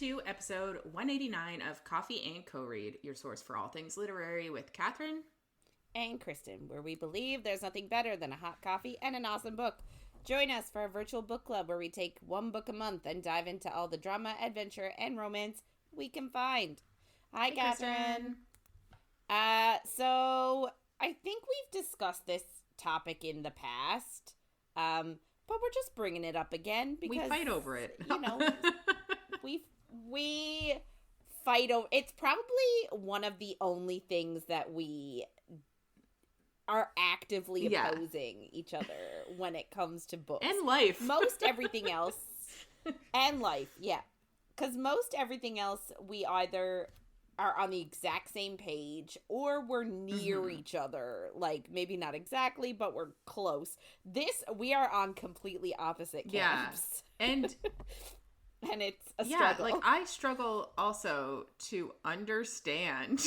to episode 189 of Coffee and Co-Read, your source for all things literary with Catherine and Kristen, where we believe there's nothing better than a hot coffee and an awesome book. Join us for a virtual book club where we take one book a month and dive into all the drama, adventure, and romance we can find. Hi, Hey, Catherine. So I think we've discussed this topic in the past, but we're just bringing it up again because we fight over it. You know, we fight over. It's probably one of the only things that we are actively opposing each other when it comes to books and life. Most everything else, and life, yeah. Because most everything else, we either are on the exact same page or we're near each other. Like, maybe not exactly, but we're close. This, we are on completely opposite camps. Yeah. And it's a struggle. Yeah, like, I struggle also to understand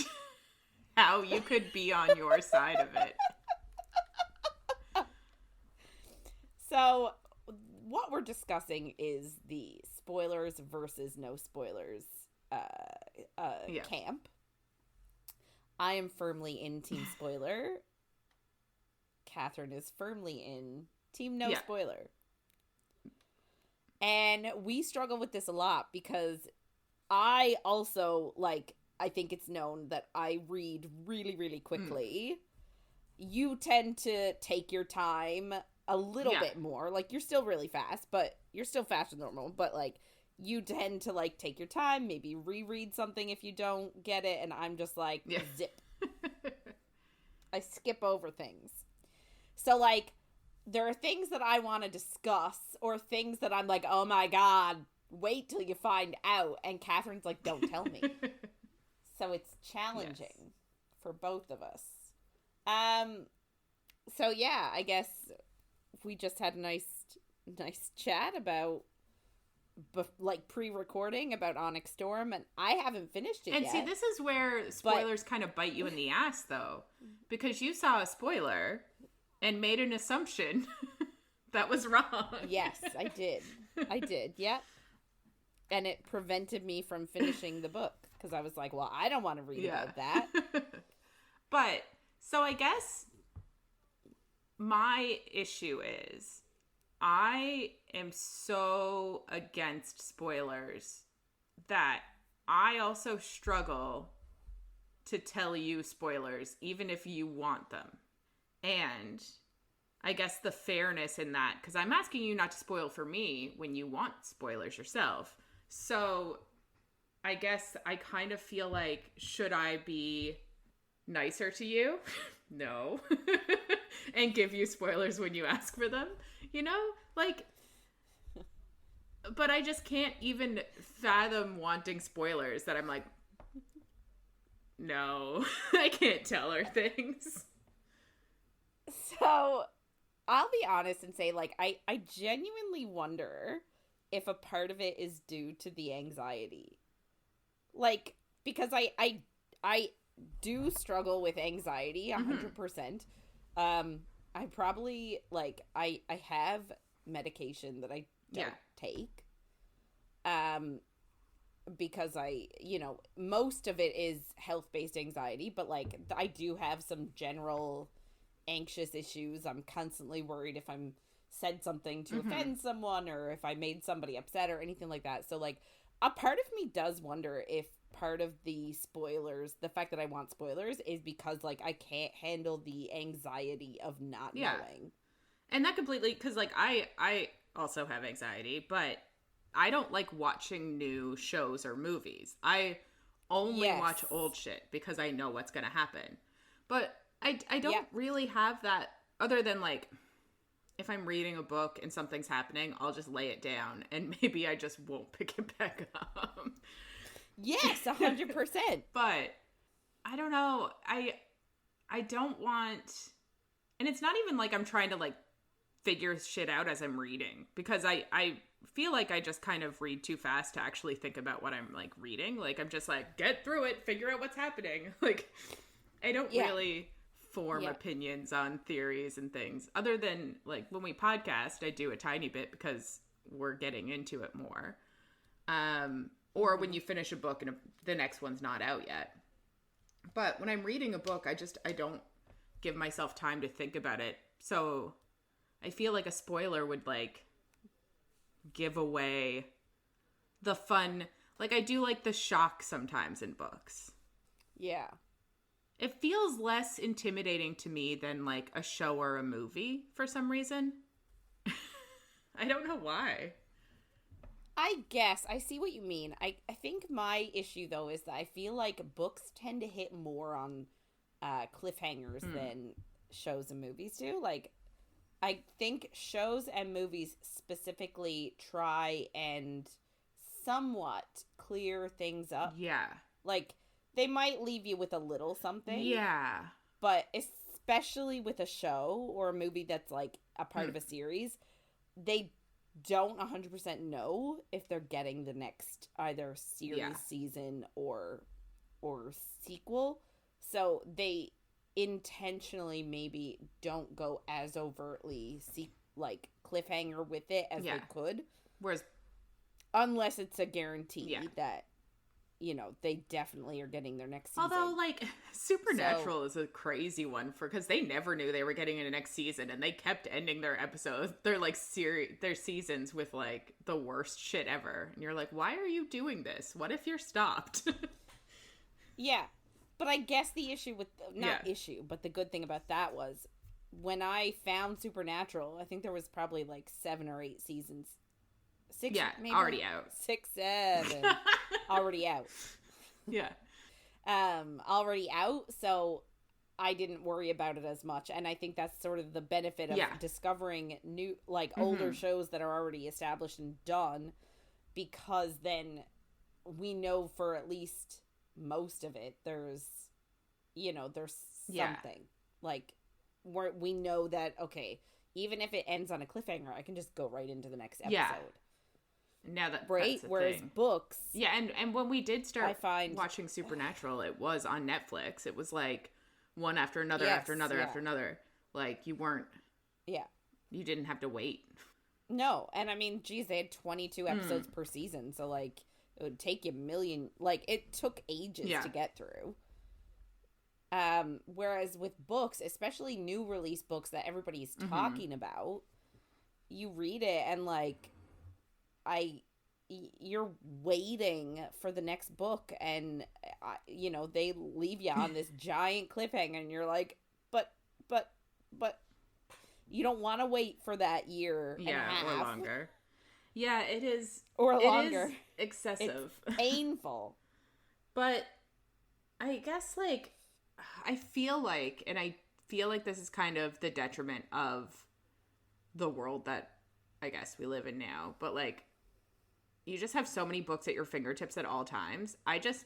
how you could be on your side of it. So, what we're discussing is the spoilers versus no spoilers camp. I am firmly in Team Spoiler. Catherine is firmly in Team No Spoiler. And we struggle with this a lot because I also, like, I think it's known that I read really, really quickly. You tend to take your time a little bit more. Like, you're still really fast, but you're still faster than normal. But, like, you tend to, like, take your time, maybe reread something if you don't get it. And I'm just like, zip. I skip over things. So, like, there are things that I want to discuss or things that I'm like, oh my God, wait till you find out. And Catherine's like, don't tell me. So it's challenging for both of us. So yeah, I guess we just had a nice chat about, like, pre-recording about Onyx Storm, and I haven't finished it yet. And see, this is where spoilers kind of bite you in the ass, though, because you saw a spoiler and made an assumption that was wrong. Yes, I did, yep. And it prevented me from finishing the book, because I was like, well, I don't want to read about that. But, so I guess my issue is, I am so against spoilers that I also struggle to tell you spoilers, even if you want them. And I guess the fairness in that, because I'm asking you not to spoil for me when you want spoilers yourself. So I guess I kind of feel like, should I be nicer to you? No. And give you spoilers when you ask for them, you know? Like, but I just can't even fathom wanting spoilers that I'm like, no, I can't tell her things. So, I'll be honest and say, like, I genuinely wonder if a part of it is due to the anxiety. Like, because I do struggle with anxiety 100%. I probably, like, I have medication that I don't take. Because I, you know, most of it is health-based anxiety, but, like, I do have some general anxious issues. I'm constantly worried if I'm said something to offend someone or if I made somebody upset or anything like that. So, like, a part of me does wonder if part of the spoilers, the fact that I want spoilers, is because, like, I can't handle the anxiety of not knowing. And that completely, because, like, I also have anxiety, but I don't like watching new shows or movies. I only watch old shit because I know what's going to happen. But I don't really have that, other than, like, if I'm reading a book and something's happening, I'll just lay it down and maybe I just won't pick it back up. Yes, 100%. But I don't know. I don't want, and it's not even like I'm trying to, like, figure shit out as I'm reading, because I feel like I just kind of read too fast to actually think about what I'm, like, reading. Like, I'm just like, get through it, figure out what's happening. Like, I don't really form opinions on theories and things, other than, like, when we podcast, I do a tiny bit because we're getting into it more. or when you finish a book and the next one's not out yet. But when I'm reading a book, I don't give myself time to think about it. So I feel like a spoiler would like give away the fun. Like I do like the shock sometimes in books. Yeah. It feels less intimidating to me than like a show or a movie for some reason. I don't know why. I guess I see what you mean. I think my issue though is that I feel like books tend to hit more on cliffhangers than shows and movies do. Like I think shows and movies specifically try and somewhat clear things up. Yeah. Like they might leave you with a little something. Yeah. But especially with a show or a movie that's like a part of a series, they don't 100% know if they're getting the next either series, season, or sequel. So they intentionally maybe don't go as overtly like cliffhanger with it as they could. Whereas, unless it's a guarantee that, you know, they definitely are getting their next season. Although, like, Supernatural is a crazy one because they never knew they were getting a next season, and they kept ending their episodes, their seasons with like the worst shit ever. And you're like, why are you doing this? What if you're stopped? Yeah, but I guess the issue with but the good thing about that was when I found Supernatural, I think there was probably like 7 or 8 seasons. 6, maybe? Already out. 6, 7. Already out. Yeah. Already out, so I didn't worry about it as much. And I think that's sort of the benefit of discovering new, like, older shows that are already established and done, because then we know for at least most of it, there's something. Like, we know that, okay, even if it ends on a cliffhanger, I can just go right into the next episode. Yeah. Now that's whereas thing. Books, and when we did start watching Supernatural, it was on Netflix. It was like one after another after another after another. Like you didn't have to wait. No, and I mean, geez, they had 22 episodes per season, so like it would take you it took ages to get through. Whereas with books, especially new release books that everybody's talking about, you read it and like you're waiting for the next book, and they leave you on this giant cliffhanger, and you're like, but you don't want to wait for that year and a half. Or longer. Yeah, it is. Or longer. It is excessive. It's painful. But I guess, like, I feel like this is kind of the detriment of the world that I guess we live in now. But, like, you just have so many books at your fingertips at all times. I just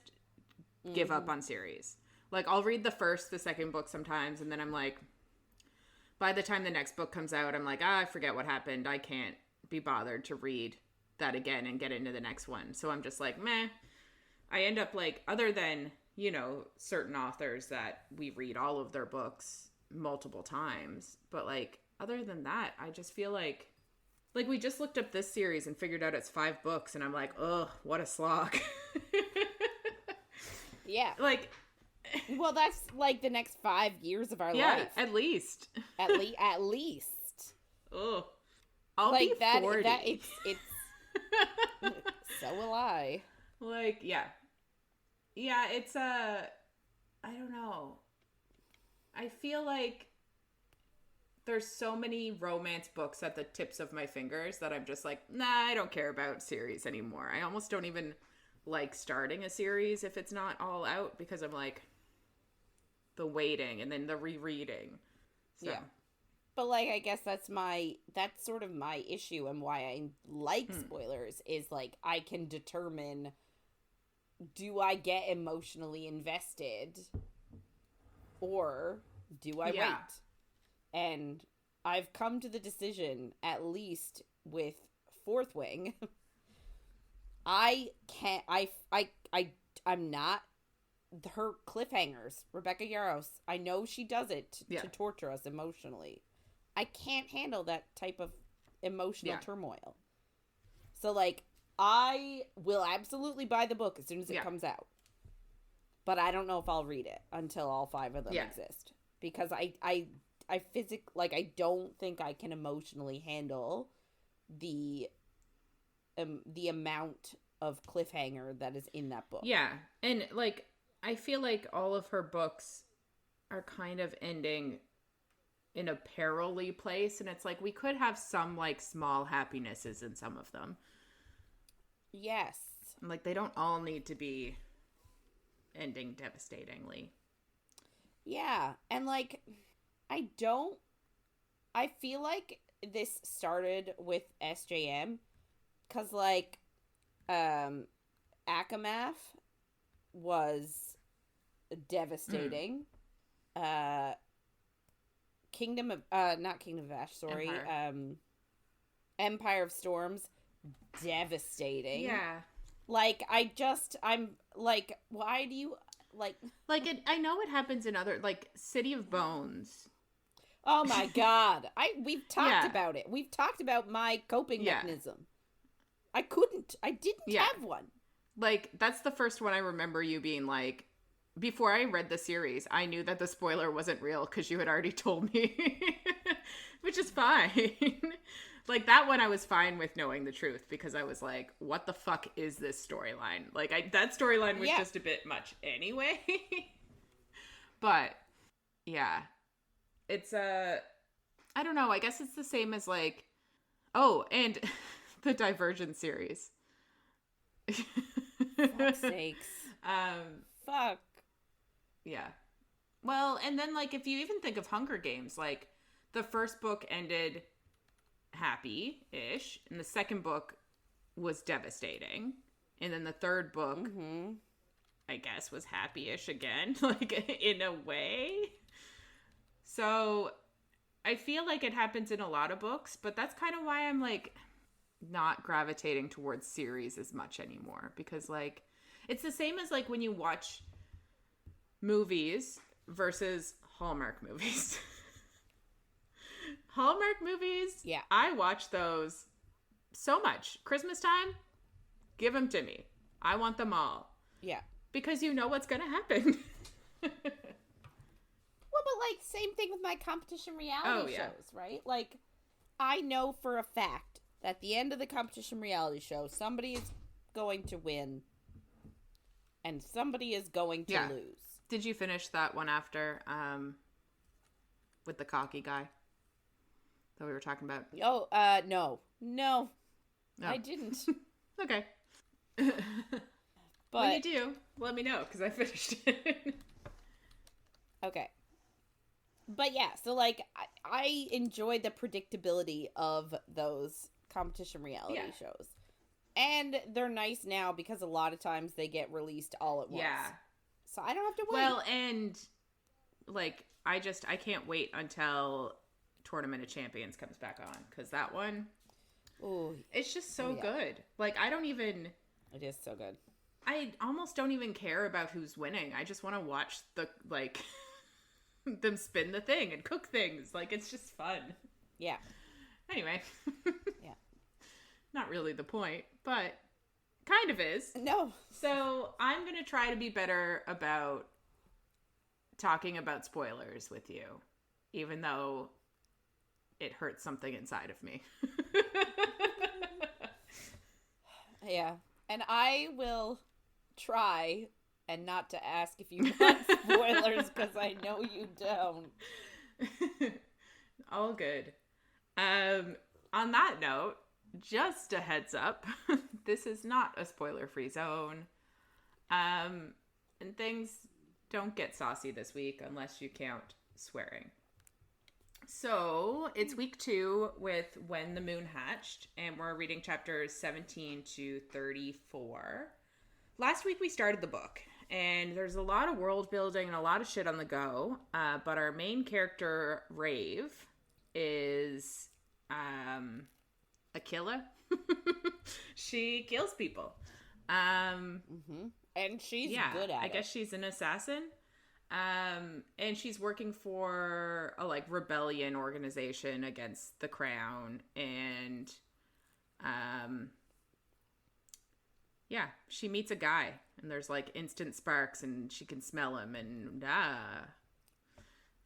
give up on series. Like, I'll read the first, the second book sometimes, and then I'm like, by the time the next book comes out, I'm like, I forget what happened. I can't be bothered to read that again and get into the next one. So I'm just like, meh. I end up like, other than, certain authors that we read all of their books multiple times. But like, other than that, I just feel like we just looked up this series and figured out it's 5 books. And I'm like, ugh, what a slog. Yeah. Like, well, that's like the next 5 years of our life. At least. At least. Ugh. I'll be 40. It's so will I. Like, yeah. Yeah, it's I don't know. I feel like there's so many romance books at the tips of my fingers that I'm just like, nah, I don't care about series anymore. I almost don't even like starting a series if it's not all out, because I'm like, the waiting and then the rereading. So. Yeah. But like, I guess that's sort of my issue, and why I like spoilers is like, I can determine, do I get emotionally invested or do I wait? And I've come to the decision, at least with Fourth Wing, I'm not her cliffhangers. Rebecca Yarros, I know she does it to torture us emotionally. I can't handle that type of emotional turmoil. So like, I will absolutely buy the book as soon as it Yeah. comes out. But I don't know if I'll read it until all 5 of them Yeah. exist. Because I don't think I can emotionally handle the amount of cliffhanger that is in that book. Yeah. And, like, I feel like all of her books are kind of ending in a peril-y place. And it's like, we could have some, like, small happinesses in some of them. Yes. Like, they don't all need to be ending devastatingly. Yeah. And, like, I feel like this started with SJM because, like, Akamath was devastating. Kingdom of not Kingdom of Ash, sorry. Empire of Storms, devastating. Yeah. Like, I'm like, why do you like I know it happens in other, like, City of Bones. Oh my god. We've talked Yeah. about it. We've talked about my coping Yeah. mechanism. I didn't Yeah. have one. Like, that's the first one I remember you being like, before I read the series, I knew that the spoiler wasn't real because you had already told me, which is fine. Like, that one I was fine with knowing the truth because I was like, what the fuck is this storyline? Like, that storyline was just a bit much anyway. But, yeah. It's, I don't know, I guess it's the same as, like, oh, and the Divergent series. Fuck's sakes. Fuck. Yeah. Well, and then, like, if you even think of Hunger Games, like, the first book ended happy-ish, and the second book was devastating, and then the third book, I guess, was happy-ish again, like, in a way. So, I feel like it happens in a lot of books, but that's kind of why I'm, like, not gravitating towards series as much anymore, because, like, it's the same as, like, when you watch movies versus Hallmark movies. Hallmark movies, Yeah. I watch those so much. Christmas time, give them to me. I want them all. Yeah. Because you know what's going to happen. Well, but, like, same thing with my competition reality shows, right? Like, I know for a fact that at the end of the competition reality show, somebody is going to win and somebody is going to lose. Did you finish that one after, with the cocky guy that we were talking about? Oh, no, I didn't. Okay. But when you do, let me know, because I finished it. Okay. But yeah, so, like, I enjoyed the predictability of those competition reality shows. And they're nice now because a lot of times they get released all at once. Yeah. So I don't have to wait. Well, and, like, I can't wait until Tournament of Champions comes back on, because that one, it's just so good. Like, It is so good. I almost don't even care about who's winning. I just want to watch the, like, them spin the thing and cook things. Like, it's just fun. Yeah. Anyway. Yeah. Not really the point, but kind of is. No. So I'm going to try to be better about talking about spoilers with you, even though it hurts something inside of me. Yeah. And I will try and not to ask if you want spoilers, because I know you don't. All good. On that note, just a heads up, this is not a spoiler-free zone. And things don't get saucy this week unless you count swearing. So, it's week 2 with When the Moon Hatched, and we're reading chapters 17 to 34. Last week we started the book, and there's a lot of world building and a lot of shit on the go, but our main character, Raeve, is a killer. She kills people. And she's good at it. I guess she's an assassin. And she's working for a, like, rebellion organization against the crown, and Yeah, she meets a guy, and there's like instant sparks, and she can smell him,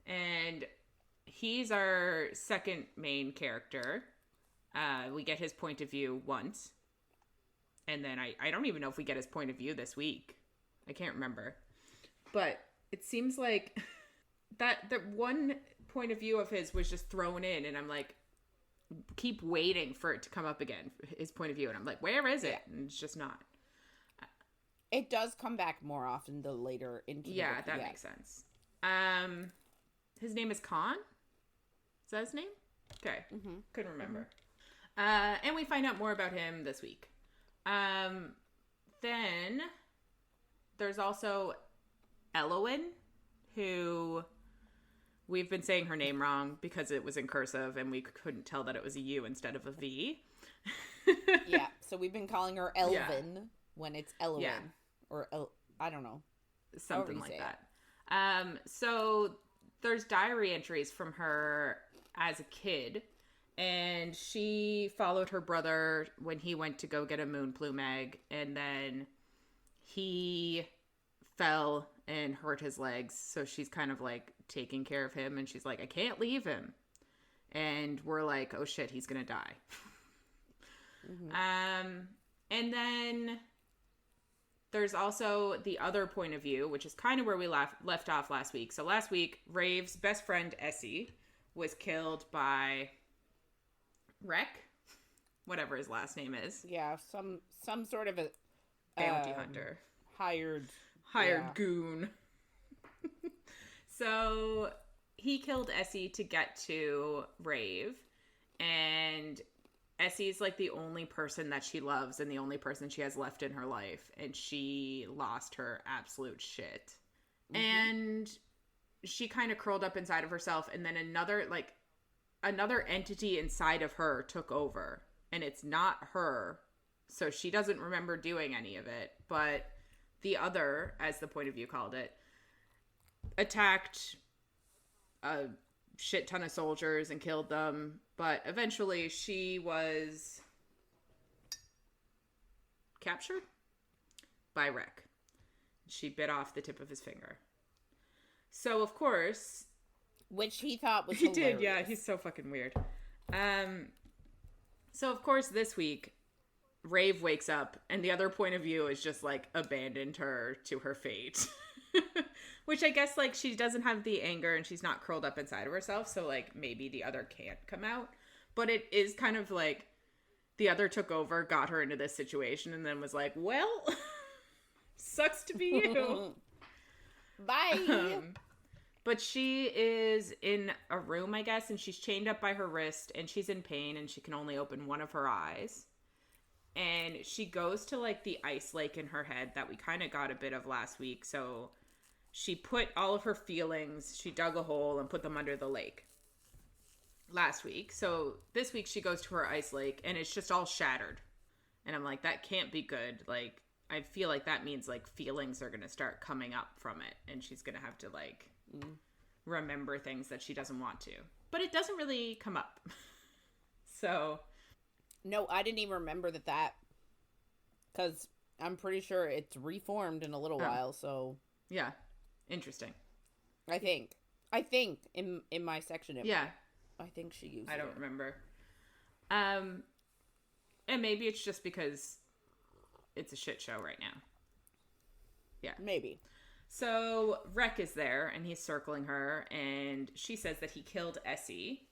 and he's our second main character. We get his point of view once, and then I don't even know if we get his point of view this week. I can't remember, but it seems like that one point of view of his was just thrown in, and I'm like, keep waiting for it to come up again, his point of view, and I'm like, where is it? And it's just not. It does come back more often the later into the book. That makes sense. His name is Khan. Is that his name? Okay. Mm-hmm. Couldn't remember. Mm-hmm. And we find out more about him this week. Then there's also Elowen, who we've been saying her name wrong because it was in cursive and we couldn't tell that it was a U instead of a V. Yeah, so we've been calling her Elvin when it's Elowen. Yeah. Or, I don't know. Something like that. So there's diary entries from her as a kid, and she followed her brother when he went to go get a moon plume egg, and then he fell and hurt his legs, so she's kind of like taking care of him, and she's like, I can't leave him. And we're like, oh shit, he's gonna die. Mm-hmm. And then there's also the other point of view, which is kind of where we left off last week. So last week, Rave's best friend, Essie, was killed by Wreck, whatever his last name is. Yeah, some sort of a bounty hunter. Hired goon. So he killed Essie to get to Raeve, and Essie's like the only person that she loves and the only person she has left in her life, and she lost her absolute shit. Mm-hmm. And she kind of curled up inside of herself, and then another entity inside of her took over, and it's not her, so she doesn't remember doing any of it, but the other, as the point of view called it, attacked a shit ton of soldiers and killed them, but eventually she was captured by Wreck. She bit off the tip of his finger. So of course, which he thought was he hilarious. did, yeah, he's so fucking weird. So of course this week Raeve wakes up and the other point of view is just like abandoned her to her fate. Which I guess, like, she doesn't have the anger and she's not curled up inside of herself, so, like, maybe the other can't come out. But it is kind of like the other took over, got her into this situation, and then was like, well, sucks to be you. Bye. But she is in a room, I guess, and she's chained up by her wrist, and she's in pain, and she can only open one of her eyes. And she goes to, like, the ice lake in her head that we kind of got a bit of last week, so she put all of her feelings, she dug a hole and put them under the lake last week. So this week she goes to her ice lake and it's just all shattered. And I'm like, that can't be good. Like, I feel like that means, like, feelings are going to start coming up from it. And she's going to have to, like, remember things that she doesn't want to. But it doesn't really come up. So. No, I didn't even remember that. Because I'm pretty sure it's reformed in a little while, so. Yeah. Interesting. I think in my section. I think she used it. I don't remember. And maybe it's just because it's a shit show right now. Yeah. Maybe. So Wreck is there and he's circling her and she says that he killed Essie.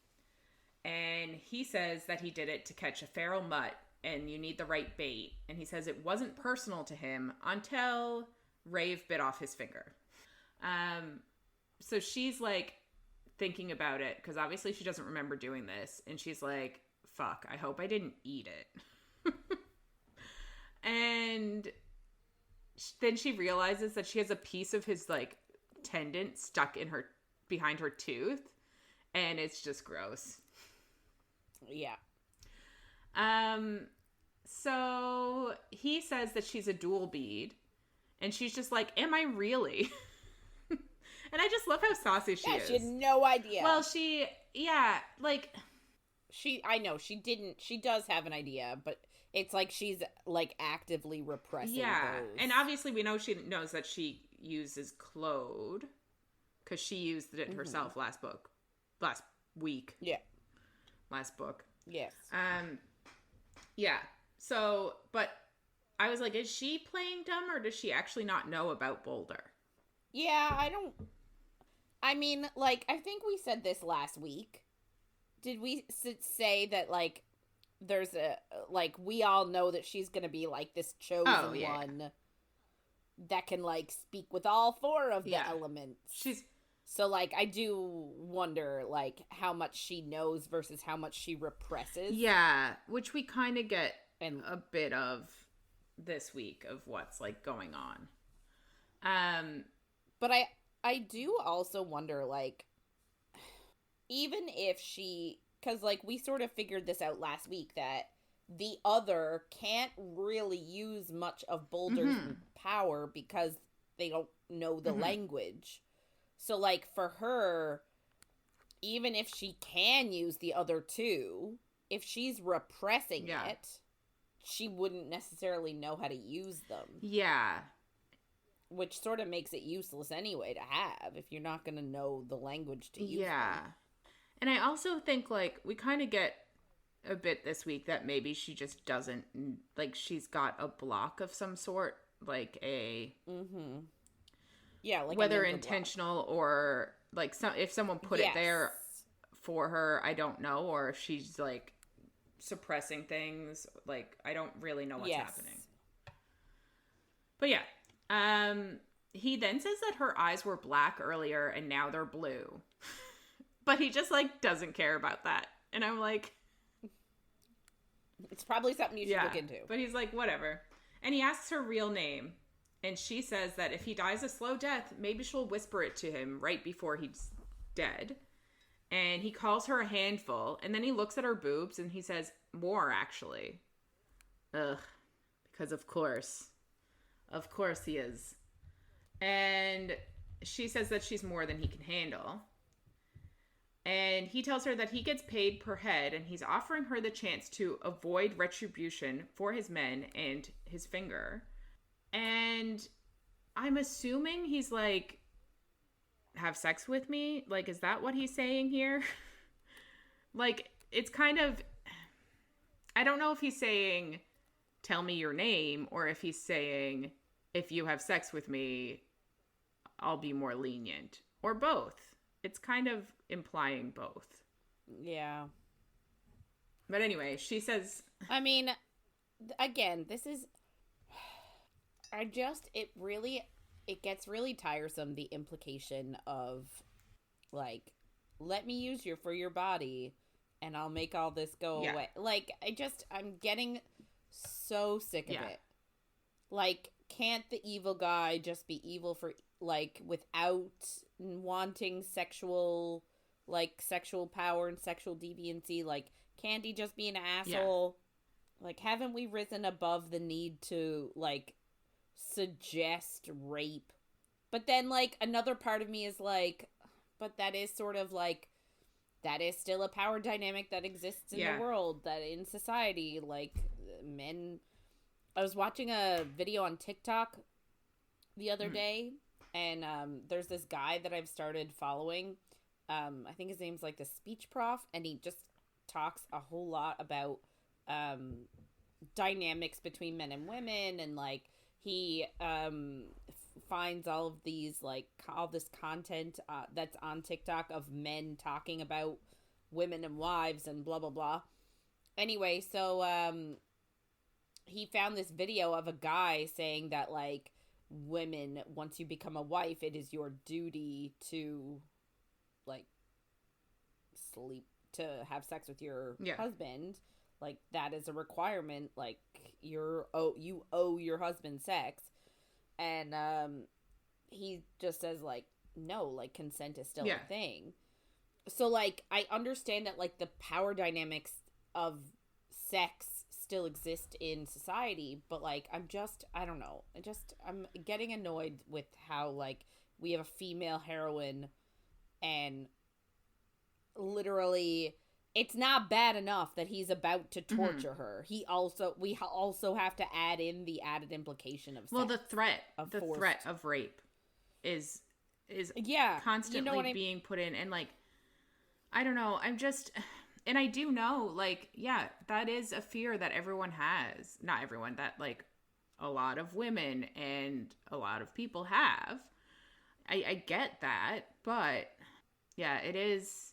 And he says that he did it to catch a feral mutt and you need the right bait. And he says it wasn't personal to him until Raeve bit off his finger. So she's like thinking about it because obviously she doesn't remember doing this, and she's like, fuck, I hope I didn't eat it. And then she realizes that she has a piece of his like tendon stuck in her behind her tooth, and it's just gross. Yeah. So he says that she's a dual bead, and she's just like, am I really? And I just love how saucy she is. She had no idea. Well, I know, she does have an idea, but It's like she's like actively repressing those. And obviously we know she knows that she uses Claude because she used it herself last week. Yeah. Last book. Yes. Yeah. So, but I was like, is she playing dumb or does she actually not know about Boulder? Yeah, I mean, like, I think we said this last week. Did we say that, like, there's a, like, we all know that she's gonna be, like, this chosen one that can, like, speak with all four of the elements. So, like, I do wonder, like, how much she knows versus how much she represses. Yeah, which we kind of get a bit of this week of what's, like, going on. But I do also wonder, like, even if she... Because, like, we sort of figured this out last week, that the other can't really use much of Boulder's power because they don't know the language. So, like, for her, even if she can use the other two, if she's repressing it, she wouldn't necessarily know how to use them. Yeah. Which sort of makes it useless anyway to have if you're not going to know the language to use them. And I also think, like, we kind of get a bit this week that maybe she just doesn't, like, she's got a block of some sort, like a... Yeah, like whether intentional or like if someone put it there for her, I don't know, or if she's like suppressing things, like I don't really know what's happening. But he then says that her eyes were black earlier and now they're blue. But he just like doesn't care about that. And I'm like, it's probably something you should look into. But he's like, whatever. And he asks her real name. And she says that if he dies a slow death, maybe she'll whisper it to him right before he's dead. And he calls her a handful. And then he looks at her boobs and he says, more, actually. Ugh. Because of course. Of course he is. And she says that she's more than he can handle. And he tells her that he gets paid per head. And he's offering her the chance to avoid retribution for his men and his finger. And I'm assuming he's like, have sex with me? Like, is that what he's saying here? Like, it's kind of, I don't know if he's saying, tell me your name, or if he's saying, if you have sex with me, I'll be more lenient. Or both. It's kind of implying both. Yeah. But anyway, she says... I mean, again, this is... it gets really tiresome, the implication of, like, let me use you for your body, and I'll make all this go away. Like, I'm getting so sick of it. Like, can't the evil guy just be evil for, like, without wanting sexual power and sexual deviancy? Like, can't he just be an asshole? Like, haven't we risen above the need to, like, suggest rape? But then, like, another part of me is like, but that is sort of like, that is still a power dynamic that exists in the world, that in society, like, men... I was watching a video on TikTok the other day, and there's this guy that I've started following. I think his name's like the speech prof, and he just talks a whole lot about dynamics between men and women, and like he finds all of these, like, all this content that's on TikTok of men talking about women and wives and blah blah blah. Anyway, so he found this video of a guy saying that, like, women, once you become a wife, it is your duty to, like, have sex with your husband. Like, that is a requirement. Like, you owe your husband sex. And he just says, like, no, like, consent is still a thing. So, like, I understand that, like, the power dynamics of sex still exist in society, but, like, I don't know. I'm getting annoyed with how, like, we have a female heroine and literally it's not bad enough that he's about to torture her. We also have to add in the added implication of the threat of rape is constantly being put in, and like, I don't know, and I do know, like, yeah, that is a fear that everyone has. Not everyone, that like a lot of women and a lot of people have. I get that, but yeah, it's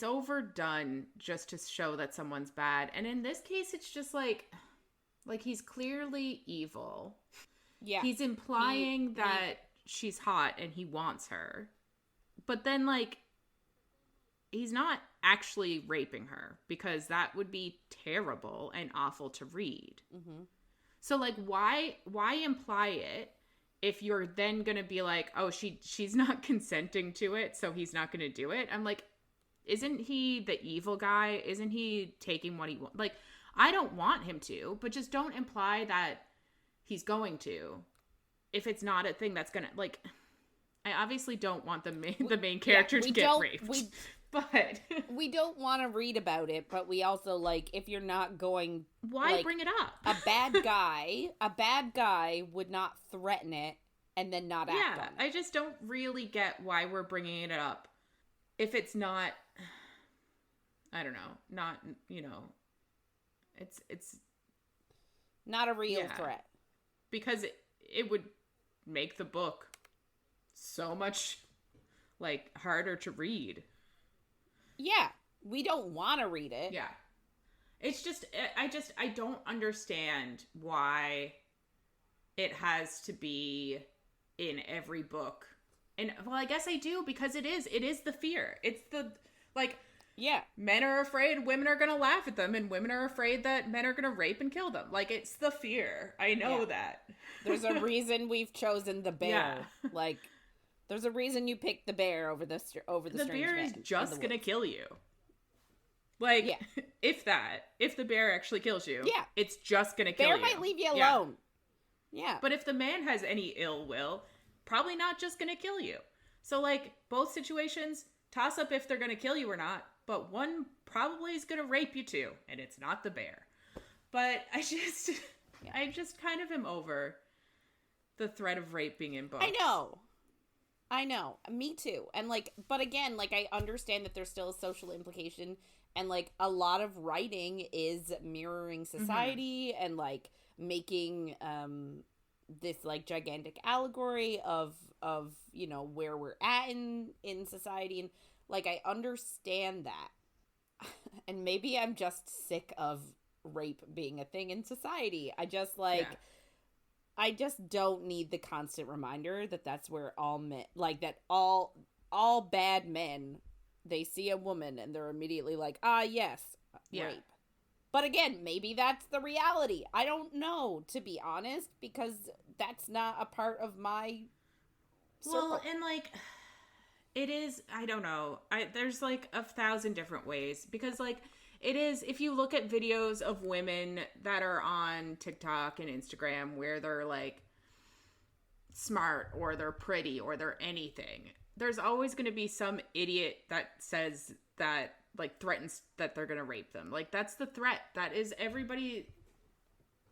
overdone just to show that someone's bad. And in this case, it's just like he's clearly evil. Yeah. He's implying that she's hot and he wants her. But then, like, he's not actually raping her, because that would be terrible and awful to read. Mm-hmm. So, like, why imply it if you're then going to be like, oh, she's not consenting to it, so he's not going to do it? I'm like, isn't he the evil guy? Isn't he taking what he wants? Like, I don't want him to, but just don't imply that he's going to if it's not a thing that's going to, like, I obviously don't want the main character to get raped. But we don't want to read about it, but we also, like, if you're not going, why bring it up? a bad guy would not threaten it and then not act on it. I just don't really get why we're bringing it up if it's not, I don't know, not, you know, it's not a real threat, because it would make the book so much, like, harder to read. Yeah, we don't want to read it. Yeah. It's just, I don't understand why it has to be in every book. And, well, I guess I do, because it is the fear. It's the, like, yeah, men are afraid women are going to laugh at them, and women are afraid that men are going to rape and kill them. Like, it's the fear. I know that. There's a reason we've chosen the bear. Yeah. Like, there's a reason you picked the bear over the strange bear man is just gonna kill you. Like, if the bear actually kills you, it's just gonna kill you. Bear might leave you alone. Yeah. But if the man has any ill will, probably not just gonna kill you. So, like, both situations, toss up if they're gonna kill you or not, but one probably is gonna rape you too, and it's not the bear. But I just kind of am over the threat of rape being in books. I know. Me too. And, like, but again, like, I understand that there's still a social implication, and, like, a lot of writing is mirroring society and, like, making this, like, gigantic allegory of you know, where we're at in society, and, like, I understand that. And maybe I'm just sick of rape being a thing in society. I just, like, I just don't need the constant reminder that that's where all men, like, that all bad men, they see a woman and they're immediately like, yes, rape. But again, maybe that's the reality. I don't know, to be honest, because that's not a part of my circle. Well, and, like, it is, I don't know. There's, like, 1,000 different ways, because, like, it is, if you look at videos of women that are on TikTok and Instagram where they're, like, smart or they're pretty or they're anything, there's always going to be some idiot that says that, like, threatens that they're going to rape them. Like, that's the threat. That is everybody.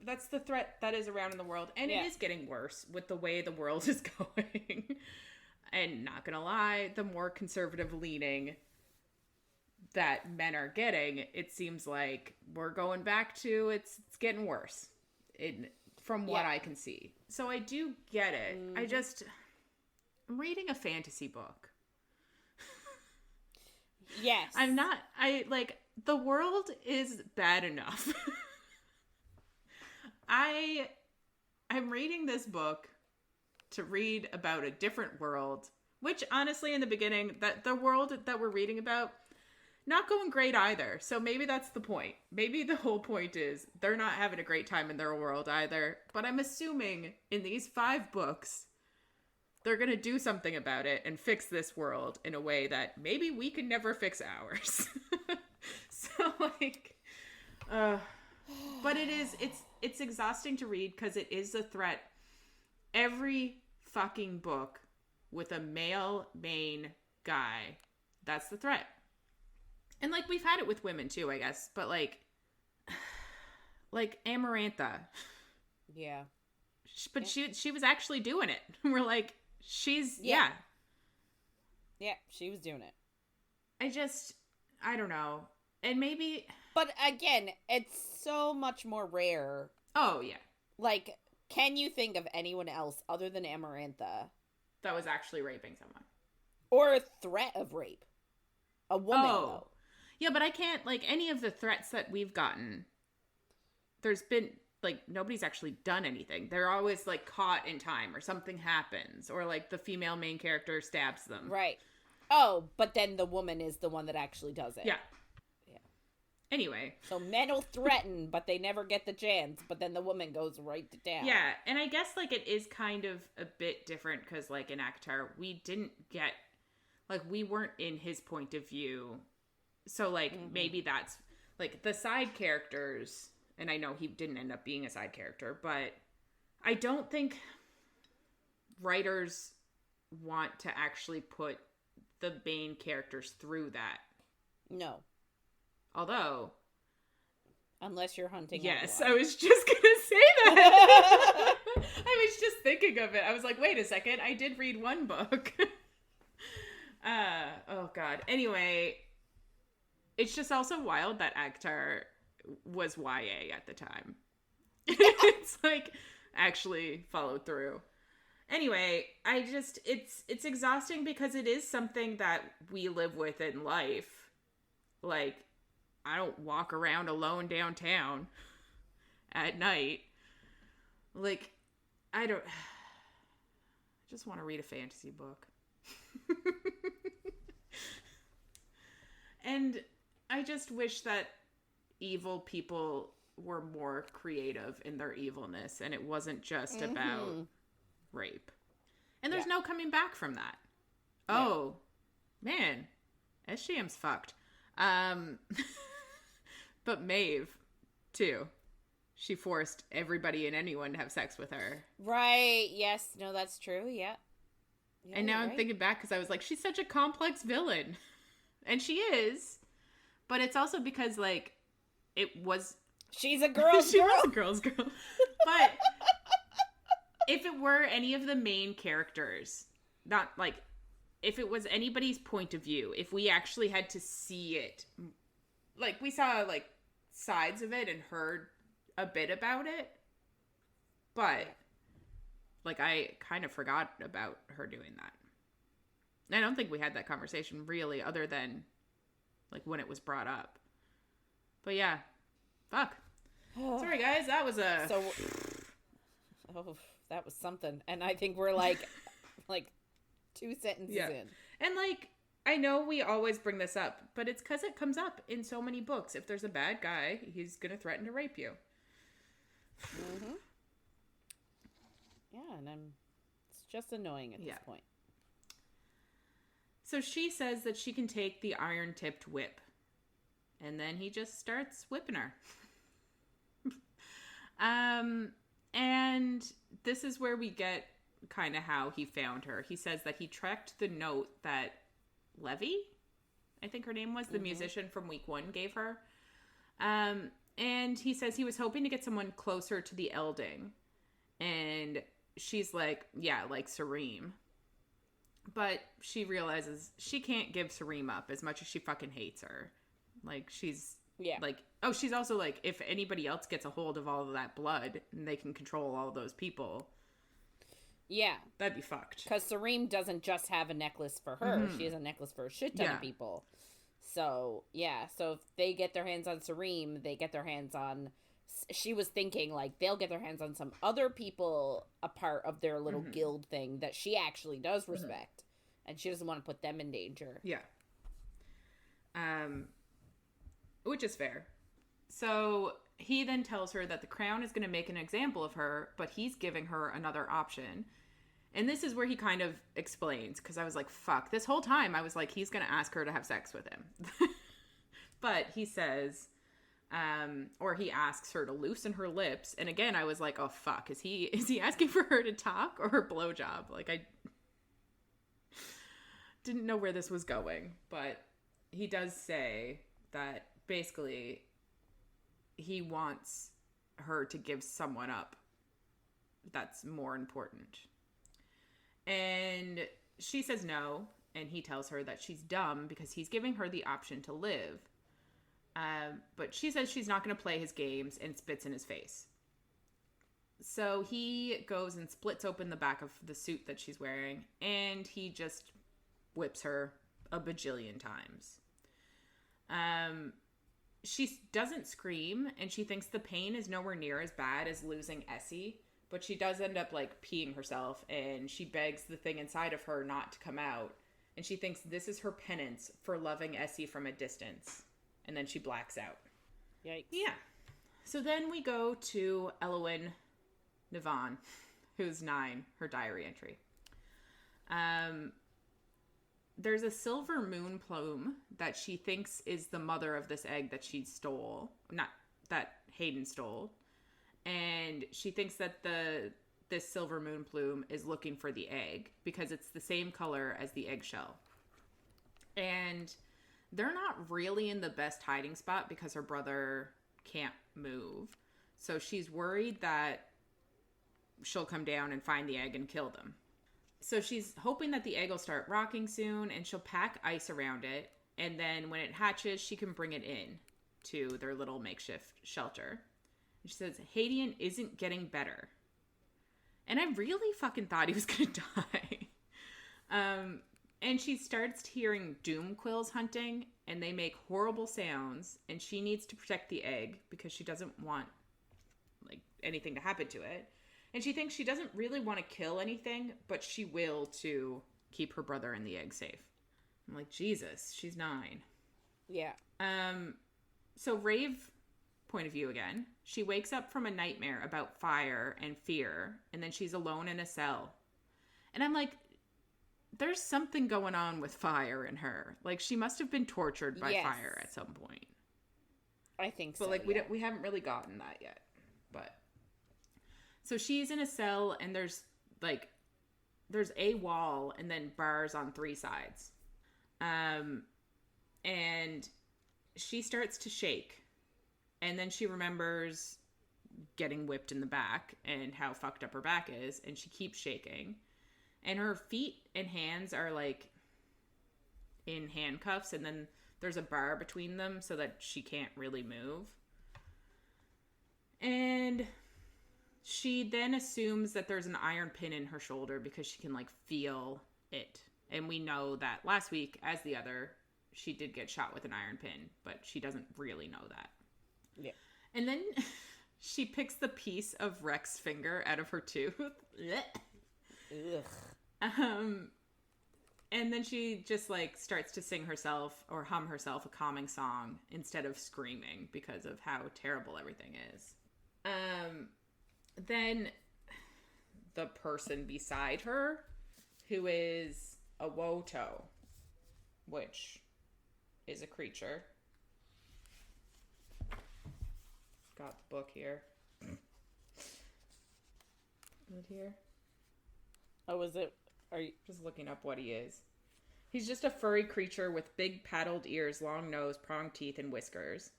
That's the threat that is around in the world. And it is getting worse with the way the world is going. And not going to lie, the more conservative leaning that men are getting, it seems like we're going back to it's getting worse from what I can see. So I do get it. I'm reading a fantasy book. Yes. The world is bad enough. I'm reading this book to read about a different world, which honestly in the beginning, that the world that we're reading about, not going great either. So maybe that's the point. Maybe the whole point is they're not having a great time in their world either. But I'm assuming in these 5 books, they're going to do something about it and fix this world in a way that maybe we can never fix ours. So, like, but it's exhausting to read because it is a threat. Every fucking book with a male main guy, that's the threat. And, like, we've had it with women, too, I guess. But, like Amarantha. Yeah. But she was actually doing it. We're like, she's, Yeah, she was doing it. I don't know. And maybe... But, again, it's so much more rare. Oh, yeah. Like, can you think of anyone else other than Amarantha that was actually raping someone? Or a threat of rape? A woman, though. Yeah, but I can't, like, any of the threats that we've gotten, there's been, like, nobody's actually done anything. They're always, like, caught in time, or something happens, or, like, the female main character stabs them. Right. Oh, but then the woman is the one that actually does it. Yeah. Anyway. So men will threaten, but they never get the chance, but then the woman goes right down. Yeah, and I guess, like, it is kind of a bit different, because, like, in ACOTAR, we didn't get, like, we weren't in his point of view. So, like, maybe that's, like, the side characters, and I know he didn't end up being a side character, but I don't think writers want to actually put the main characters through that. No. Although... Unless you're hunting. Yes, I was just going to say that. I was just thinking of it. I was like, wait a second. I did read one book. Oh, God. Anyway, it's just also wild that ACOTAR was YA at the time. It's like actually followed through. Anyway, it's exhausting because it is something that we live with in life. Like, I don't walk around alone downtown at night. Like, I just want to read a fantasy book. And I just wish that evil people were more creative in their evilness, and it wasn't just about rape. And there's no coming back from that. Oh, man. SJM's fucked. But Maeve, too. She forced everybody and anyone to have sex with her. Right. Yes. No, that's true. Yeah. And now I'm thinking back because I was like, she's such a complex villain. And she is. But it's also because, like, it was... She's a girl's she girl. was a girl's girl. But if it were any of the main characters, not, like, if it was anybody's point of view, if we actually had to see it, like, we saw, like, sides of it and heard a bit about it, but, like, I kind of forgot about her doing that. I don't think we had that conversation, really, other than, like, when it was brought up. But, yeah. Fuck. Sorry, guys, that was a... that was something. And I think we're, like 2 sentences in. And, like, I know we always bring this up, but it's because it comes up in so many books. If there's a bad guy, he's going to threaten to rape you. Mm-hmm. Yeah, and it's just annoying at this point. So she says that she can take the iron-tipped whip. And then he just starts whipping her. And this is where we get kind of how he found her. He says that he tracked the note that Levy, I think her name was, the musician from week 1, gave her. And he says he was hoping to get someone closer to the Elding. And she's like, yeah, like Sareem. But she realizes she can't give Sareem up as much as she fucking hates her. Like, she's... Yeah. Like, oh, she's also like, if anybody else gets a hold of all of that blood and they can control all of those people. Yeah. That'd be fucked. Because Sareem doesn't just have a necklace for her. Mm-hmm. She has a necklace for a shit ton of people. So, yeah. So if they get their hands on Sareem, they get their hands on... She was thinking, like, they'll get their hands on some other people a part of their little guild thing that she actually does respect. And she doesn't want to put them in danger. Yeah. Which is fair. So he then tells her that the crown is going to make an example of her, but he's giving her another option. And this is where he kind of explains, because I was like, fuck. This whole time I was like, he's going to ask her to have sex with him. But he says, or he asks her to loosen her lips. And again, I was like, oh, fuck. Is he asking for her to talk or her blowjob? Like, I didn't know where this was going. But he does say... that basically he wants her to give someone up that's more important. And she says no, and he tells her that she's dumb because he's giving her the option to live. But she says she's not going to play his games and spits in his face. So he goes and splits open the back of the suit that she's wearing, and he just whips her a bajillion times. She doesn't scream, and she thinks the pain is nowhere near as bad as losing Essie, but she does end up, like, peeing herself, and she begs the thing inside of her not to come out, and she thinks this is her penance for loving Essie from a distance, and then she blacks out. Yikes. Yeah. So then we go to Elowen Navon, who's 9, her diary entry. There's a silver moon plume that she thinks is the mother of this egg that she stole. Not that Hayden stole. And she thinks that this silver moon plume is looking for the egg because it's the same color as the eggshell. And they're not really in the best hiding spot because her brother can't move. So she's worried that she'll come down and find the egg and kill them. So she's hoping that the egg will start rocking soon, and she'll pack ice around it, and then when it hatches, she can bring it in to their little makeshift shelter. And she says, Hadian isn't getting better. And I really fucking thought he was gonna die. And she starts hearing doom quills hunting, and they make horrible sounds, and she needs to protect the egg because she doesn't want, like, anything to happen to it. And she thinks she doesn't really want to kill anything, but she will to keep her brother and the egg safe. I'm like, Jesus, she's 9. Yeah. So Raeve, point of view again, she wakes up from a nightmare about fire and fear, and then she's alone in a cell. And I'm like, there's something going on with fire in her. Like, she must have been tortured by fire at some point. I think so. But, like, we haven't really gotten that yet. But so she's in a cell, and there's a wall and then bars on 3 sides. And she starts to shake. And then she remembers getting whipped in the back and how fucked up her back is. And she keeps shaking. And her feet and hands are, like, in handcuffs. And then there's a bar between them so that she can't really move. And she then assumes that there's an iron pin in her shoulder because she can, like, feel it. And we know that last week, as the other, she did get shot with an iron pin, but she doesn't really know that. Yeah. And then she picks the piece of Rex's finger out of her tooth. Ugh. And then she just, like, starts to sing herself or hum herself a calming song instead of screaming because of how terrible everything is. Then the person beside her, who is a Woto, which is a creature. Got the book here. Right here. Oh, is it? Are you just looking up what he is? He's just a furry creature with big paddled ears, long nose, pronged teeth, and whiskers.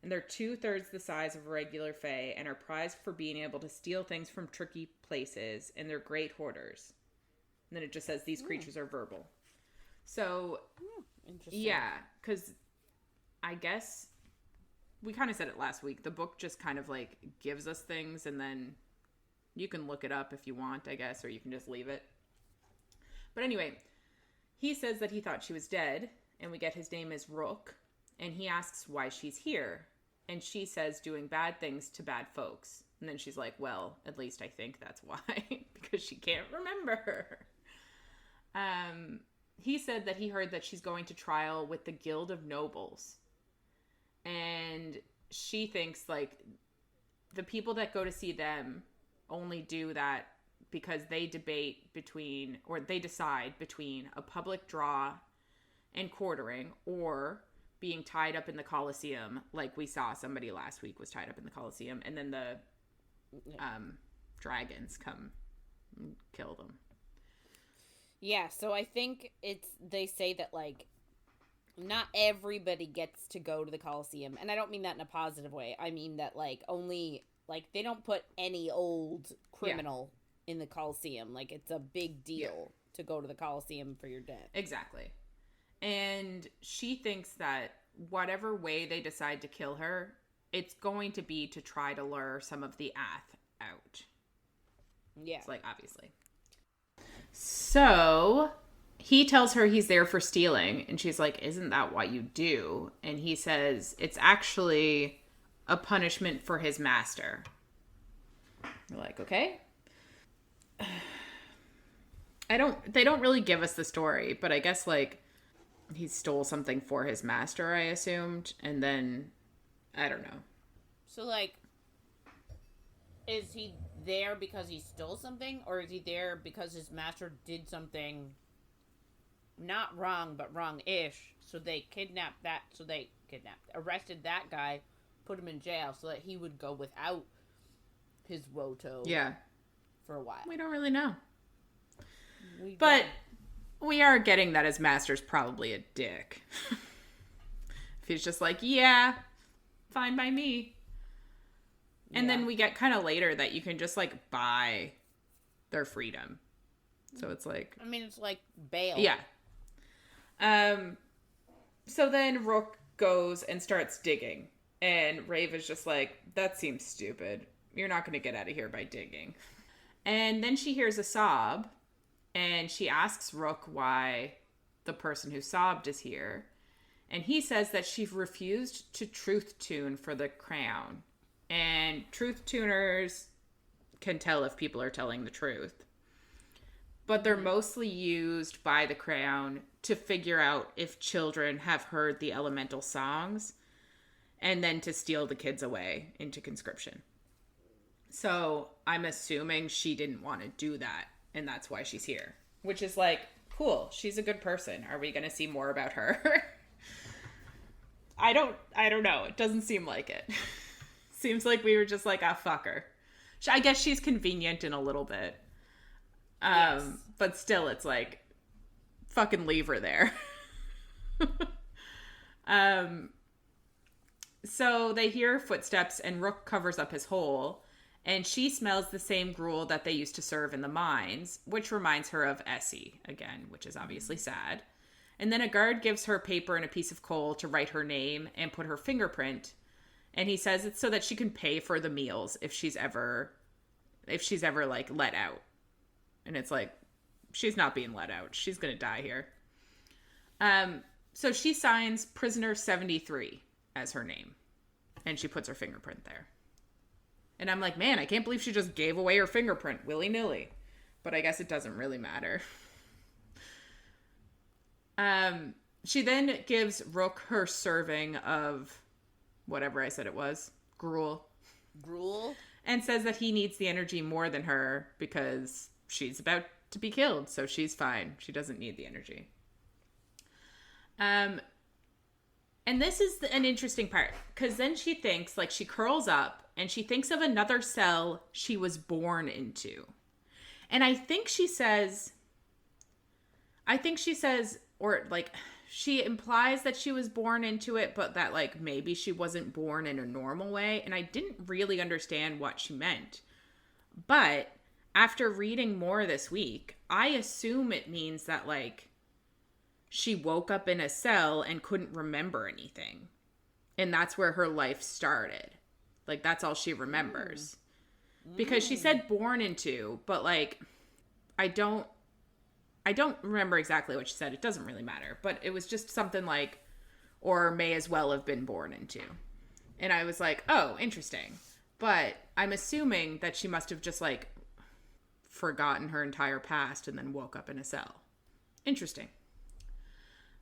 And they're 2/3 the size of a regular fae and are prized for being able to steal things from tricky places, and they're great hoarders. And then it just says these creatures are verbal. So, interesting. yeah, because I guess we kind of said it last week. The book just kind of, like, gives us things, and then you can look it up if you want, I guess, or you can just leave it. But anyway, he says that he thought she was dead, and we get his name is Rook, and he asks why she's here. And she says doing bad things to bad folks. And then she's like, well, at least I think that's why, because she can't remember. He said that he heard that she's going to trial with the Guild of Nobles. And she thinks, like, the people that go to see them only do that because they decide between a public draw and quartering, or being tied up in the Colosseum, like we saw somebody last week was tied up in the Colosseum, and then the dragons come and kill them. Yeah, so I think they say that, like, not everybody gets to go to the Coliseum, and I don't mean that in a positive way. I mean that like only like they don't put any old criminal in the Coliseum. Like it's a big deal to go to the Coliseum for your death. Exactly. And she thinks that whatever way they decide to kill her, it's going to be to try to lure some of the Ath out. Yeah. It's like, obviously. So he tells her he's there for stealing, and she's like, isn't that what you do? And he says it's actually a punishment for his master. We're like, okay. They don't really give us the story, but I guess like he stole something for his master, I assumed, and then I don't know. So like, is he there because he stole something, or is he there because his master did something not wrong, but wrong-ish? So they arrested that guy, put him in jail so that he would go without his Woto. Yeah. For a while. We don't really know. But we are getting that his master's probably a dick. If he's just like, yeah, fine by me. And then we get kind of later that you can just like buy their freedom. So it's like, I mean, it's like bail. Yeah. So then Rook goes and starts digging. And Raeve is just like, that seems stupid. You're not going to get out of here by digging. And then she hears a sob. And she asks Rook why the person who sobbed is here. And he says that she refused to truth tune for the crown. And truth tuners can tell if people are telling the truth. But they're mostly used by the crown to figure out if children have heard the elemental songs. And then to steal the kids away into conscription. So I'm assuming she didn't want to do that. And that's why she's here. Which is like, cool. She's a good person. Are we going to see more about her? I don't know. It doesn't seem like it. Seems like we were just like, ah, fuck her. I guess she's convenient in a little bit. Yes. But still, it's like, fucking leave her there. So they hear footsteps and Rook covers up his hole. And she smells the same gruel that they used to serve in the mines, which reminds her of Essie again, which is obviously sad. And then a guard gives her paper and a piece of coal to write her name and put her fingerprint. And he says it's so that she can pay for the meals if she's ever like let out. And it's like, she's not being let out. She's going to die here. So she signs prisoner 73 as her name. And she puts her fingerprint there. And I'm like, man, I can't believe she just gave away her fingerprint willy-nilly. But I guess it doesn't really matter. She then gives Rook her serving of whatever I said it was. Gruel. And says that he needs the energy more than her because she's about to be killed. So she's fine. She doesn't need the energy. And this is an interesting part. Because then she thinks, like, she curls up. And she thinks of another cell she was born into. And I think she says, or like, she implies that she was born into it, but that like maybe she wasn't born in a normal way. And I didn't really understand what she meant. But after reading more this week, I assume it means that like she woke up in a cell and couldn't remember anything. And that's where her life started. Like, that's all she remembers. Because she said born into, but, like, I don't remember exactly what she said. It doesn't really matter. But it was just something like, or may as well have been born into. And I was like, oh, interesting. But I'm assuming that she must have just, like, forgotten her entire past and then woke up in a cell. Interesting.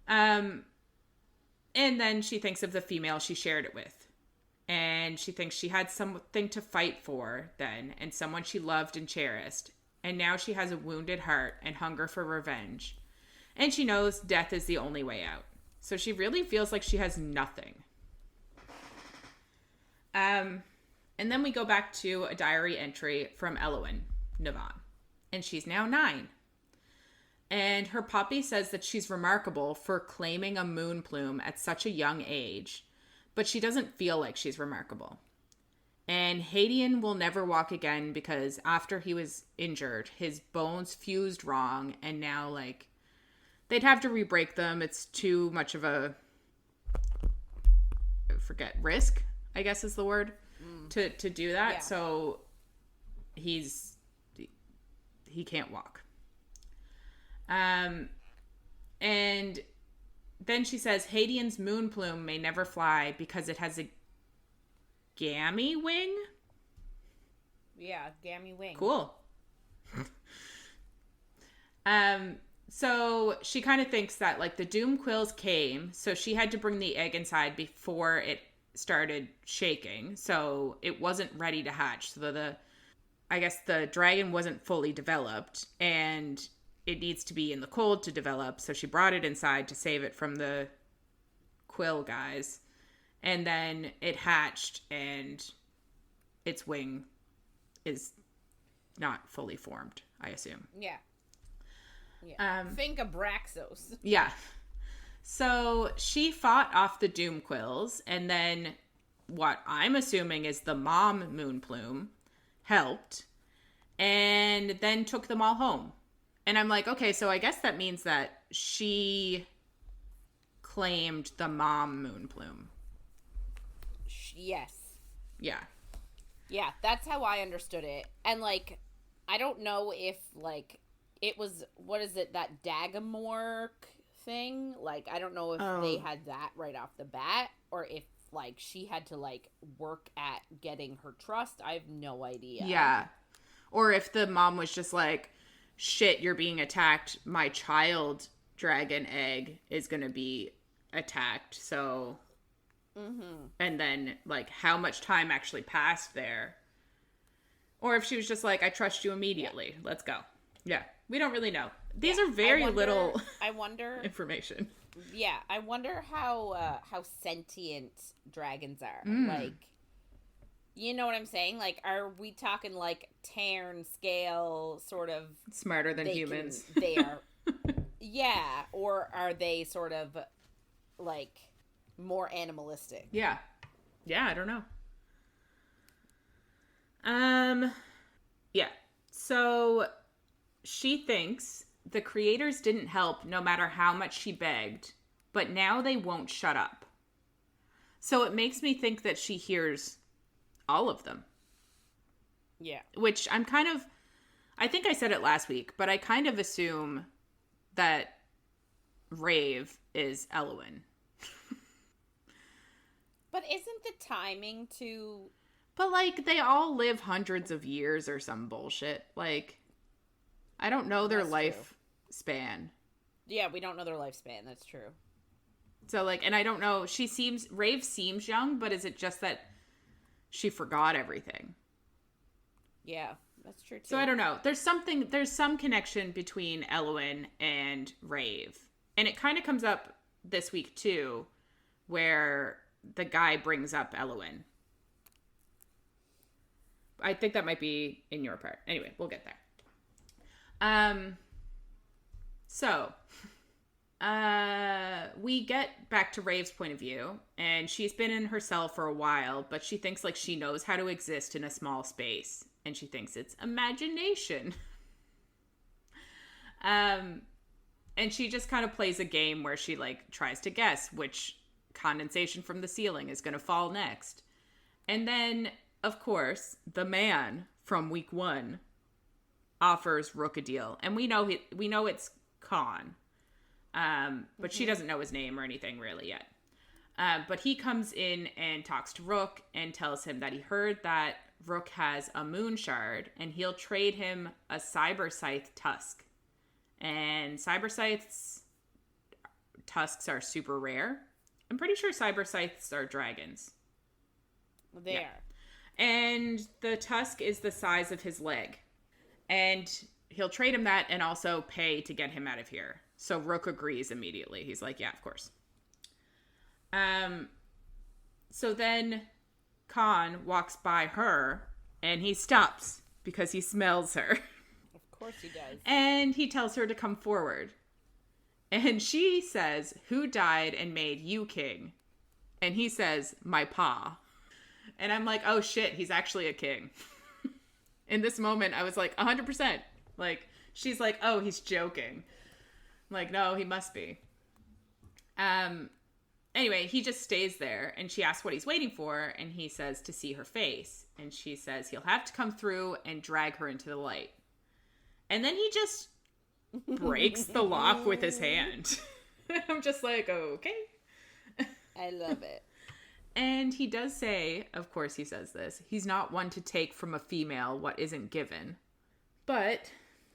And then she thinks of the female she shared it with. And she thinks she had something to fight for then, and someone she loved and cherished. And now she has a wounded heart and hunger for revenge. And she knows death is the only way out. So she really feels like she has nothing. And then we go back to a diary entry from Elowen Navan. And she's now 9. And her puppy says that she's remarkable for claiming a moon plume at such a young age, but she doesn't feel like she's remarkable. And Hadian will never walk again because after he was injured, his bones fused wrong, and now, like, they'd have to re-break them. It's too much of a, risk, I guess is the word, to do that. Yeah. So he can't walk. And then she says Hadian's moon plume may never fly because it has a gammy wing. Yeah, gammy wing. Cool. So she kind of thinks that, like, the doom quills came, so she had to bring the egg inside before it started shaking, so it wasn't ready to hatch. So I guess the dragon wasn't fully developed, and it needs to be in the cold to develop, so she brought it inside to save it from the quill guys. And then it hatched, and its wing is not fully formed, I assume. Yeah. Think Abraxos. Yeah. So she fought off the doom quills, and then what I'm assuming is the mom moon plume helped, and then took them all home. And I'm like, okay, so I guess that means that she claimed the mom moon plume. Yes. Yeah. Yeah, that's how I understood it. And, like, I don't know if, like, it was, what is it, that Dagamork thing? Like, I don't know if they had that right off the bat, or if, like, she had to, like, work at getting her trust. I have no idea. Yeah. Or if the mom was just like, shit, you're being attacked. My child dragon egg is going to be attacked. So, and then, like, how much time actually passed there. Or if she was just like, I trust you immediately. Yeah. Let's go. Yeah. We don't really know. These are very little information. Yeah. I wonder how sentient dragons are. Like, you know what I'm saying? Like, are we talking, like, Terran scale sort of... Smarter than humans. They are... Yeah. Or are they sort of, like, more animalistic? Yeah. Yeah, I don't know. Yeah. So she thinks the creators didn't help no matter how much she begged, but now they won't shut up. So it makes me think that she hears all of them. Yeah. Which I think I said it last week, but I kind of assume that Raeve is Elwyn. But isn't the timing too... But, like, they all live hundreds of years or some bullshit. Like, I don't know their lifespan. Yeah, we don't know their lifespan. That's true. So, like, and I don't know. Raeve seems young, but is it just that she forgot everything? Yeah, that's true, too. So, I don't know. There's some connection between Elwyn and Raeve. And it kind of comes up this week, too, where the guy brings up Elwyn. I think that might be in your part. Anyway, we'll get there. So, we get back to Rave's point of view, and she's been in her cell for a while, but she thinks, like, she knows how to exist in a small space, and she thinks it's imagination. And she just kind of plays a game where she, like, tries to guess which condensation from the ceiling is going to fall next. And then, of course, the man from week 1 offers Rook a deal. And we know it's Khan. But she doesn't know his name or anything really yet. But he comes in and talks to Rook and tells him that he heard that Rook has a moon shard and he'll trade him a cyber scythe tusk. And cyber scythes tusks are super rare. I'm pretty sure cyber scythes are dragons. They are. And the tusk is the size of his leg. And he'll trade him that and also pay to get him out of here. So Rook agrees immediately. He's like, yeah, of course. So then Khan walks by her and he stops because he smells her. Of course he does. And he tells her to come forward. And she says, "Who died and made you king?" And he says, "My pa." And I'm like, oh shit, he's actually a king. In this moment, I was like, 100%. Like, she's like, oh, he's joking. I'm like, no, he must be. Anyway, he just stays there, and she asks what he's waiting for, and he says to see her face. And she says he'll have to come through and drag her into the light. And then he just breaks the lock with his hand. I'm just like, okay. I love it. And he does say, of course he says this, he's not one to take from a female what isn't given. But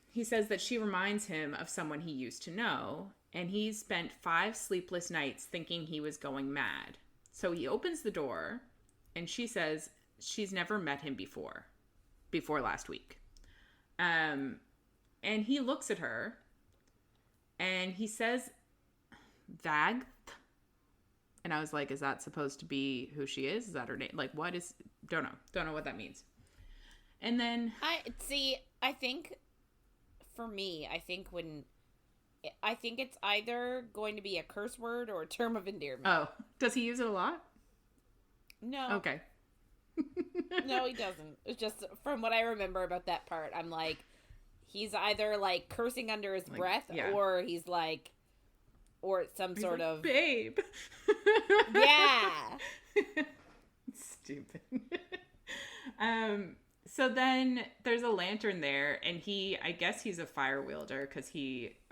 he says that she reminds him of someone he used to know, and he's spent 5 sleepless nights thinking he was going mad. So he opens the door, and she says she's never met him before last week. And he looks at her, and he says, Vag. And I was like, is that supposed to be who she is? Is that her name? Like, what is... Don't know what that means. And then... I think, for me, I think it's either going to be a curse word or a term of endearment. Oh. Does he use it a lot? No. Okay. No, he doesn't. It's just, from what I remember about that part, I'm like, he's either, like, cursing under his breath, or he's like... Or some sort of... Babe. Yeah. Stupid. So then there's a lantern there, and I guess he's a fire wielder, because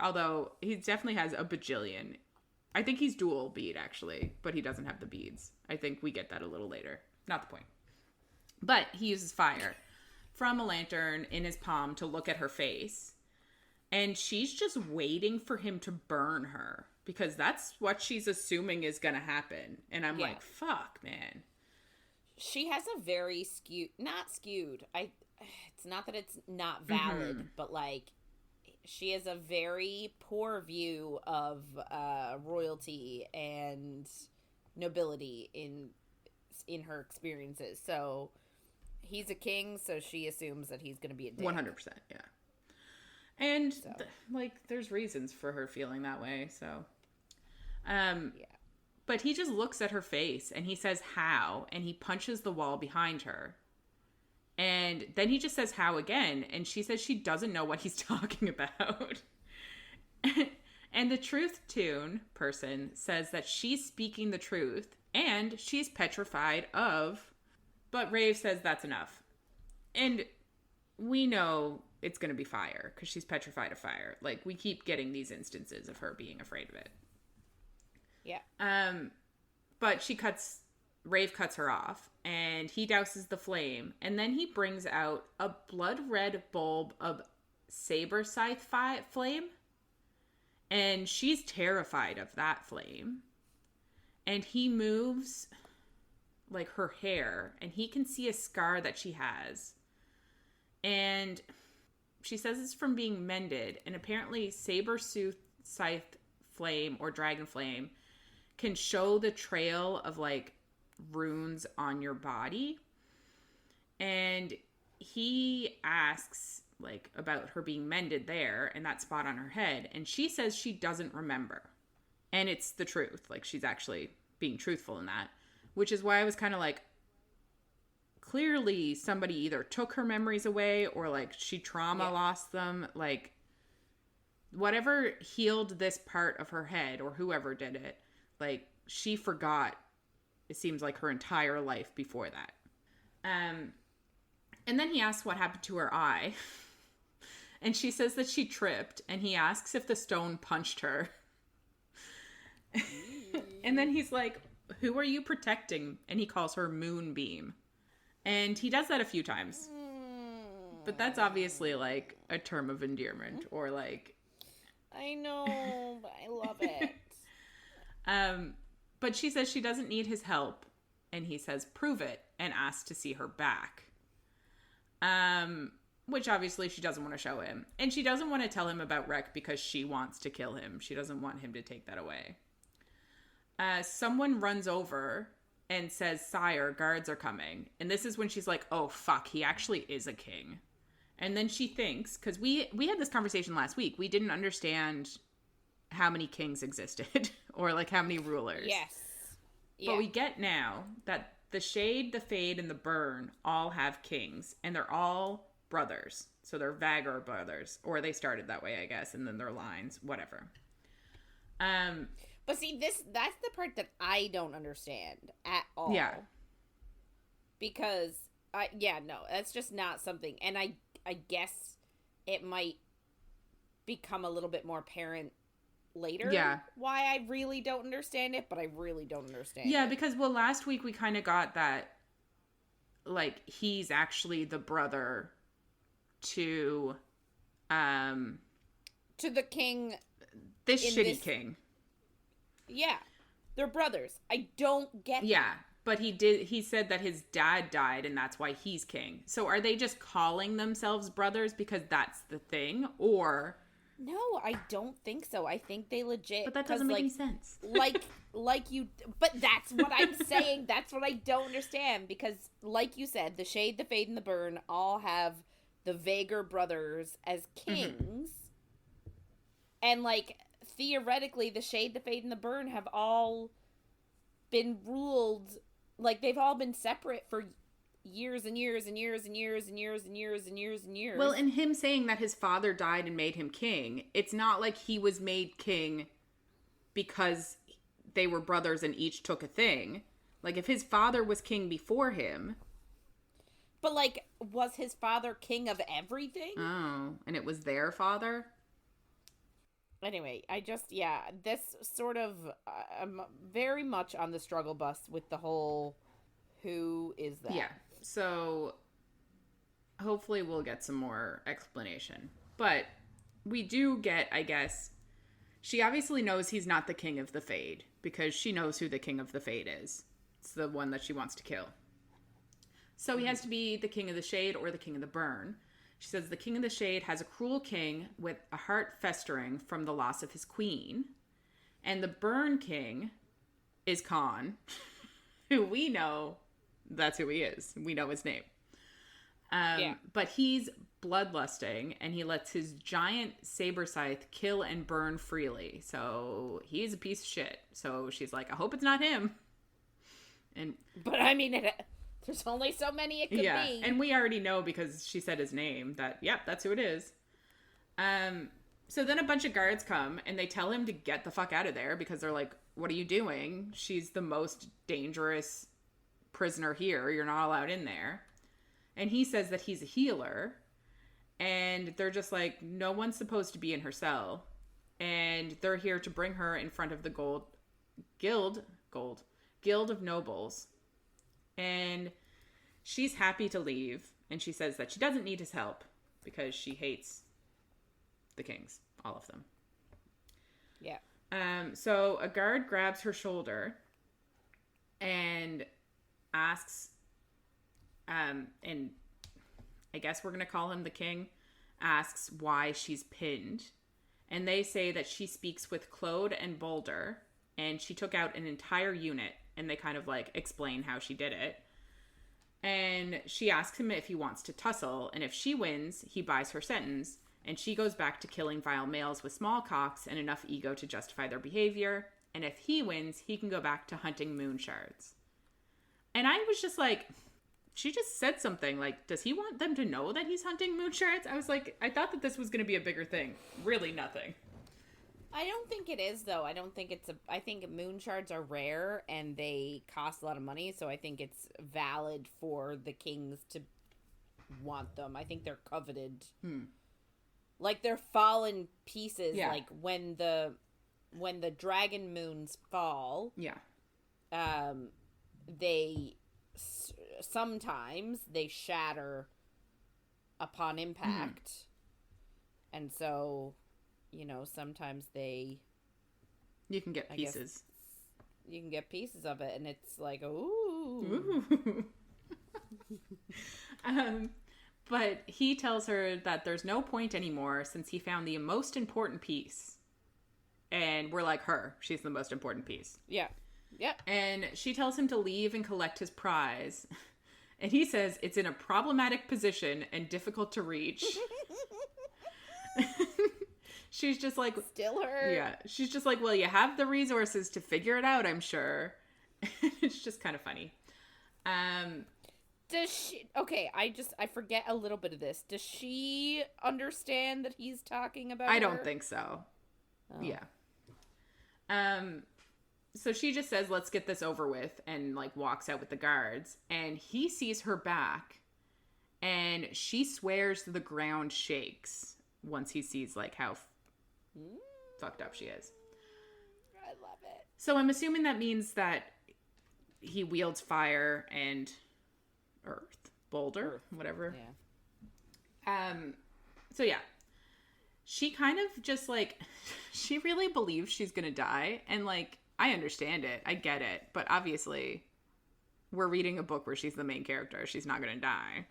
although he definitely has a bajillion. I think he's dual bead, actually, but he doesn't have the beads. I think we get that a little later. Not the point. But he uses fire from a lantern in his palm to look at her face. And she's just waiting for him to burn her, because that's what she's assuming is going to happen. And I'm like, fuck, man. She has a very not skewed. It's not that it's not valid, but like, she has a very poor view of royalty and nobility in her experiences. So he's a king, so she assumes that he's going to be a dick. 100%, yeah. And, there's reasons for her feeling that way, so. But he just looks at her face, and he says, how? And he punches the wall behind her. And then he just says, how again? And she says she doesn't know what he's talking about. And the Truth Tune person says that she's speaking the truth, and she's petrified of... But Raeve says that's enough. And we know... it's going to be fire, because she's petrified of fire. Like, we keep getting these instances of her being afraid of it. Yeah. But Raeve cuts her off, and he douses the flame, and then he brings out a blood red bulb of saber scythe flame, and she's terrified of that flame. And he moves, like, her hair, and he can see a scar that she has. And... she says it's from being mended, and apparently saber scythe flame or dragon flame can show the trail of, like, runes on your body. And he asks, like, about her being mended there and that spot on her head, and she says she doesn't remember. And it's the truth. Like, she's actually being truthful in that, which is why I was kind of like, clearly somebody either took her memories away or, like, she lost them. Like, whatever healed this part of her head, or whoever did it, like, she forgot, it seems like, her entire life before that. And then he asks what happened to her eye. And she says that she tripped, and he asks if the stone punched her. And then he's like, who are you protecting? And he calls her Moonbeam. And he does that a few times. But that's obviously, like, a term of endearment, or, like... I know, but I love it. But she says she doesn't need his help. And he says, prove it, and asks to see her back. Which obviously she doesn't want to show him. And she doesn't want to tell him about Rec because she wants to kill him. She doesn't want him to take that away. Someone runs over and says, "Sire, guards are coming." And this is when she's like, oh, fuck, he actually is a king. And then she thinks, because we had this conversation last week, we didn't understand how many kings existed or like how many rulers. Yes. But we get now that the Shade, the Fade, and the Burn all have kings, and they're all brothers. So they're Vagar brothers, or they started that way, I guess, and then their lines, whatever. But see, that's the part that I don't understand at all. Yeah. Because that's just not something, and I guess it might become a little bit more apparent later. Yeah. Why I really don't understand it, but I really don't understand Yeah, it. because, well, last week we kind of got that, like, he's actually the brother to the king. This shitty king. Yeah. They're brothers. I don't get Yeah. But he said that his dad died and that's why he's king. So are they just calling themselves brothers because that's the thing? Or... No, I don't think so. I think they legit... But that doesn't make any sense. But that's what I'm saying. That's what I don't understand. Because, like you said, the Shade, the Fade, and the Burn all have the Vagar brothers as kings. Mm-hmm. And, like, theoretically, the Shade, the Fade, and the Burn have all been ruled... Like, they've all been separate for years and years and years and years and years and years and years and years. Well, and him saying that his father died and made him king, it's not like he was made king because they were brothers and each took a thing. Like, if his father was king before him... But, like, was his father king of everything? Oh, and it was their father? Anyway, this sort of, I'm very much on the struggle bus with the whole, who is that? Yeah, so hopefully we'll get some more explanation. But we do get, I guess, she obviously knows he's not the king of the Fade, because she knows who the king of the Fade is. It's the one that she wants to kill. So he has to be the king of the Shade or the king of the Burn. She says the king of the Shade has a cruel king with a heart festering from the loss of his queen. And the Burn king is Khan, who we know that's who he is. We know his name. But he's bloodlusting, and he lets his giant saber scythe kill and burn freely. So he's a piece of shit. So she's like, I hope it's not him. But I mean, there's only so many it could be. Yeah, and we already know because she said his name that, yep, that's who it is. So then a bunch of guards come and they tell him to get the fuck out of there because they're like, what are you doing? She's the most dangerous prisoner here. You're not allowed in there. And he says that he's a healer. And they're just like, no one's supposed to be in her cell. And they're here to bring her in front of the Guild of Nobles. And she's happy to leave. And she says that she doesn't need his help because she hates the kings, all of them. Yeah. So a guard grabs her shoulder and asks, and I guess we're going to call him the king, asks why she's pinned. And they say that she speaks with Claude and Boulder, and she took out an entire unit, and they kind of like explain how she did it. And she asks him if he wants to tussle, and if she wins, he buys her sentence, and she goes back to killing vile males with small cocks and enough ego to justify their behavior. And if he wins, he can go back to hunting moon shards. And I was just like, she just said something like, does he want them to know that he's hunting moon shards? I was like, I thought that this was going to be a bigger thing. Really nothing. I don't think it is, though. I don't think I think moon shards are rare and they cost a lot of money, so I think it's valid for the kings to want them. I think they're coveted. Like, they're fallen pieces. Yeah. Like, when the dragon moons fall, they sometimes they shatter upon impact. And so, you know, sometimes you can get pieces. You can get pieces of it, and it's like, ooh. But he tells her that there's no point anymore since he found the most important piece. And we're like, she's the most important piece. Yeah. Yep. And she tells him to leave and collect his prize. And he says it's in a problematic position and difficult to reach. She's just like... Still her? Yeah. She's just like, well, you have the resources to figure it out, I'm sure. It's just kind of funny. Does she... Okay, I forget a little bit of this. Does she understand that he's talking about I her? don't think so. Oh. Yeah. So she just says, let's get this over with, and, like, walks out with the guards. And he sees her back, and she swears the ground shakes once he sees, like, how fucked up she is. I love it. So I'm assuming that means that he wields fire and boulder, whatever. Yeah. So yeah, she kind of just, like, she really believes she's gonna die, and, like, I understand it, I get it, but obviously we're reading a book where she's the main character. She's not gonna die.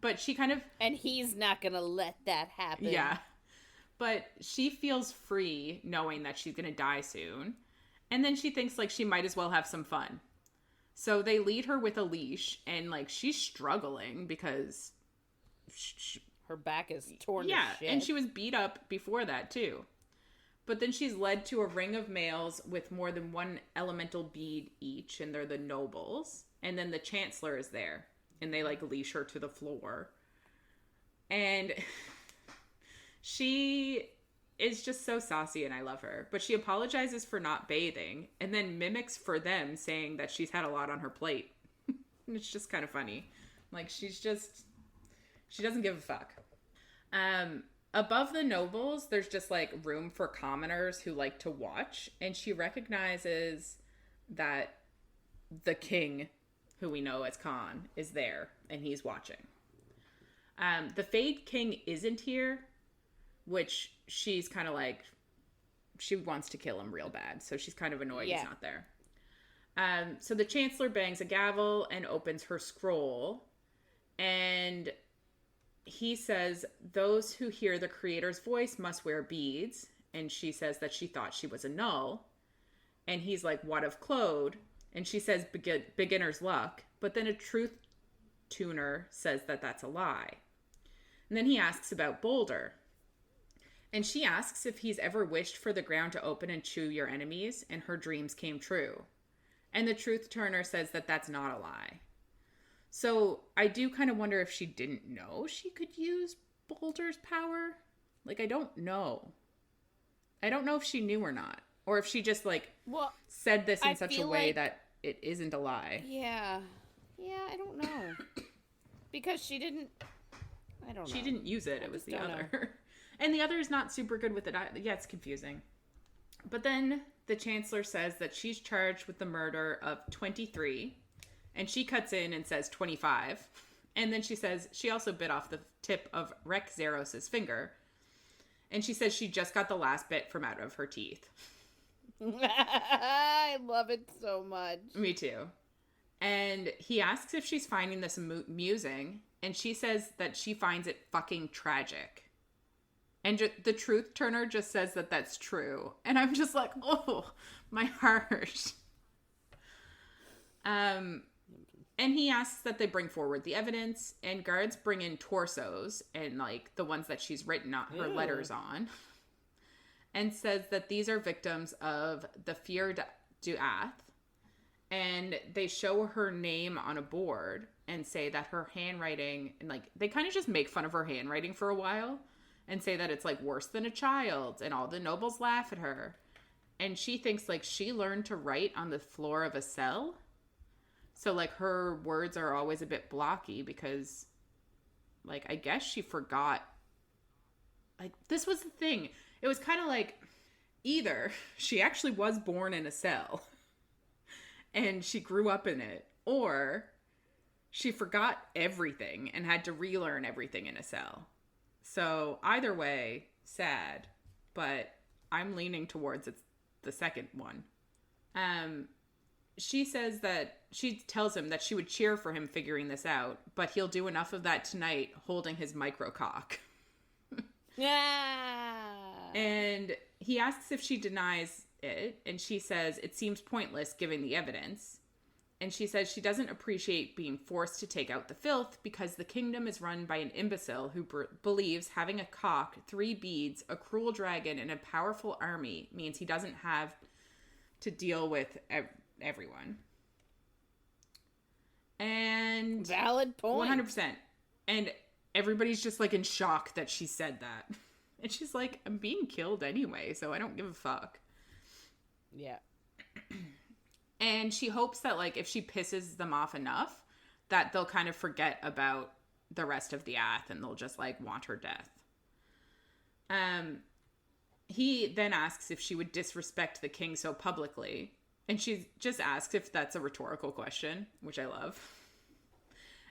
But she kind of... And he's not gonna let that happen. Yeah. But she feels free knowing that she's gonna die soon. And then she thinks, like, she might as well have some fun. So they lead her with a leash, and, like, she's struggling because... her back is torn to shit. And she was beat up before that, too. But then she's led to a ring of males with more than one elemental bead each, and they're the nobles. And then the chancellor is there, and they, like, leash her to the floor. And she is just so saucy, and I love her. But she apologizes for not bathing, and then mimics for them, saying that she's had a lot on her plate. And it's just kind of funny. Like, she doesn't give a fuck. Above the nobles, there's just, like, room for commoners who like to watch, and she recognizes that the king, who we know as Khan, is there, and he's watching. The Fade King isn't here, which she's kind of like, she wants to kill him real bad, so she's kind of annoyed he's not there. So the Chancellor bangs a gavel and opens her scroll, and he says those who hear the creator's voice must wear beads, and she says that she thought she was a null. And he's like, what of Claude? And she says beginner's luck, but then a truth tuner says that that's a lie. And then he asks about Boulder, and she asks if he's ever wished for the ground to open and chew your enemies, and her dreams came true. And the truth turner says that that's not a lie. So I do kind of wonder if she didn't know she could use Boulder's power. Like, I don't know. I don't know if she knew or not. Or if she just, like, said this in such a way that it isn't a lie. Yeah. Yeah, I don't know. Because she didn't... I don't know. She didn't use it. It was the other. And the other is not super good with it. Yeah, it's confusing. But then the Chancellor says that she's charged with the murder of 23... And she cuts in and says 25. And then she says she also bit off the tip of Rex Zeros' finger. And she says she just got the last bit from out of her teeth. I love it so much. Me too. And he asks if she's finding this amusing. And she says that she finds it fucking tragic. And the truth turner just says that that's true. And I'm just like, oh, my heart. And he asks that they bring forward the evidence, and guards bring in torsos and, like, the ones that she's written her letters on, and says that these are victims of the Fier Duath, and they show her name on a board and say that her handwriting, and, like, they kind of just make fun of her handwriting for a while and say that it's, like, worse than a child, and all the nobles laugh at her. And she thinks, like, she learned to write on the floor of a cell. So, like, her words are always a bit blocky because, like, I guess she forgot. Like, this was the thing. It was kind of like either she actually was born in a cell and she grew up in it, or she forgot everything and had to relearn everything in a cell. So, either way, sad, but I'm leaning towards it's the second one. She says that she tells him that she would cheer for him figuring this out, but he'll do enough of that tonight holding his microcock. Yeah. And he asks if she denies it, and she says it seems pointless given the evidence. And she says she doesn't appreciate being forced to take out the filth because the kingdom is run by an imbecile who believes having a cock, 3 beads, a cruel dragon, and a powerful army means he doesn't have to deal with everyone. And valid point. 100%. And everybody's just like in shock that she said that. And she's like, I'm being killed anyway, so I don't give a fuck. Yeah. And she hopes that, like, if she pisses them off enough, that they'll kind of forget about the rest of the Ath and they'll just, like, want her death. He then asks if she would disrespect the king so publicly. And she just asks if that's a rhetorical question, which I love.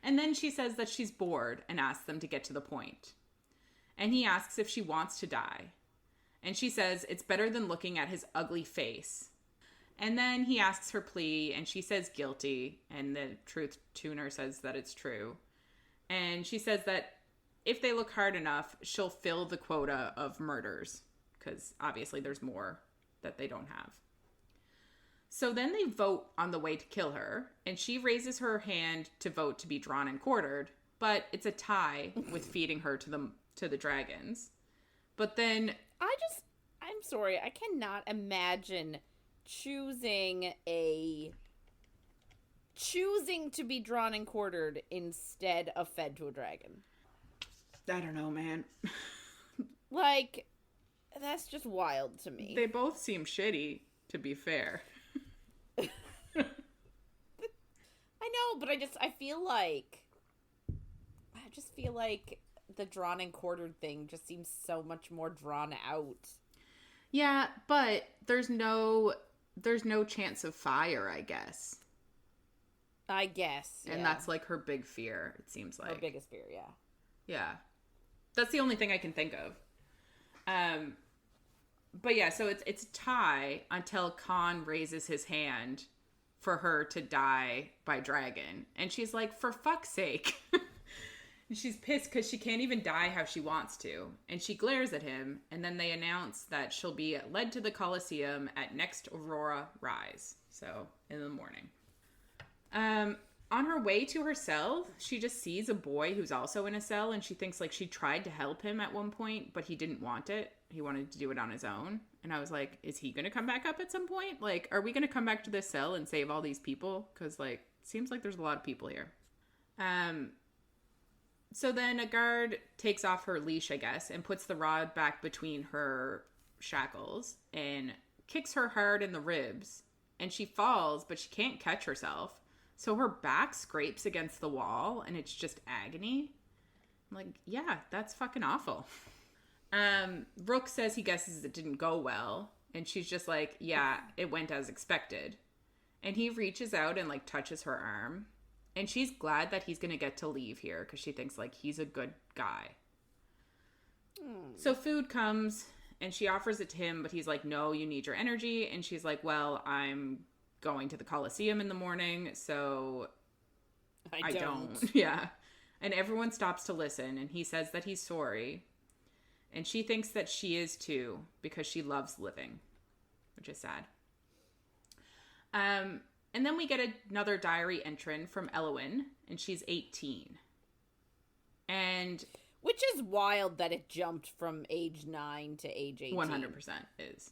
And then she says that she's bored and asks them to get to the point. And he asks if she wants to die. And she says it's better than looking at his ugly face. And then he asks her plea, and she says guilty, and the truth tuner says that it's true. And she says that if they look hard enough, she'll fill the quota of murders, because obviously there's more that they don't have. So then they vote on the way to kill her, and she raises her hand to vote to be drawn and quartered, but it's a tie with feeding her to the dragons. But then... I'm sorry, I cannot imagine choosing to be drawn and quartered instead of fed to a dragon. I don't know, man. Like, that's just wild to me. They both seem shitty, to be fair. I know, but I feel like the drawn and quartered thing just seems so much more drawn out. Yeah, but there's no chance of fire, I guess. Yeah. And that's like her big fear, it seems like. Her biggest fear, yeah. Yeah. That's the only thing I can think of. But yeah, so it's a tie until Khan raises his hand for her to die by dragon. And she's like, for fuck's sake. And she's pissed because she can't even die how she wants to. And she glares at him, and then they announce that she'll be led to the Colosseum at next Aurora Rise. So, in the morning. On her way to her cell, she just sees a boy who's also in a cell, and she thinks, like, she tried to help him at one point, but he didn't want it. He wanted to do it on his own. And I was like, is he going to come back up at some point? Like, are we going to come back to this cell and save all these people? Because, like, it seems like there's a lot of people here. So then a guard takes off her leash, I guess, and puts the rod back between her shackles and kicks her hard in the ribs. And she falls, but she can't catch herself. So her back scrapes against the wall, and it's just agony. I'm like, yeah, that's fucking awful. Rook says he guesses it didn't go well. And she's just like, yeah, it went as expected. And he reaches out and, like, touches her arm. And she's glad that he's going to get to leave here because she thinks, like, he's a good guy. So food comes, and she offers it to him, but he's like, no, you need your energy. And she's like, well, I'm going to the Colosseum in the morning, so I don't. Yeah. And everyone stops to listen, and he says that he's sorry. And she thinks that she is too, because she loves living, which is sad. And then we get another diary entry from Elowyn, and she's 18. And... which is wild that it jumped from age 9 to age 18. 100% is.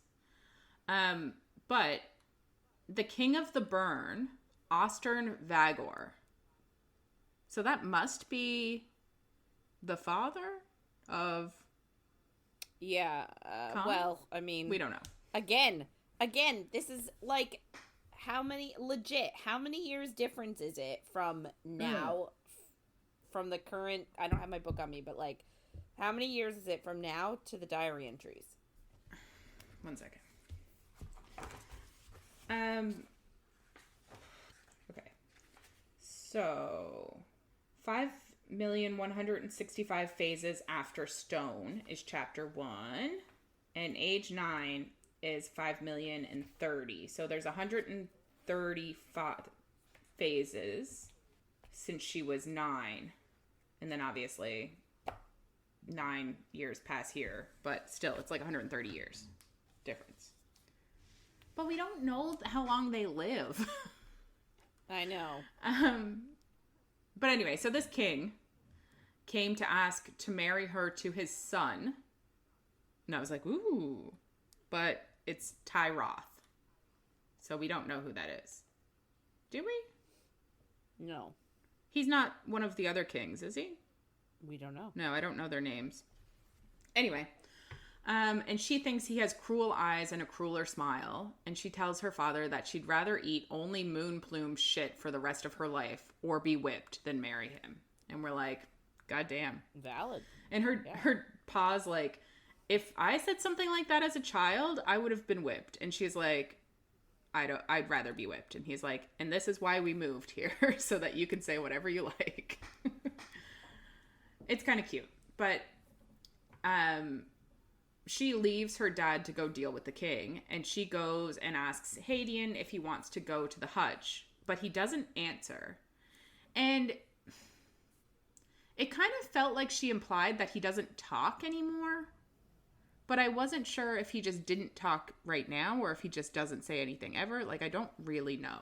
But the king of the burn, Ostern Vagor. So that must be the father of... yeah. Well, I mean... we don't know. Again, this is like... how many years difference is it from now, from the current, I don't have my book on me, but, like, how many years is it from now to the diary entries? 1 second. Okay. So, 5,165 phases after stone is chapter 1, and age 9 is 5,030,000. So there's 135 phases since she was 9. And then obviously 9 years pass here, but still it's like 130 years difference. But we don't know how long they live. I know. But anyway, so this king came to ask to marry her to his son. And I was like, ooh. But it's Tyroth. So we don't know who that is. Do we? No. He's not one of the other kings, is he? We don't know. No, I don't know their names. Anyway, and she thinks he has cruel eyes and a crueler smile. And she tells her father that she'd rather eat only moon plume shit for the rest of her life or be whipped than marry him. And we're like, God damn. Valid. And her pa's like, if I said something like that as a child, I would have been whipped. And she's like, I'd rather be whipped. And he's like, and this is why we moved here, so that you can say whatever you like. It's kind of cute. But she leaves her dad to go deal with the king, and she goes and asks Hadian if he wants to go to the hutch, but he doesn't answer. And it kind of felt like she implied that he doesn't talk anymore, but I wasn't sure if he just didn't talk right now or if he just doesn't say anything ever. Like, I don't really know.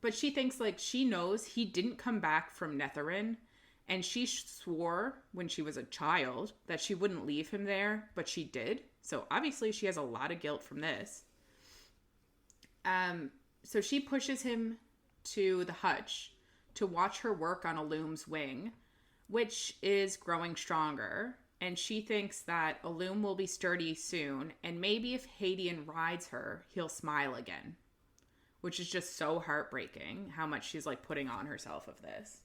But she thinks, like, she knows he didn't come back from Netherin, and she swore when she was a child that she wouldn't leave him there, but she did. So obviously she has a lot of guilt from this. So she pushes him to the hutch to watch her work on Illum's wing, which is growing stronger. And she thinks that Illum will be sturdy soon, and maybe if Hadian rides her, he'll smile again. Which is just so heartbreaking, how much she's, like, putting on herself of this.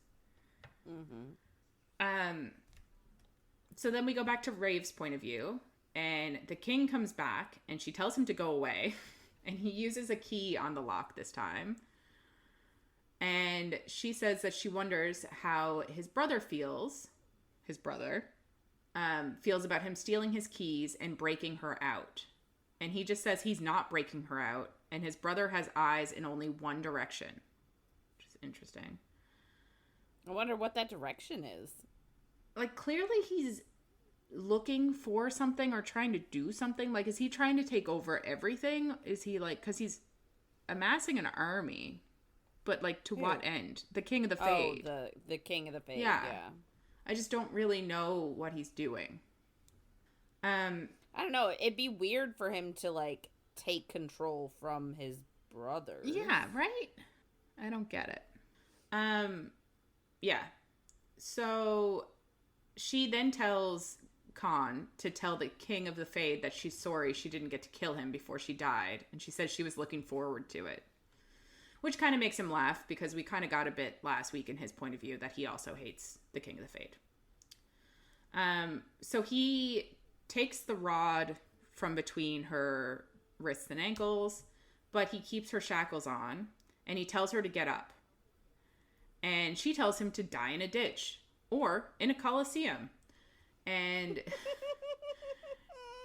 Mm-hmm. So then we go back to Rave's point of view, and the king comes back, and she tells him to go away, and he uses a key on the lock this time. And she says that she wonders how his brother feels about him stealing his keys and breaking her out. And he just says he's not breaking her out, and his brother has eyes in only one direction, which is interesting. I wonder what that direction is. Like, clearly he's looking for something or trying to do something. Like, is he trying to take over everything? Is he, like, because he's amassing an army, but, like, to what end? The King of the Fade. Oh, the King of the Fade, yeah. Yeah. I just don't really know what he's doing. I don't know. It'd be weird for him to, like, take control from his brothers. Yeah, right? I don't get it. Yeah. So she then tells Khan to tell the King of the Fade that she's sorry she didn't get to kill him before she died. And she says she was looking forward to it. Which kind of makes him laugh, because we kind of got a bit last week in his point of view that he also hates the King of the Fade. So he takes the rod from between her wrists and ankles, but he keeps her shackles on, and he tells her to get up. And she tells him to die in a ditch or in a coliseum. And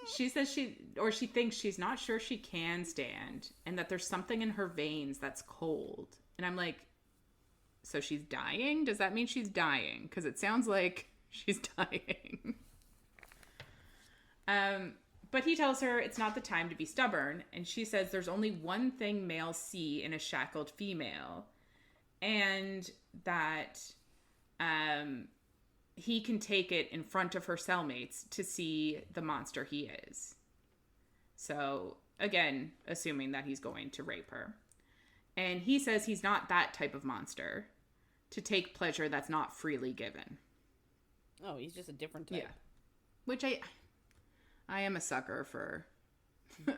she says she thinks she's not sure she can stand, and that there's something in her veins that's cold. And I'm like, so she's dying? Does that mean she's dying? Because it sounds like she's dying. But he tells her it's not the time to be stubborn, and she says there's only one thing males see in a shackled female, and that he can take it in front of her cellmates to see the monster he is. So, again, assuming that he's going to rape her. And he says he's not that type of monster, to take pleasure that's not freely given. Oh, he's just a different type. Yeah. Which I am a sucker for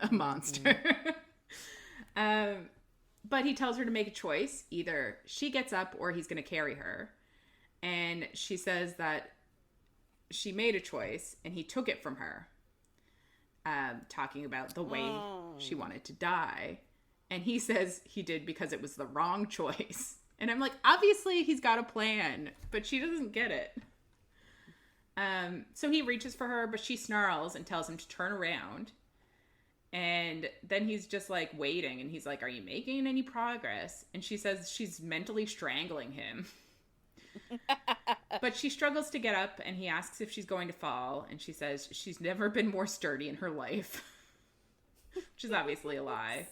a monster. But he tells her to make a choice. Either she gets up or he's going to carry her. And she says that she made a choice and he took it from her. Talking about the way she wanted to die. And he says he did because it was the wrong choice. And I'm like, obviously he's got a plan, but she doesn't get it. So he reaches for her, but she snarls and tells him to turn around. And then he's just like waiting, and he's like, are you making any progress? And she says she's mentally strangling him. But she struggles to get up, and he asks if she's going to fall, and she says she's never been more sturdy in her life. Which is obviously a lie.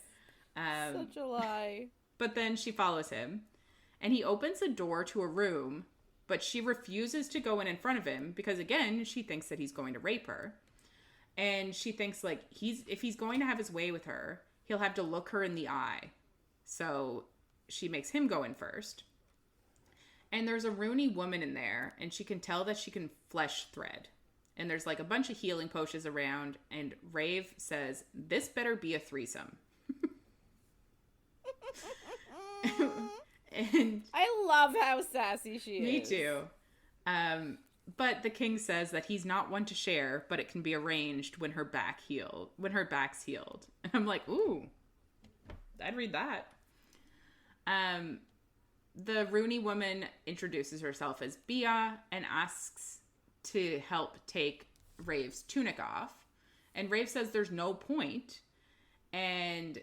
Such a lie. But then she follows him, and he opens a door to a room, but she refuses to go in front of him because, again, she thinks that he's going to rape her. And she thinks, like, if he's going to have his way with her, he'll have to look her in the eye. So she makes him go in first. And there's a Rooney woman in there, and she can tell that she can flesh thread. And there's, like, a bunch of healing potions around, and Raeve says, this better be a threesome. And I love how sassy she is. Me too. But the king says that he's not one to share, but it can be arranged when her back's healed. And I'm like, ooh, I'd read that. The Rooney woman introduces herself as Bia and asks to help take Rave's tunic off. And Raeve says there's no point. And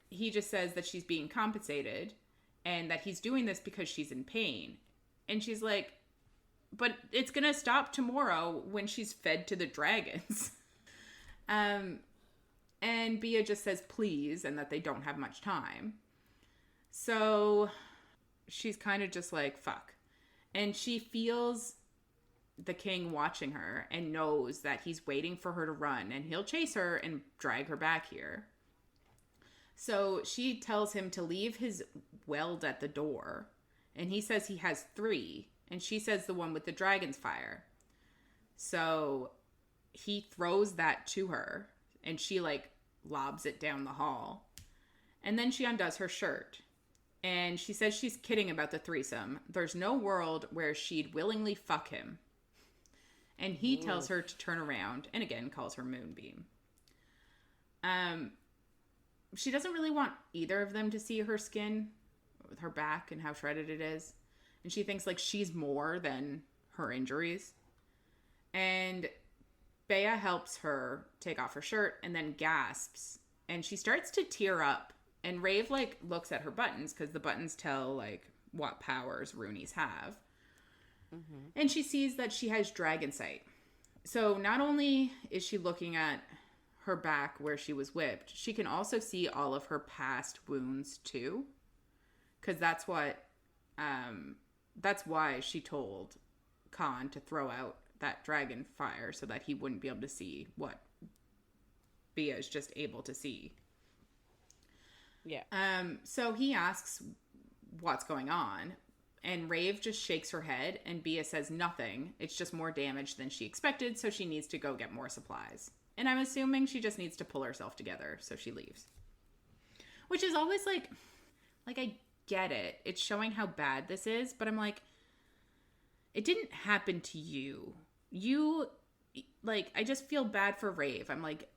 he just says that she's being compensated and that he's doing this because she's in pain. And she's like, but it's going to stop tomorrow when she's fed to the dragons. And Bia just says please and that they don't have much time. So she's kind of just like, fuck. And she feels the king watching her and knows that he's waiting for her to run and he'll chase her and drag her back here. So she tells him to leave his weld at the door. And he says he has 3. And she says the one with the dragon's fire. So he throws that to her. And she, like, lobs it down the hall. And then she undoes her shirt. And she says she's kidding about the threesome. There's no world where she'd willingly fuck him. And he tells her to turn around. And again, calls her Moonbeam. She doesn't really want either of them to see her skin with her back and how shredded it is. And she thinks, like, she's more than her injuries. And Bea helps her take off her shirt and then gasps. And she starts to tear up. And Raeve, like, looks at her buttons because the buttons tell, like, what powers Rooney's have. Mm-hmm. And she sees that she has dragon sight. So not only is she looking at her back where she was whipped, she can also see all of her past wounds too. Because that's why she told Khan to throw out that dragon fire so that he wouldn't be able to see what Bea is just able to see. Yeah. So he asks what's going on, and Raeve just shakes her head, and Bea says nothing. It's just more damage than she expected, so she needs to go get more supplies. And I'm assuming she just needs to pull herself together, so she leaves. Which is always like I get it. It's showing how bad this is, but I'm like, it didn't happen to you. I just feel bad for Raeve. I'm like,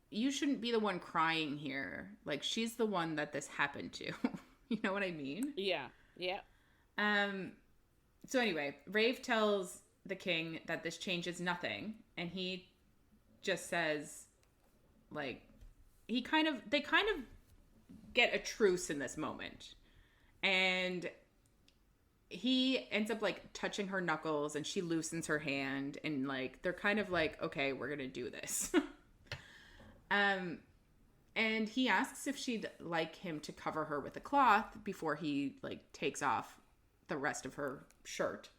you shouldn't be the one crying here. Like, she's the one that this happened to. You know what I mean? Yeah. Yeah. So anyway, Raeve tells the king that this changes nothing, and he just says, like, they kind of get a truce in this moment. And he ends up, like, touching her knuckles, and she loosens her hand, and, like, they're kind of like, okay, we're gonna do this. And he asks if she'd like him to cover her with a cloth before he, like, takes off the rest of her shirt.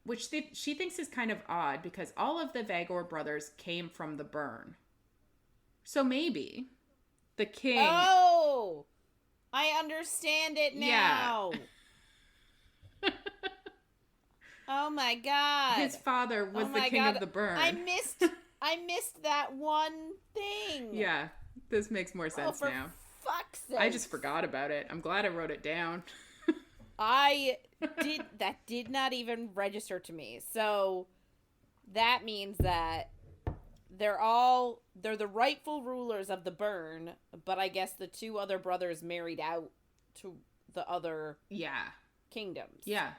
Which she thinks is kind of odd because all of the Vagor brothers came from the burn. So maybe the king... Oh! I understand it now! Yeah. Oh my god. His father was the king of the burn. I missed that one thing. Yeah, this makes more sense now. Fuck's sake. I just forgot about it. I'm glad I wrote it down. That did not even register to me. So that means that they're the rightful rulers of the burn, but I guess the 2 other brothers married out to the other kingdoms. Yeah.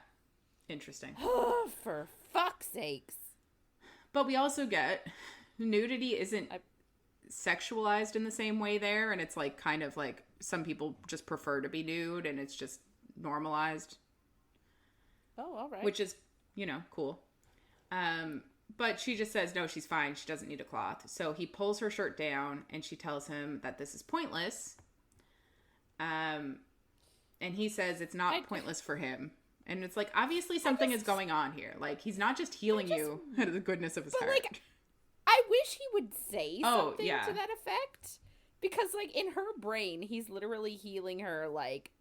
Interesting. For fuck's sakes. But we also get nudity isn't sexualized in the same way there, and it's like kind of like some people just prefer to be nude and it's just normalized. Oh, all right. Which is, cool. But she just says, no, she's fine. She doesn't need a cloth. So he pulls her shirt down and she tells him that this is pointless. And he says it's not pointless for him. And it's like, obviously something is going on here. Like, he's not just healing you out of the goodness of his heart. Like, I wish he would say something yeah. to that effect. Because, like, in her brain, he's literally healing her, like,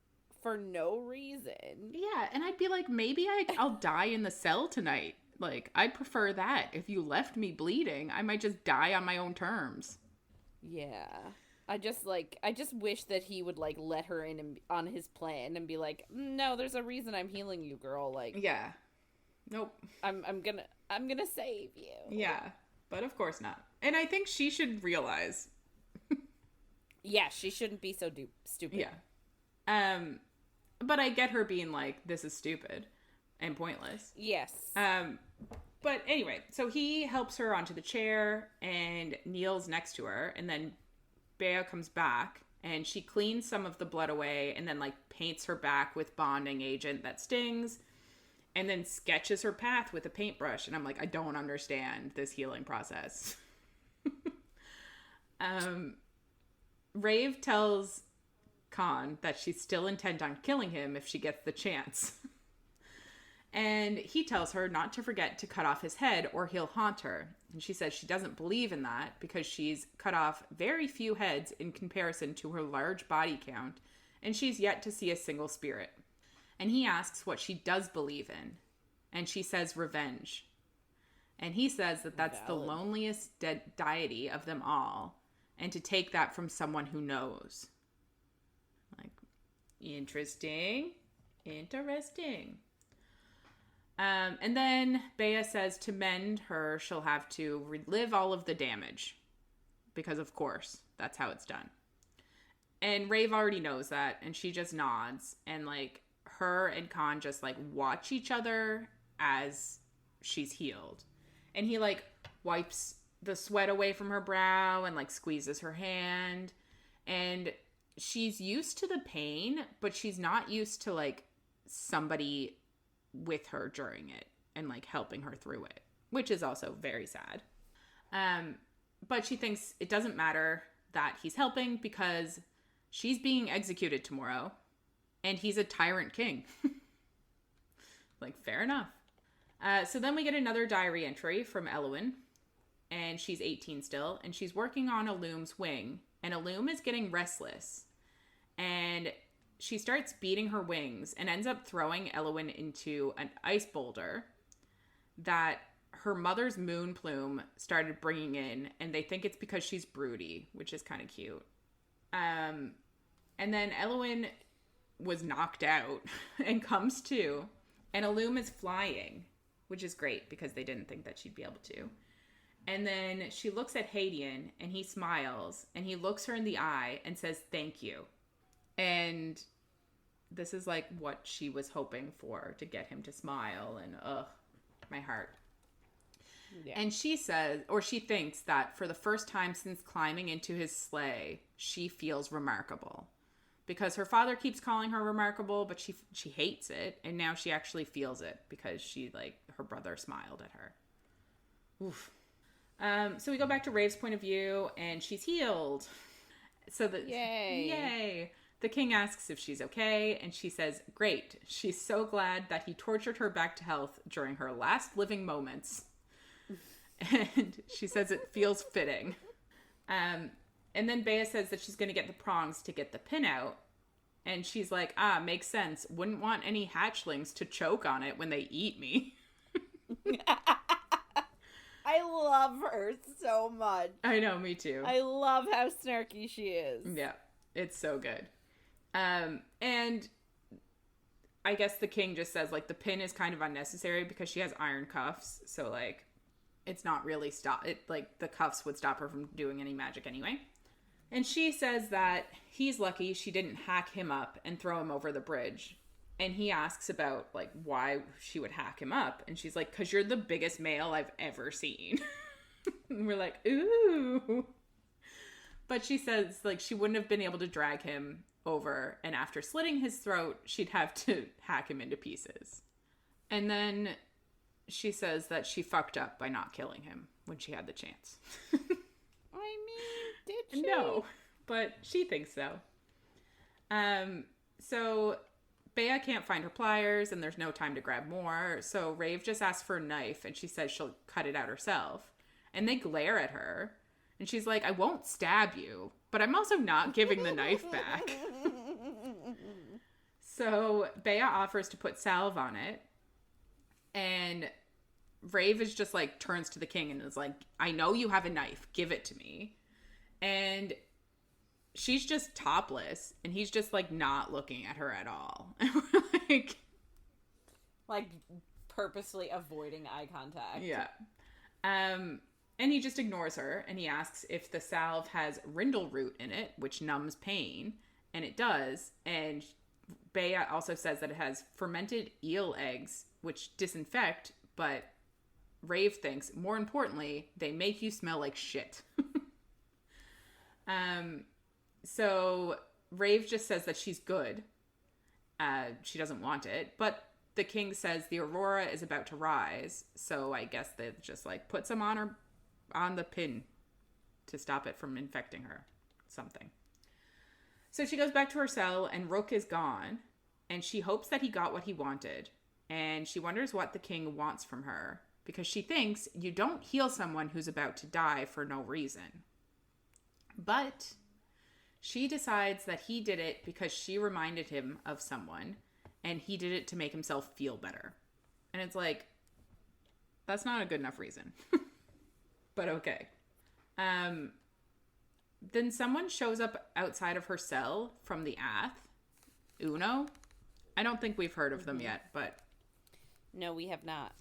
for no reason. Yeah, and I'd be like, maybe I'll die in the cell tonight. Like, I'd prefer that. If you left me bleeding, I might just die on my own terms. Yeah. I just wish that he would, like, let her in on his plan and be like, no, there's a reason I'm healing you, girl. Like, yeah. Nope. I'm gonna save you. Yeah, but of course not. And I think she should realize. Yeah, she shouldn't be so stupid. Yeah. But I get her being like, this is stupid and pointless. Yes. But anyway, so he helps her onto the chair and kneels next to her, and then Bea comes back and she cleans some of the blood away and then, like, paints her back with bonding agent that stings and then sketches her path with a paintbrush. And I'm like, I don't understand this healing process. Raeve tells Khan that she's still intent on killing him if she gets the chance. And he tells her not to forget to cut off his head or he'll haunt her. And she says she doesn't believe in that because she's cut off very few heads in comparison to her large body count, and she's yet to see a single spirit. And he asks what she does believe in, and she says revenge. And he says that that's the loneliest deity of them all, and to take that from someone who knows. Like, interesting. And then Bea says to mend her, she'll have to relive all of the damage. Because, of course, that's how it's done. And Raeve already knows that, and she just nods. And, like, her and Khan just, like, watch each other as she's healed. And he, like, wipes the sweat away from her brow and, like, squeezes her hand. And she's used to the pain, but she's not used to, like, somebody with her during it and, like, helping her through it, which is also very sad. But she thinks it doesn't matter that he's helping because she's being executed tomorrow and he's a tyrant king. Like, fair enough. So then we get another diary entry from Elwyn, and she's 18 still, and she's working on Illum's wing, and Illum is getting restless, and she starts beating her wings and ends up throwing Elwyn into an ice boulder that her mother's moon plume started bringing in, and they think it's because she's broody, which is kind of cute. And then Elwyn was knocked out and comes to, and Illum is flying, which is great because they didn't think that she'd be able to. And then she looks at Hadian, and he smiles, and he looks her in the eye and says, thank you. And this is, like, what she was hoping for, to get him to smile, and my heart. Yeah. And she says, or she thinks that for the first time since climbing into his sleigh, she feels remarkable. Because her father keeps calling her remarkable, but she hates it, and now she actually feels it because she, like, her brother smiled at her. Oof. So we go back to Rave's point of view, and she's healed. So Yay! The king asks if she's okay, and she says, great. She's so glad that he tortured her back to health during her last living moments. And she says it feels fitting. And then Bea says that she's going to get the prongs to get the pin out. And she's like, makes sense. Wouldn't want any hatchlings to choke on it when they eat me. I love her so much. I know, me too. I love how snarky she is. Yeah, it's so good. And I guess the king just says, like, the pin is kind of unnecessary because she has iron cuffs. So, like, it's not really like, the cuffs would stop her from doing any magic anyway. And she says that he's lucky she didn't hack him up and throw him over the bridge. And he asks about, like, why she would hack him up. And she's like, 'cause you're the biggest male I've ever seen. And we're like, ooh. But she says, like, she wouldn't have been able to drag him over. And after slitting his throat, she'd have to hack him into pieces. And then she says that she fucked up by not killing him when she had the chance. I mean, did she? No, but she thinks so. So Bea can't find her pliers and there's no time to grab more. So Raeve just asks for a knife and she says she'll cut it out herself. And they glare at her. And she's like, I won't stab you, but I'm also not giving the knife back. So Bea offers to put salve on it. And Raeve is just like, turns to the king and is like, I know you have a knife. Give it to me. And she's just topless. And he's just like not looking at her at all. And we're like purposely avoiding eye contact. Yeah. And he just ignores her, and he asks if the salve has rindle root in it, which numbs pain, and it does. And Bea also says that it has fermented eel eggs, which disinfect, but Raeve thinks, more importantly, they make you smell like shit. So Raeve just says that she's good. She doesn't want it, but the king says the aurora is about to rise, so I guess they just like put some on the pin to stop it from infecting her. Something. So she goes back to her cell and Rook is gone and she hopes that he got what he wanted. And she wonders what the king wants from her because she thinks you don't heal someone who's about to die for no reason. But she decides that he did it because she reminded him of someone and he did it to make himself feel better. And it's like, that's not a good enough reason. But okay. Then someone shows up outside of her cell from the Ath. Uno. I don't think we've heard of them yet, but... No, we have not.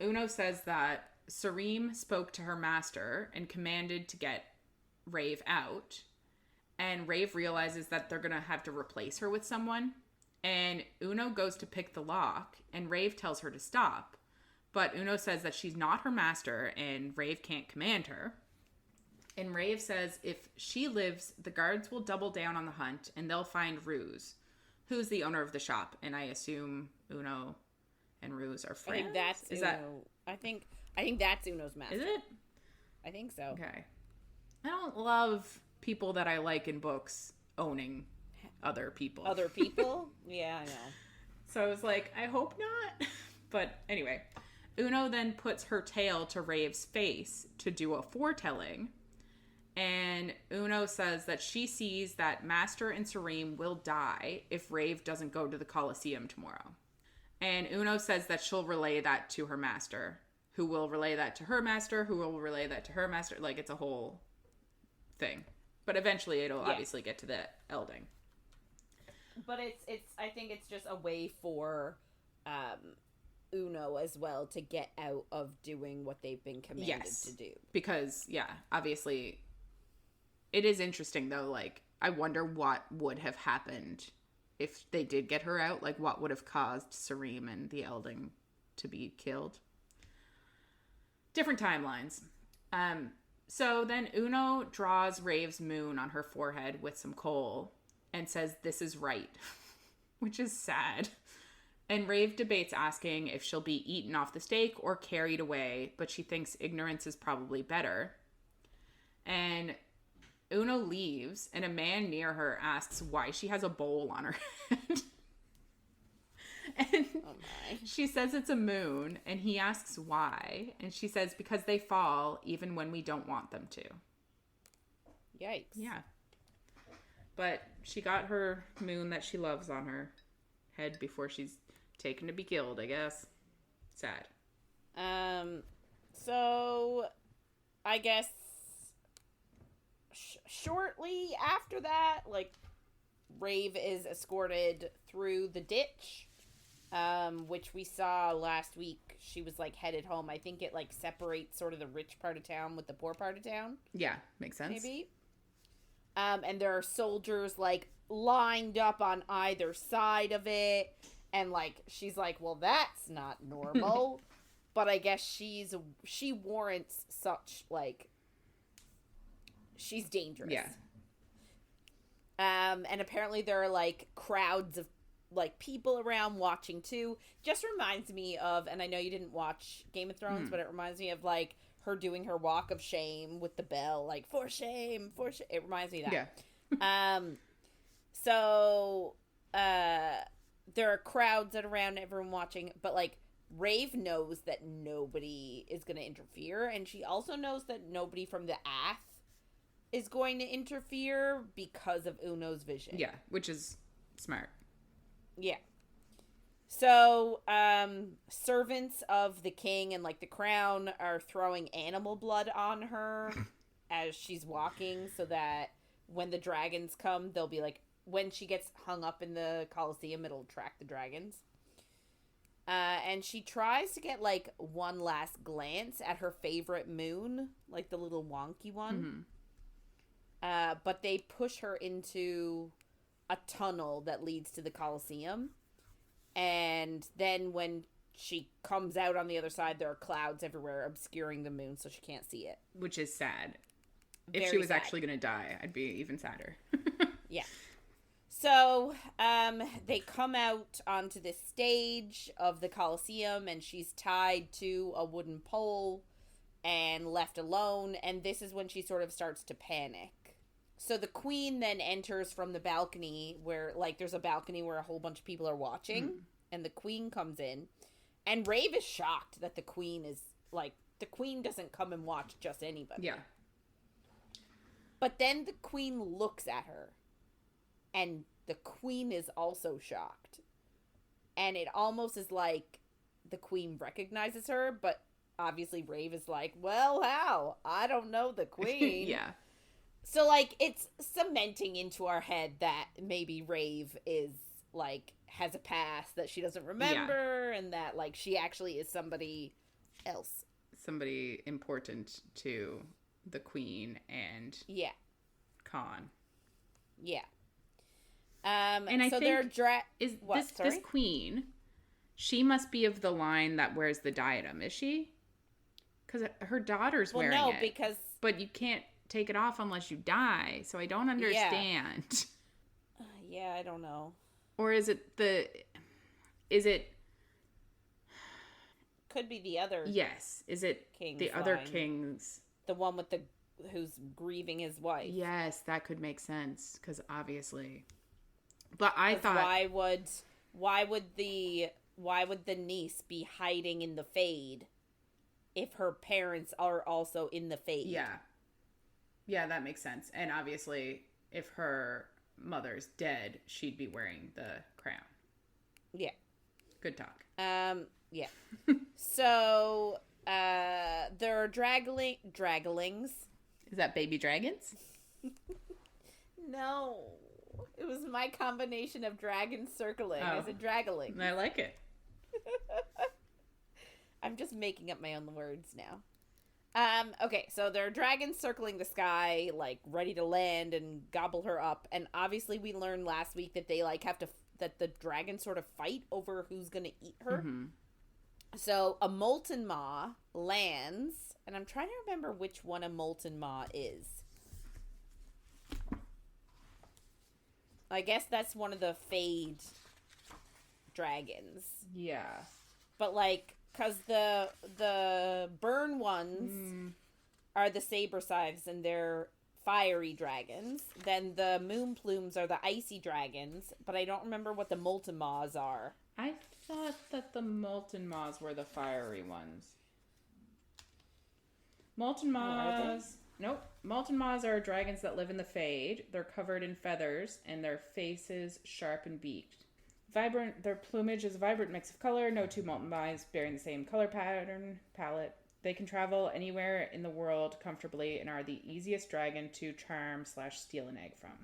Uno says that Sareem spoke to her master and commanded to get Raeve out. And Raeve realizes that they're going to have to replace her with someone. And Uno goes to pick the lock, and Raeve tells her to stop. But Uno says that she's not her master and Raeve can't command her. And Raeve says if she lives, the guards will double down on the hunt and they'll find Ruse, who's the owner of the shop. And I assume Uno and Ruse are friends. I think that's Uno. I think that's Uno's master. Is it? I think so. Okay. I don't love people that I like in books owning other people. Other people? Yeah, I know. So I was like, I hope not. But anyway... Uno then puts her tail to Rave's face to do a foretelling. And Uno says that she sees that Master and Sareem will die if Raeve doesn't go to the Colosseum tomorrow. And Uno says that she'll relay that to her master, who will relay that to her master, who will relay that to her master. Like, it's a whole thing. But eventually it'll obviously get to the Elding. But I think it's just a way for Uno as well to get out of doing what they've been commanded to do. Because, obviously, it is interesting, though. Like, I wonder what would have happened if they did get her out. Like, what would have caused Sareem and the Elding to be killed. Different timelines. So then Uno draws Rave's moon on her forehead with some coal and says, "This is right," which is sad. And Raeve debates asking if she'll be eaten off the stake or carried away, but she thinks ignorance is probably better. And Uno leaves, and a man near her asks why she has a bowl on her head. And she says it's a moon, and he asks why. And she says because they fall even when we don't want them to. Yikes. Yeah. But she got her moon that she loves on her head before she's taken to be killed, I guess. Sad. So I guess shortly after that, like, Raeve is escorted through the ditch, which we saw last week. She was, like, headed home. I think it, like, separates sort of the rich part of town with the poor part of town. Yeah, makes sense. Maybe. And there are soldiers, like, lined up on either side of it. And, like, she's like, well, that's not normal. But I guess she warrants such, like, she's dangerous. Yeah. And apparently there are, like, crowds of like people around watching too. Just reminds me of, and I know you didn't watch Game of Thrones, but it reminds me of like her doing her walk of shame with the bell, like for shame, for shame. It reminds me of that. Yeah. So there are crowds that are around, everyone watching, but like Raeve knows that nobody is going to interfere, and she also knows that nobody from the Ath is going to interfere because of Uno's vision. Yeah, which is smart. Yeah. So, servants of the king and like the crown are throwing animal blood on her as she's walking, so that when the dragons come, they'll be like, when she gets hung up in the Colosseum, it'll attract the dragons. And she tries to get like one last glance at her favorite moon, like the little wonky one. But they push her into a tunnel that leads to the Colosseum. And then when she comes out on the other side, there are clouds everywhere obscuring the moon, so she can't see it. Which is sad. Very if she was sad. Actually going to die, I'd be even sadder. Yeah. So, they come out onto this stage of the Colosseum, and she's tied to a wooden pole and left alone, and this is when she sort of starts to panic. So the queen then enters from the balcony where, like, there's a balcony where a whole bunch of people are watching, and the queen comes in, and Raeve is shocked that the queen is, like, the queen doesn't come and watch just anybody. Yeah. But then the queen looks at her, and the queen is also shocked. And it almost is like the queen recognizes her, but obviously Raeve is like, well, how? I don't know the queen. Yeah. So, like, it's cementing into our head that maybe Raeve is, like, has a past that she doesn't remember, and that, like, she actually is somebody else. Somebody important to the queen and Khan. Yeah. And I so think they're this queen, she must be of the line that wears the diadem, is she? Because her daughter's wearing it. Because... But you can't take it off unless you die, so I don't understand. Yeah, I don't know. Or is it could be the other. Yes. Is it king's the other line. king's? The one with who's grieving his wife. Yes, that could make sense, because obviously. But I thought, why would the niece be hiding in the Fade if her parents are also in the Fade? Yeah, that makes sense. And obviously, if her mother's dead, she'd be wearing the crown. Yeah. Good talk. Yeah. So, there are draglings. Is that baby dragons? No. It was my combination of dragon circling as a dragling. I like it. I'm just making up my own words now. Okay, so there are dragons circling the sky, like, ready to land and gobble her up. And obviously we learned last week that they, like, that the dragons sort of fight over who's gonna eat her. Mm-hmm. So a molten maw lands, and I'm trying to remember which one a molten maw is. I guess that's one of the Fade dragons. Yeah. But, like, because the burn ones are the saber scythes, and they're fiery dragons. Then the moon plumes are the icy dragons, but I don't remember what the molten maws are. I thought that the molten maws were the fiery ones. Molten maws... Nope. Molten maws are dragons that live in the Fade. They're covered in feathers, and their faces sharp and beaked. Their plumage is a vibrant mix of color. No two molten maws bearing the same color palette. They can travel anywhere in the world comfortably and are the easiest dragon to charm/steal an egg from.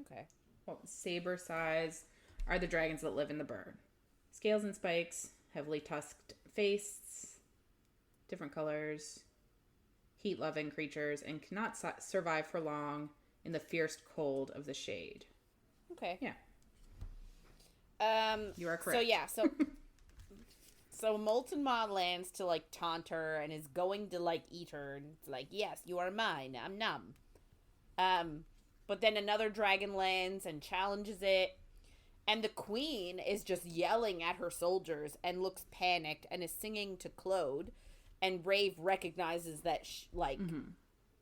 Okay. Well, saber size are the dragons that live in the burn. Scales and spikes, heavily tusked face, different colors, heat-loving creatures, and cannot survive for long in the fierce cold of the shade. Okay. Yeah. You are correct. So yeah, so Molten Maw lands to, like, taunt her and is going to, like, eat her, and it's like, yes, you are mine, I'm numb. But then another dragon lands and challenges it, And the queen is just yelling at her soldiers and looks panicked and is singing to Claude. And Raeve recognizes that,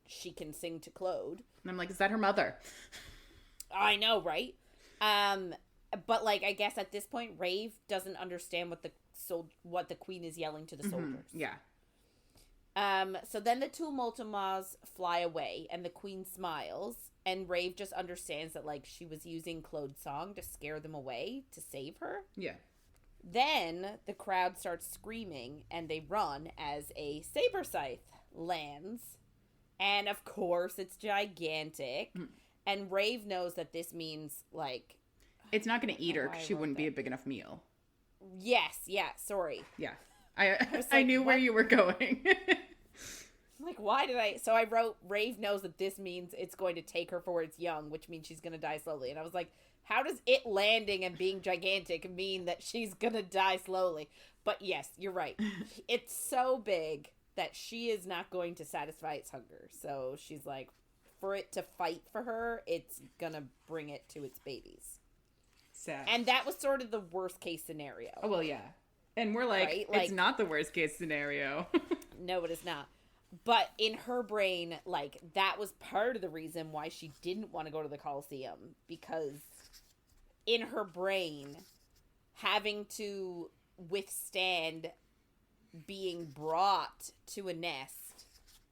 she can sing to Claude. And I'm like, is that her mother? I know, right? But, like, I guess at this point, Raeve doesn't understand what the queen is yelling to the soldiers. Yeah. So then the two Multimas fly away, and the queen smiles, and Raeve just understands that, like, she was using Claude's song to scare them away, to save her. Yeah. Then the crowd starts screaming, and they run as a saber scythe lands. And, of course, it's gigantic. And Raeve knows that this means, like... It's not going to eat her, because she wouldn't be a big enough meal. Yes, yeah, sorry. Yeah. I knew where you were going. Like, why did I... So I wrote, Raeve knows that this means it's going to take her for its young, which means she's going to die slowly. And I was like, how does it landing and being gigantic mean that she's going to die slowly? But yes, you're right. It's so big that she is not going to satisfy its hunger. So she's like, for it to fight for her, it's going to bring it to its babies. Sad. And that was sort of the worst case scenario. Oh, well, yeah. And we're like, right? It's not the worst case scenario. No, it is not. But in her brain, like, that was part of the reason why she didn't want to go to the Coliseum. Because in her brain, having to withstand being brought to a nest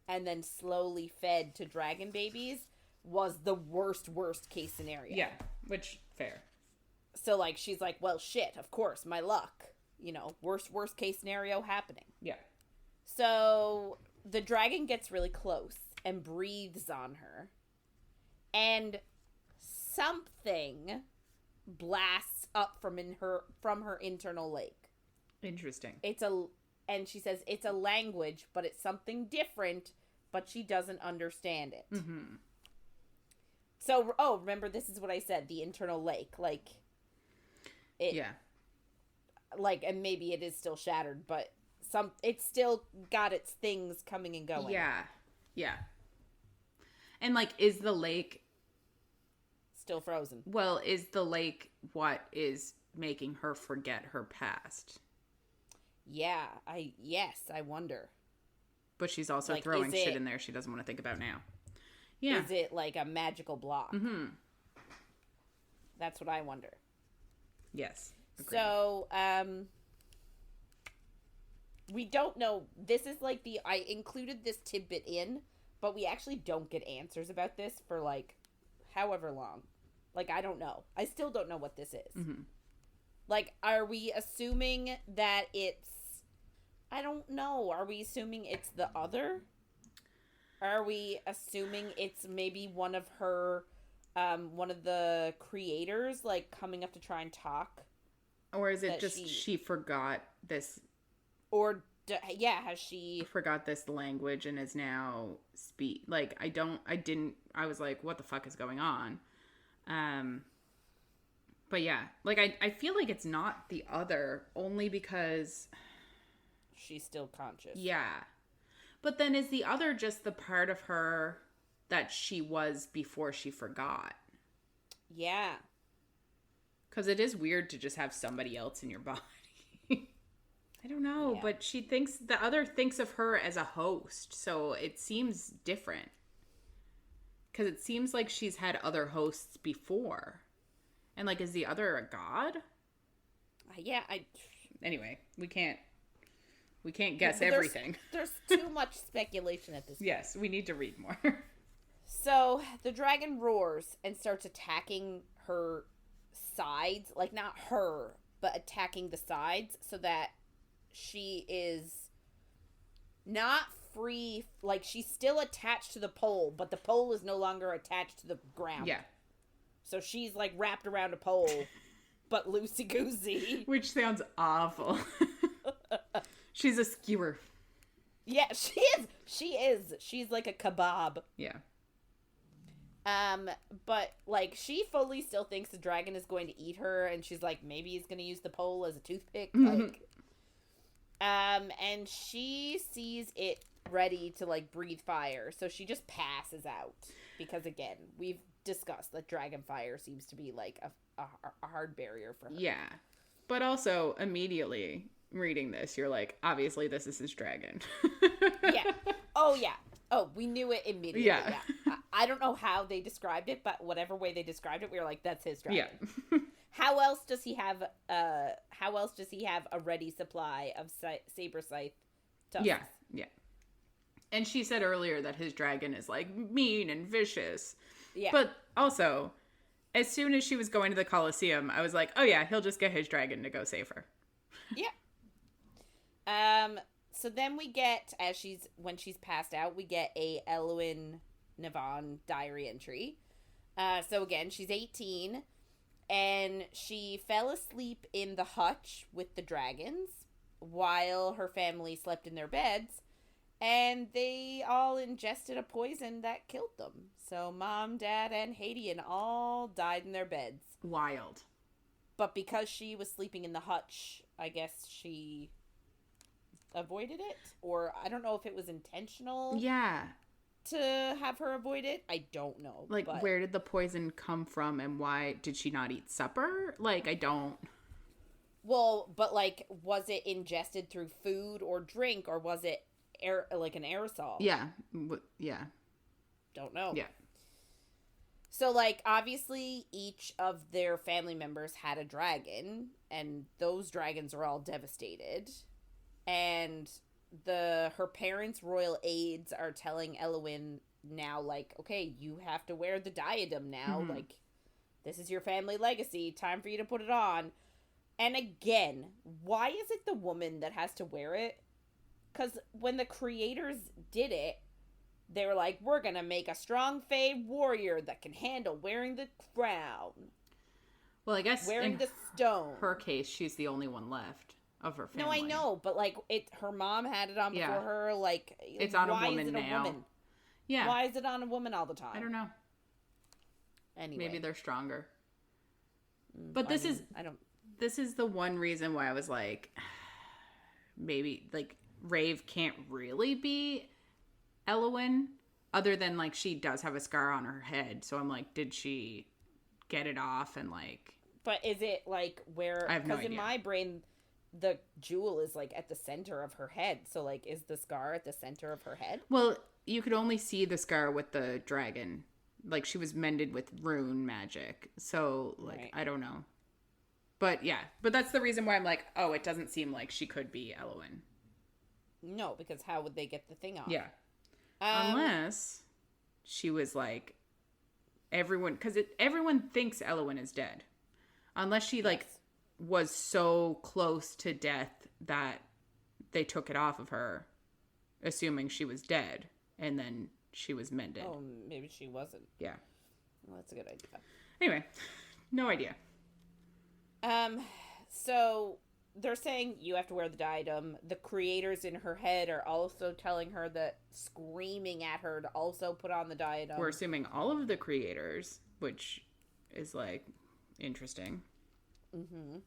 and then slowly fed to dragon babies was the worst case scenario. Yeah, which, fair. So, like, she's like, well, shit, of course, my luck. You know, worst case scenario happening. Yeah. So the dragon gets really close and breathes on her. And something blasts up from her internal lake. Interesting. And she says it's a language, but it's something different, but she doesn't understand it. Mm-hmm. So, remember, this is what I said, the internal lake. Like, yeah. Like, and maybe it is still shattered, but it's still got its things coming and going. Yeah. Yeah. And, like, is the lake still frozen? Well, is the lake what is making her forget her past? Yeah, I wonder. But she's also like, throwing shit in there she doesn't want to think about now. Yeah. Is it like a magical block? Mm-hmm. That's what I wonder. Yes. Agreed. So, we don't know. This is like I included this tidbit in, but we actually don't get answers about this for like however long. Like, I don't know. I still don't know what this is. Mm-hmm. Like, are we assuming that it's... I don't know. Are we assuming it's the other? Are we assuming it's maybe one of her, one of the creators, like, coming up to try and talk? Or is it just she forgot this... Or, has she... Forgot this language and is now Like, I was like, what the fuck is going on? But yeah, like, I feel like it's not the other, only because... She's still conscious. Yeah. But then is the other just the part of her that she was before she forgot? Yeah. Because it is weird to just have somebody else in your body. I don't know, yeah. But the other thinks of her as a host, so it seems different. Because it seems like she's had other hosts before. And, like, is the other a god? Yeah, Anyway, we can't guess everything. There's too much speculation at this point. Yes, we need to read more. So, the dragon roars and starts attacking her sides. Like, not her, but attacking the sides so that she is not free. Like, she's still attached to the pole, but the pole is no longer attached to the ground. Yeah. So she's, like, wrapped around a pole, but loosey-goosey. Which sounds awful. She's a skewer. Yeah, she is. She's like a kebab. Yeah. But, like, she fully still thinks the dragon is going to eat her, and she's like, maybe he's going to use the pole as a toothpick. Like, and she sees it ready to, like, breathe fire. So she just passes out. Because, again, we've discussed that dragon fire seems to be, like, a hard barrier for her. Yeah. But also, immediately reading this, you're like, obviously this is his dragon. Yeah. Oh, yeah. Oh, we knew it immediately. Yeah. I don't know how they described it, but whatever way they described it, we were like, that's his dragon. Yeah. How else does he have a ready supply of saber scythe tusks? Yeah. Yeah. And she said earlier that his dragon is, like, mean and vicious. Yeah. But also, as soon as she was going to the Colosseum, I was like, oh yeah, he'll just get his dragon to go save her. Yeah. So then we get, when she's passed out, we get a Elwyn Navon diary entry. So again, she's 18, and she fell asleep in the hutch with the dragons while her family slept in their beds, and they all ingested a poison that killed them. So Mom, Dad, and Hadian all died in their beds. Wild. But because she was sleeping in the hutch, I guess she avoided it, or I don't know if it was intentional. Yeah. To have her avoid it, I don't know. Like, where did the poison come from, and why did she not eat supper? Like, I don't. Well, but, like, was it ingested through food or drink, or was it like an aerosol? Yeah. Yeah. Don't know. Yeah. So, like, obviously each of their family members had a dragon, and those dragons are all devastated. And her parents' royal aides are telling Elwyn now, like, okay, you have to wear the diadem now. Mm-hmm. Like, this is your family legacy. Time for you to put it on. And again, why is it the woman that has to wear it? Because when the creators did it, they were like, we're going to make a strong Fae warrior that can handle wearing the crown. Well, I guess wearing the stone. Her case, she's the only one left of her family. No, I know, but, like, her mom had it on before her. Like, it's on a woman now. Woman? Yeah. Why is it on a woman all the time? I don't know. Anyway. Maybe they're stronger. But this is the one reason why I was like, maybe, like, Raeve can't really be Elwyn, other than, like, she does have a scar on her head. So I'm like, did she get it off and, like... But is it, like, where... I have no idea. Because in my brain, the jewel is, like, at the center of her head. So, like, is the scar at the center of her head? Well, you could only see the scar with the dragon. Like, she was mended with rune magic. So, like, right. I don't know. But, yeah. But that's the reason why I'm like, oh, it doesn't seem like she could be Elwyn. No, because how would they get the thing off? Yeah. Unless she was, like, everyone... Because everyone thinks Elwyn is dead. Unless she, like, was so close to death that they took it off of her, assuming she was dead, and then she was mended. Oh, maybe she wasn't. Yeah. Well, that's a good idea. Anyway, no idea. So they're saying you have to wear the diadem. The creators in her head are also telling her that, screaming at her to also put on the diadem. We're assuming all of the creators, which is, like, interesting. Mm-hmm.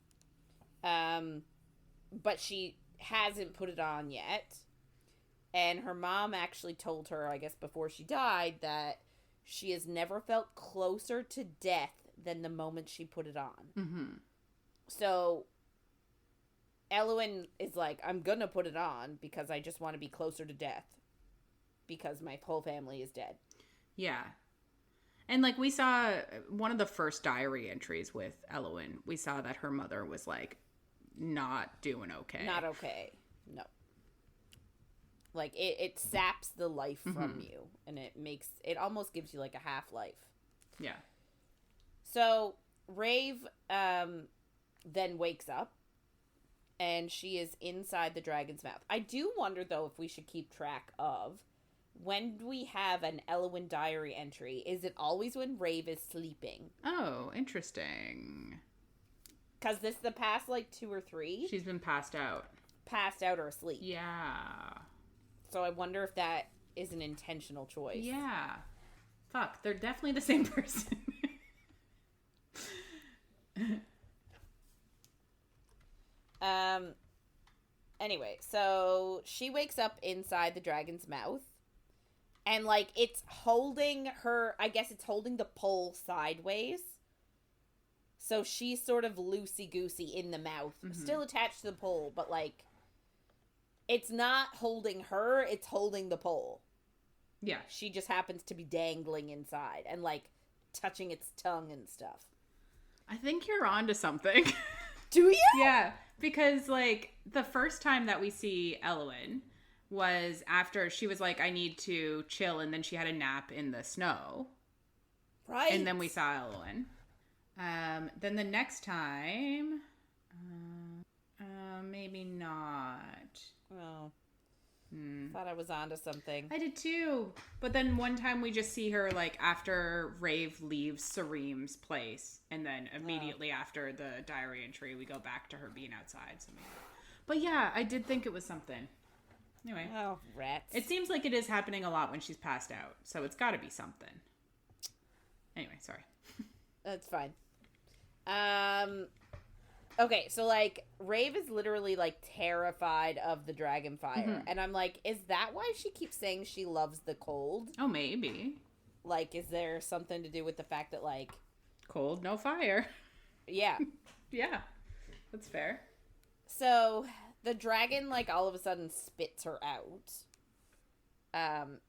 But she hasn't put it on yet. And her mom actually told her, I guess before she died, that she has never felt closer to death than the moment she put it on. Mm-hmm. So Elwyn is like, I'm gonna put it on because I just want to be closer to death. Because my whole family is dead. Yeah. And, like, we saw one of the first diary entries with Elwyn. We saw that her mother was, like, not doing okay. Not okay. No. Like, it saps the life from you. And it almost gives you, like, a half-life. Yeah. So, Raeve then wakes up. And she is inside the dragon's mouth. I do wonder, though, if we should keep track of... When we have an Elwyn diary entry, is it always when Raeve is sleeping? Oh, interesting. Because this is the past, like, 2 or 3. She's been passed out. Passed out or asleep. Yeah. So I wonder if that is an intentional choice. Yeah. Fuck, they're definitely the same person. Anyway, so she wakes up inside the dragon's mouth. And, like, it's holding her... I guess it's holding the pole sideways. So she's sort of loosey-goosey in the mouth. Still attached to the pole, but, like... It's not holding her, it's holding the pole. Yeah. She just happens to be dangling inside and, like, touching its tongue and stuff. I think you're onto something. Do you? Yeah, because, like, the first time that we see Eowyn was after she was like, I need to chill, and then she had a nap in the snow. Right. And then we saw Eowyn. Then the next time, maybe not. Oh. Thought I was onto something. I did too. But then one time we just see her, like, after Raeve leaves Sareem's place, and then immediately after the diary entry, we go back to her being outside. So maybe. But yeah, I did think it was something. Anyway. Oh, rats. It seems like it is happening a lot when she's passed out, so it's got to be something. Anyway, sorry. That's fine. Okay, so, like, Raeve is literally, like, terrified of the dragon fire. And I'm like, is that why she keeps saying she loves the cold? Oh, maybe. Like, is there something to do with the fact that, like... Cold, no fire. Yeah. Yeah, that's fair. So, the dragon, like, all of a sudden spits her out.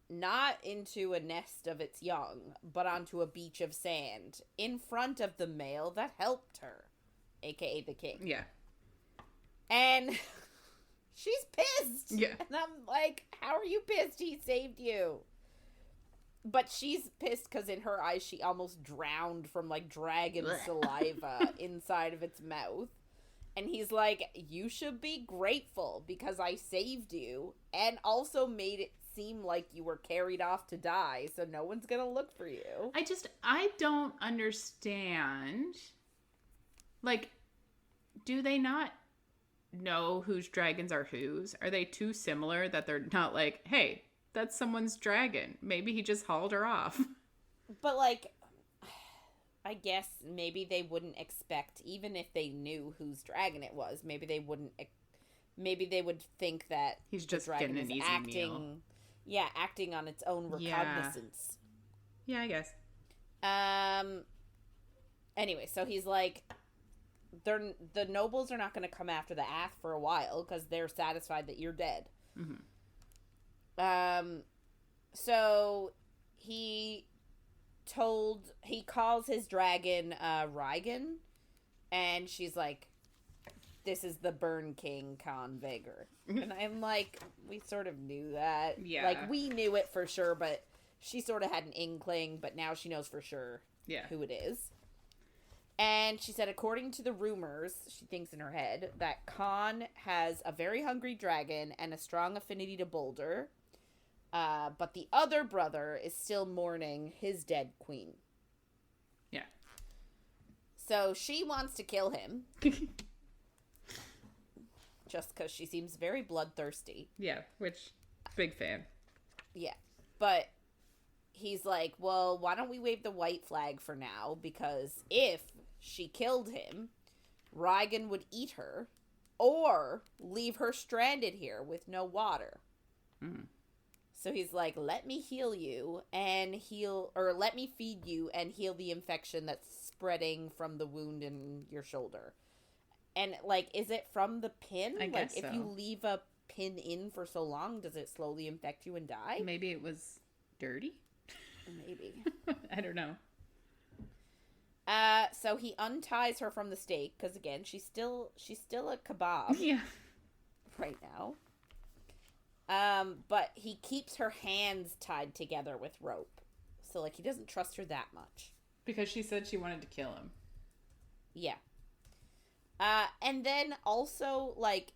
Not into a nest of its young, but onto a beach of sand in front of the male that helped her. AKA the king. Yeah. And she's pissed. Yeah. And I'm like, how are you pissed? He saved you. But she's pissed because in her eyes she almost drowned from, like, dragon saliva inside of its mouth. And he's like, you should be grateful because I saved you and also made it seem like you were carried off to die, so no one's gonna look for you. I don't understand. Like, do they not know whose dragons are whose? Are they too similar that they're not like, hey, that's someone's dragon. Maybe he just hauled her off. But, like, I guess maybe they wouldn't expect, even if they knew whose dragon it was, maybe they would think that he's just the dragon getting an is easy acting, meal. Yeah, acting on its own recognizance. Yeah, I guess. Anyway, so he's like, the nobles are not going to come after the Ath for a while because they're satisfied that you're dead. So he calls his dragon Raigan, and she's like, this is the Burn King Khan Vagar. And I'm like, we sort of knew that. Yeah. Like, we knew it for sure, but she sort of had an inkling, but now she knows for sure who it is. And she said, according to the rumors, she thinks in her head, that Khan has a very hungry dragon and a strong affinity to Boulder. But the other brother is still mourning his dead queen. Yeah. So she wants to kill him. Just because she seems very bloodthirsty. Yeah, which, big fan. Yeah. But he's like, well, why don't we wave the white flag for now? Because if she killed him, Raigan would eat her or leave her stranded here with no water. So he's like, let me heal you and let me feed you and heal the infection that's spreading from the wound in your shoulder. And, like, is it from the pin? I guess if you leave a pin in for so long, does it slowly infect you and die? Maybe it was dirty? Maybe. I don't know. So he unties her from the stake, because, again, she's still a kebab. Yeah. Right now. But he keeps her hands tied together with rope. So, like, he doesn't trust her that much. Because she said she wanted to kill him. Yeah. And then also, like,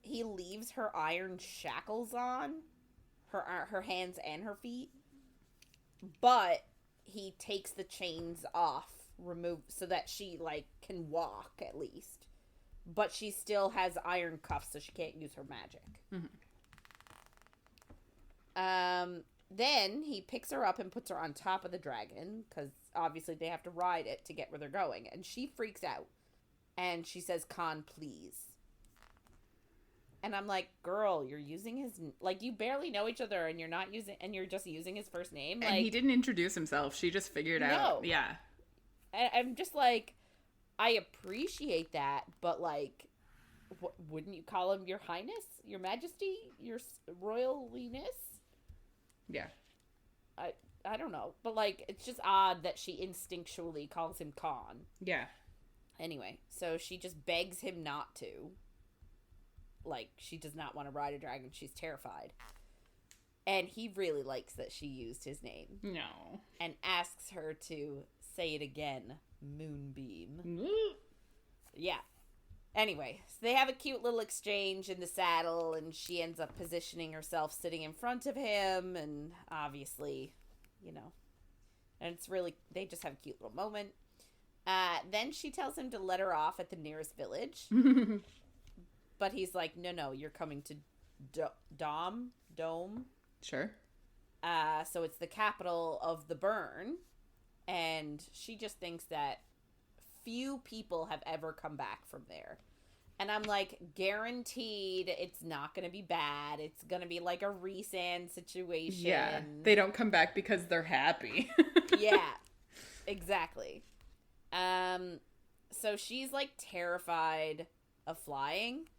he leaves her iron shackles on, her hands and her feet, but he takes the chains off, so that she, like, can walk at least. But she still has iron cuffs, so she can't use her magic. Then he picks her up and puts her on top of the dragon, because obviously they have to ride it to get where they're going, and she freaks out. And she says, Khan, please. And I'm like, girl, you're using his, like, you barely know each other and you're just using his first name. And like, he didn't introduce himself. She just figured out. Yeah. I'm just like, I appreciate that, but like, wouldn't you call him your highness, your majesty, your royaliness? Yeah. I don't know, but like, it's just odd that she instinctually calls him Khan. Yeah. Anyway, so she just begs him not to. Like, she does not want to ride a dragon. She's terrified. And he really likes that she used his name. No. And asks her to say it again. Moonbeam. Yeah. Anyway, so they have a cute little exchange in the saddle, and she ends up positioning herself sitting in front of him, and obviously, you know, and it's really, they just have a cute little moment. Then she tells him to let her off at the nearest village. But he's like, no, you're coming to Dome. Sure. So it's the capital of the burn. And she just thinks that few people have ever come back from there. And I'm like, guaranteed it's not going to be bad. It's going to be like a Resand situation. Yeah. They don't come back because they're happy. Yeah, exactly. So she's like terrified of flying.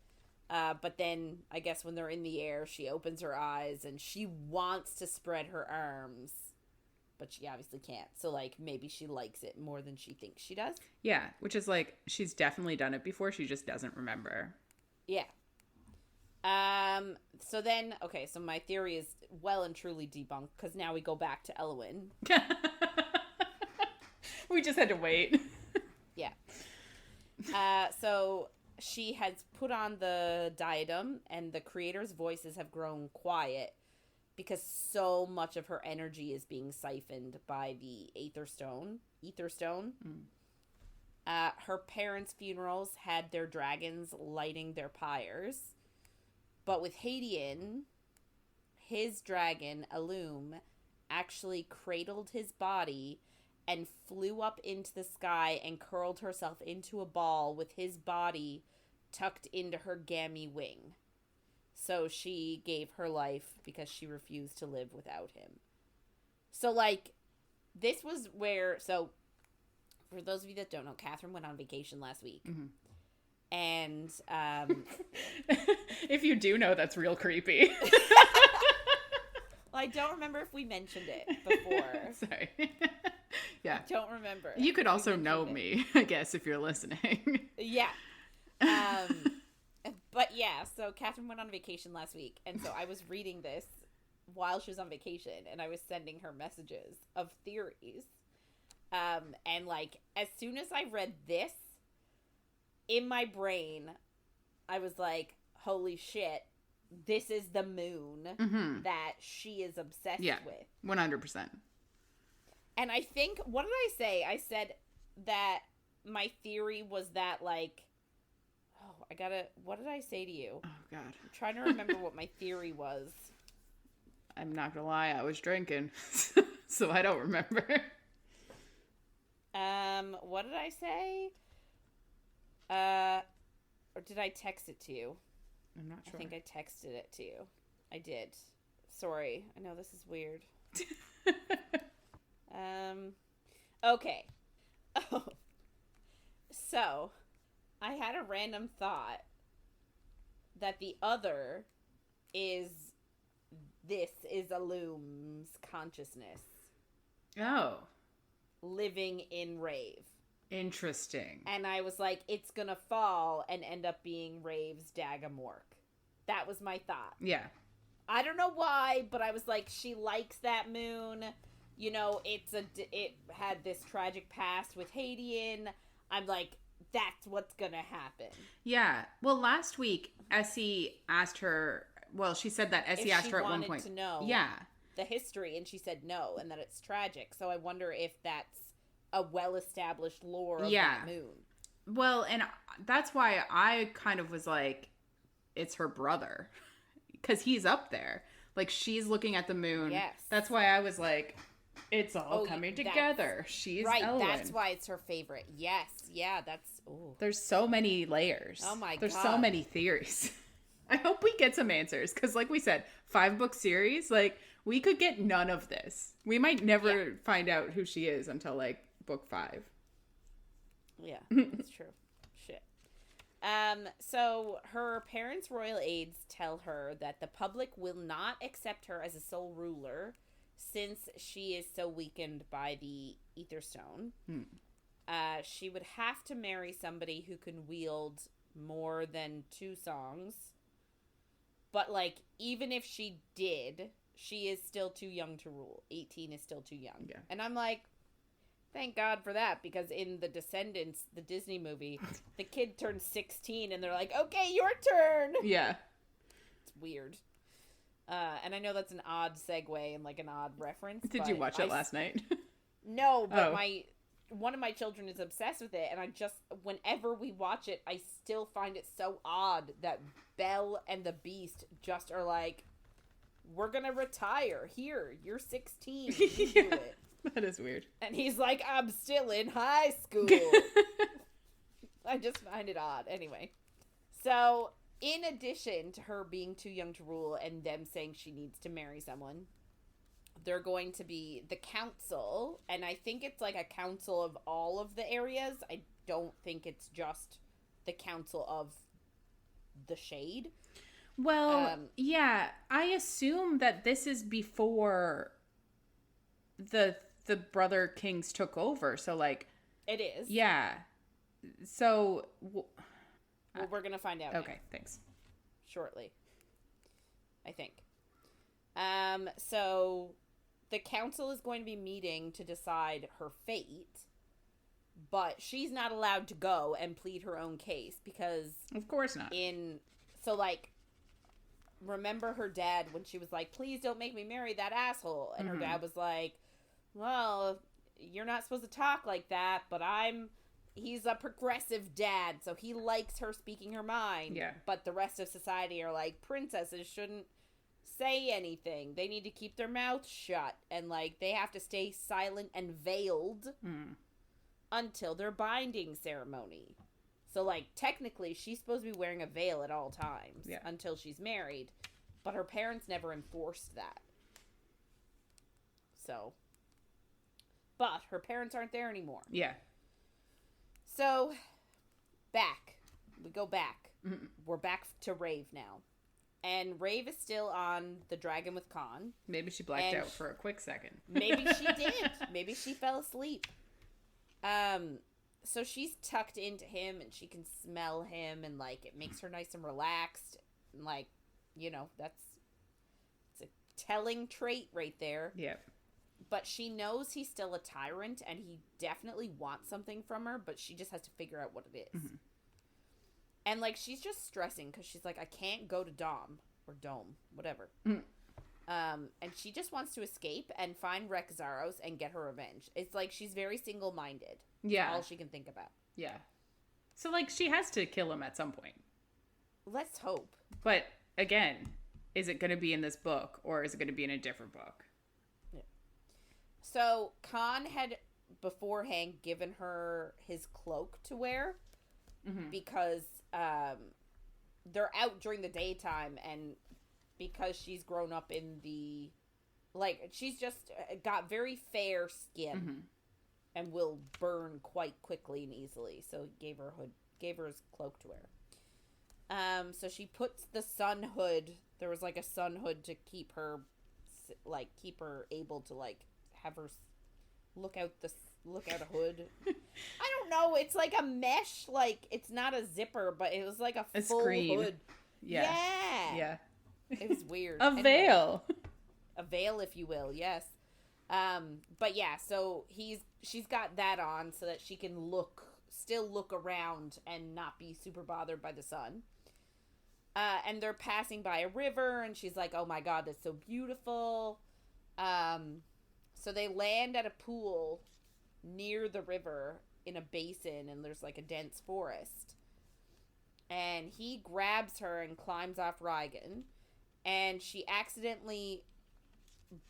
But then I guess when they're in the air, she opens her eyes and she wants to spread her arms, but she obviously can't. So like maybe she likes it more than she thinks she does. Yeah, which is like she's definitely done it before. She just doesn't remember. Yeah. So then, okay, so my theory is well and truly debunked because now we go back to Elwyn. We just had to wait. Yeah. So she has put on the diadem, and the creator's voices have grown quiet because so much of her energy is being siphoned by the Ether Stone. Her parents' funerals had their dragons lighting their pyres. But with Hadian, his dragon, Illum, actually cradled his body and flew up into the sky and curled herself into a ball with his body tucked into her gammy wing. So she gave her life because she refused to live without him. So, like, this was where... So, for those of you that don't know, Catherine went on vacation last week. Mm-hmm. And, if you do know, that's real creepy. Well, I don't remember if we mentioned it before. Sorry. Yeah. I don't remember. You could also know me, I guess, if you're listening. Yeah. But yeah, so Catherine went on vacation last week, and so I was reading this while she was on vacation, and I was sending her messages of theories. And like, as soon as I read this, in my brain, I was like, holy shit, this is the moon that she is obsessed with. 100%. And I think, what did I say? I said that my theory was that, like, what did I say to you? Oh, God. I'm trying to remember what my theory was. I'm not gonna lie, I was drinking, so I don't remember. What did I say? Or did I text it to you? I'm not sure. I think I texted it to you. I did. Sorry. I know this is weird. Okay. Oh. So, I had a random thought that the other is Illum's consciousness. Oh. Living in Raeve. Interesting. And I was like, it's gonna fall and end up being Rave's Dagamork. That was my thought. Yeah. I don't know why, but I was like, she likes that moon. You know, it had this tragic past with Hadian. I'm like, that's what's gonna happen. Yeah. Well, last week, Essie asked her. Well, she said that Essie asked her at one point to know. Yeah. The history, and she said no, and that it's tragic. So I wonder if that's a well-established lore of that moon. Well, and that's why I kind of was like, it's her brother, because he's up there. Like, she's looking at the moon. Yes. That's why I was like, it's all coming together. She's right. Elwyn. That's why it's her favorite. Yes. Yeah. That's. Ooh. There's so many layers. Oh my god. There's so many theories. I hope we get some answers because, like we said, 5-book series, like, we could get none of this. We might never find out who she is until, like, book 5. Yeah, that's true. Shit. So her parents' royal aides tell her that the public will not accept her as a sole ruler since she is so weakened by the Ether Stone. She would have to marry somebody who can wield more than 2 songs. But, like, even if she did, she is still too young to rule. 18 is still too young. Yeah. And I'm like, thank God for that, because in The Descendants, the Disney movie, the kid turns 16 and they're like, okay, your turn. Yeah. It's weird. And I know that's an odd segue and, like, an odd reference. Did you watch it last night? No, but one of my children is obsessed with it, and I just, whenever we watch it, I still find it so odd that Belle and the Beast just are like, we're gonna retire. Here, you're 16. You do it. That is weird. And he's like, I'm still in high school. I just find it odd. Anyway. So, in addition to her being too young to rule and them saying she needs to marry someone, they're going to be the council, and I think it's like a council of all of the areas. I don't think it's just the council of the Shade. Well, yeah, I assume that this is before the Brother Kings took over, so, like... It is. Yeah. So... well, we're going to find out. Okay, thanks. Shortly. I think. So... the council is going to be meeting to decide her fate, but she's not allowed to go and plead her own case because... Of course not. So, like, remember her dad when she was like, please don't make me marry that asshole? And her dad was like, well, you're not supposed to talk like that, but he's a progressive dad, so he likes her speaking her mind. Yeah. But the rest of society are like, princesses shouldn't say anything. They need to keep their mouths shut, and, like, they have to stay silent and veiled until their binding ceremony. So, like, technically she's supposed to be wearing a veil at all times until she's married, but her parents never enforced that. So, but her parents aren't there anymore. Yeah. So, we go back. We're back to Raeve now. And Raeve is still on the dragon with Khan. Maybe she blacked out for a quick second. Maybe she did. Maybe she fell asleep. So she's tucked into him and she can smell him and, like, it makes her nice and relaxed. And, like, you know, it's a telling trait right there. Yeah. But she knows he's still a tyrant and he definitely wants something from her, but she just has to figure out what it is. And, like, she's just stressing because she's like, I can't go to Dom or Dome, whatever. And she just wants to escape and find Rexaros and get her revenge. It's like she's very single-minded. Yeah. That's all she can think about. Yeah. So, like, she has to kill him at some point. Let's hope. But, again, is it going to be in this book or is it going to be in a different book? Yeah. So, Khan had beforehand given her his cloak to wear because they're out during the daytime, and because she's grown up in the, like, she's just got very fair skin and will burn quite quickly and easily, so gave her his cloak to wear. So she puts the sun hood, there was, like, a sun hood to keep her able to, like, have her look out a hood. I don't know, it's like a mesh, like, it's not a zipper, but it was like a full screen. hood. Yeah. It was weird. A veil. A veil, if you will, yes. But yeah, so she's got that on so that she can still look around and not be super bothered by the sun. And they're passing by a river, and she's like, oh my god, that's so beautiful. So they land at a pool near the river in a basin, and there's, like, a dense forest. And he grabs her and climbs off Rhaegan, and she accidentally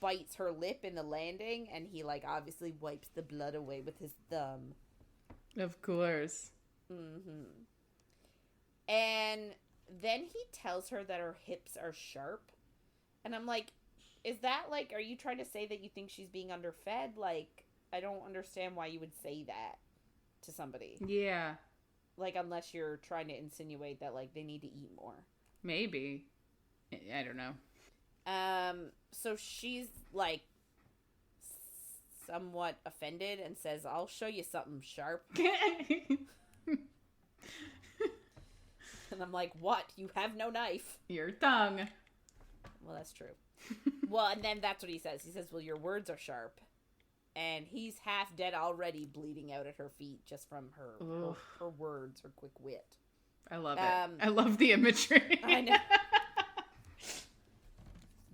bites her lip in the landing, and he, like, obviously wipes the blood away with his thumb. Of course. And Then he tells her that her hips are sharp. And I'm like, is that like, are you trying to say that you think she's being underfed? Like, I don't understand why you would say that to somebody. Yeah. Like, unless you're trying to insinuate that, like, they need to eat more. Maybe. I don't know. So she's, like, somewhat offended and says, I'll show you something sharp. And I'm like, what? You have no knife. Your tongue. Well, that's true. Well, and then that's what he says. He says, well, your words are sharp. And he's half dead already, bleeding out at her feet just from her words, her quick wit. I love it. I love the imagery. I know.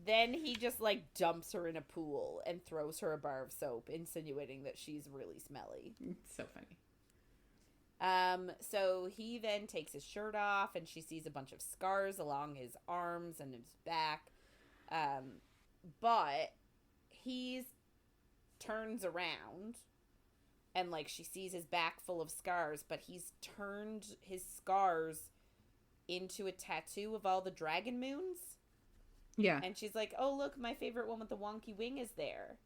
Then he just, like, dumps her in a pool and throws her a bar of soap, insinuating that she's really smelly. It's so funny. So he then takes his shirt off, and she sees a bunch of scars along his arms and his back. But he turns around, and, like, she sees his back full of scars, but he's turned his scars into a tattoo of all the dragon moons. Yeah. And she's like, oh, look, my favorite one with the wonky wing is there.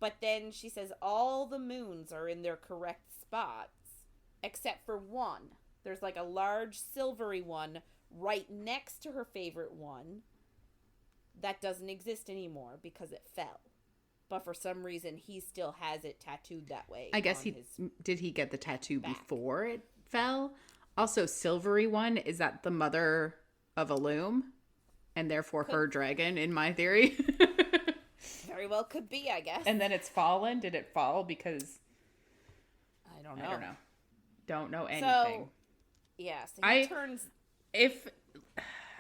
But then she says all the moons are in their correct spots, except for one. There's, like, a large silvery one right next to her favorite one that doesn't exist anymore because it fell. But for some reason, he still has it tattooed that way. I guess did he get the tattoo before it fell? Also, silvery one, is that the mother of a loom? And therefore her dragon, in my theory. Very well could be, I guess. And then it's fallen? Did it fall because... I don't know. Don't know anything. So, yes. He turns... If...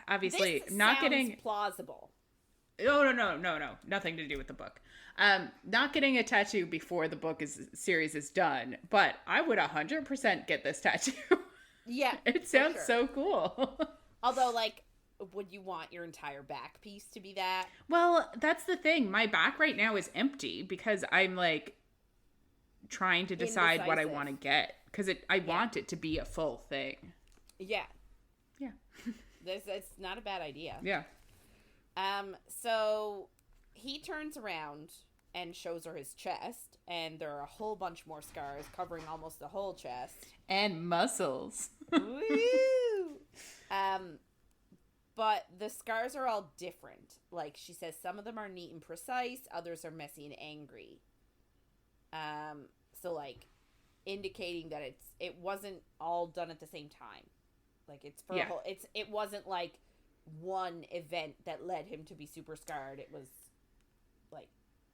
Obviously, this not sounds getting... plausible. Oh, no. Nothing to do with the book. Not getting a tattoo before the series is done. But I would 100% get this tattoo. Yeah. It sounds so cool. Although, like... Would you want your entire back piece to be that? Well, that's the thing. My back right now is empty because I'm, like, trying to decide what I want to get. Because I want it to be a full thing. Yeah. Yeah. It's not a bad idea. Yeah. So he turns around and shows her his chest. And there are a whole bunch more scars covering almost the whole chest. And muscles. Woo! But the scars are all different. Like, she says some of them are neat and precise, others are messy and angry. So, like, indicating that it wasn't all done at the same time. Like, it's for a whole, it wasn't like one event that led him to be super scarred. It was like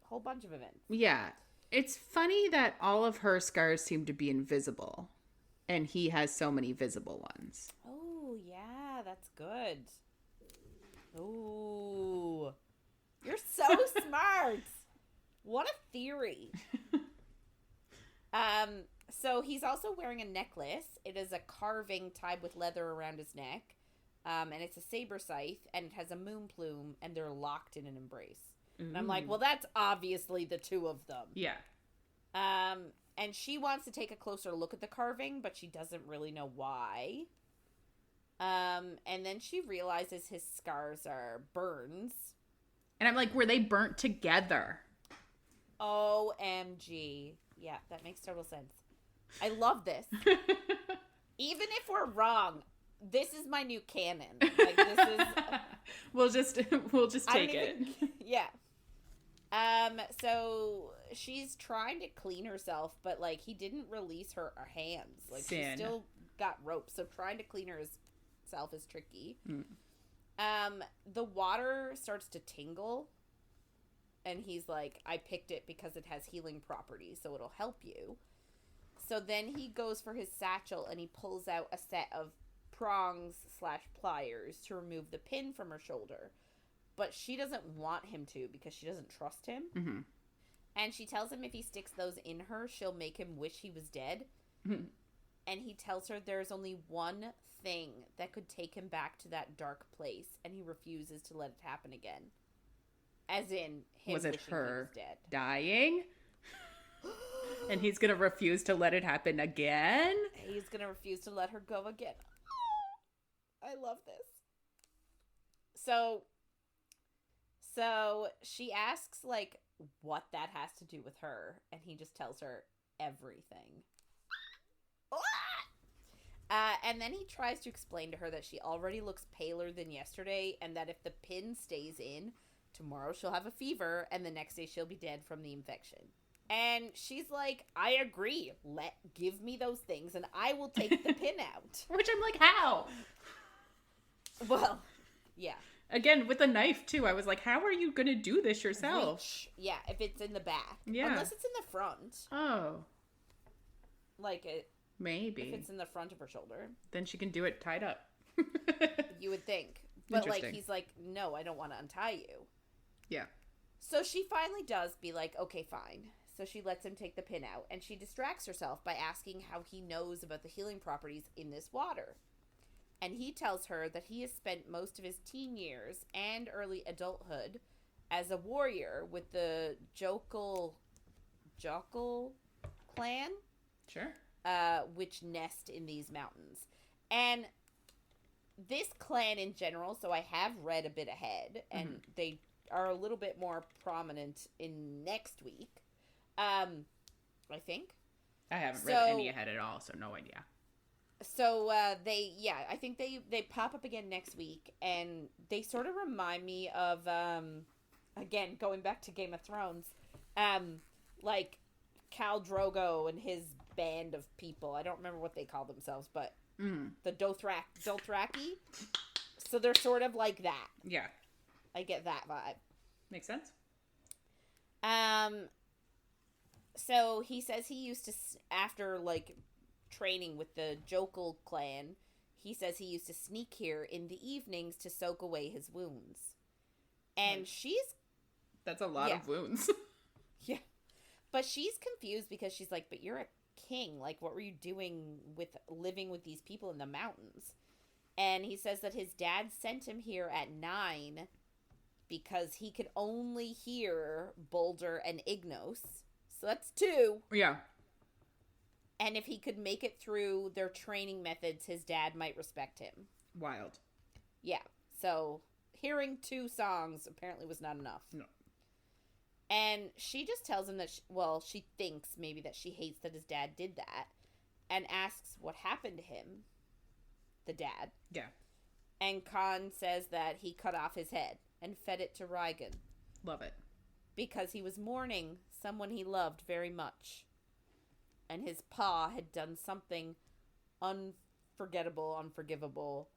a whole bunch of events. Yeah. It's funny that all of her scars seem to be invisible. And he has so many visible ones. Oh, yeah, that's good. Ooh, you're so smart. What a theory. So he's also wearing a necklace. It is a carving tied with leather around his neck. And it's a saber scythe, and it has a moon plume, and they're locked in an embrace. Ooh. And I'm like, well, that's obviously the two of them. Yeah. And she wants to take a closer look at the carving, but she doesn't really know why. And then she realizes his scars are burns. And I'm like, were they burnt together? OMG. Yeah, that makes total sense. I love this. Even if we're wrong, this is my new canon. Like, this is... we'll just take it. Yeah. So she's trying to clean herself, but, like, he didn't release her hands. Like, she still got ropes, so trying to clean herself is tricky. The water starts to tingle, and he's like, I picked it because it has healing properties, so it'll help you. So then he goes for his satchel, and he pulls out a set of prongs/pliers to remove the pin from her shoulder. But she doesn't want him to because she doesn't trust him. Mm-hmm. And she tells him if he sticks those in her, she'll make him wish he was dead. Mm-hmm. And he tells her there's only one thing that could take him back to that dark place, and he refuses to let it happen again. As in, him was it wishing her he was dead. Dying? And he's going to refuse to let it happen again? He's going to refuse to let her go again. I love this. So she asks, like, what that has to do with her, and he just tells her everything. And then he tries to explain to her that she already looks paler than yesterday, and that if the pin stays in, tomorrow she'll have a fever, and the next day she'll be dead from the infection. And she's like, I agree. Give me those things, and I will take the pin out. Which I'm like, how? Well, yeah. Again, with a knife, too. I was like, how are you going to do this yourself? Yeah, if it's in the back. Yeah. Unless it's in the front. Oh. Like, maybe. If it's in the front of her shoulder. Then she can do it tied up. You would think. But, like, he's like, no, I don't want to untie you. Yeah. So she finally does be like, okay, fine. So she lets him take the pin out, and she distracts herself by asking how he knows about the healing properties in this water. And he tells her that he has spent most of his teen years and early adulthood as a warrior with the Jokul clan. Sure. Which nest in these mountains. And this clan in general, so I have read a bit ahead, and they are a little bit more prominent in next week. I think. I haven't read any ahead at all, so no idea. So, I think they pop up again next week, and they sort of remind me of, again, going back to Game of Thrones, like Khal Drogo and his band of people. I don't remember what they call themselves, but the Dothraki. So they're sort of like that. Yeah. I get that vibe. Makes sense. So he says he used to, after, like, training with the Jokul clan, he says he used to sneak here in the evenings to soak away his wounds. And That's a lot of wounds. Yeah. But she's confused because she's like, but you're a king. Like, what were you doing with living with these people in the mountains? And he says that his dad sent him here at 9 because he could only hear Boulder and Ignos. So that's 2. Yeah. And if he could make it through their training methods, his dad might respect him. Wild. Yeah. So hearing 2 songs apparently was not enough. No. And she just tells him that, she thinks maybe that she hates that his dad did that, and asks what happened to him, the dad. Yeah. And Khan says that he cut off his head and fed it to Rhaegar. Love it. Because he was mourning someone he loved very much. And his pa had done something unforgivable,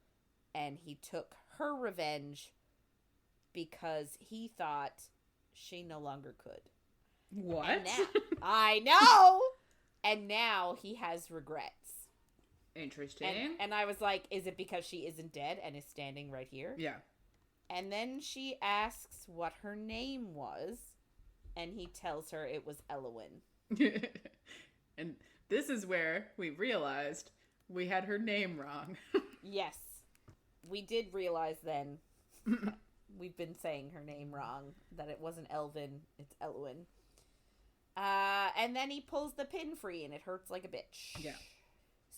and he took her revenge because he thought she no longer could. What? And now, I know! And now he has regrets. Interesting. And I was like, is it because she isn't dead and is standing right here? Yeah. And then she asks what her name was, and he tells her it was Eowyn. And this is where we realized we had her name wrong. Yes. We did realize then we've been saying her name wrong, that it wasn't Elvin, it's Eowyn. And then he pulls the pin free, and it hurts like a bitch. Yeah.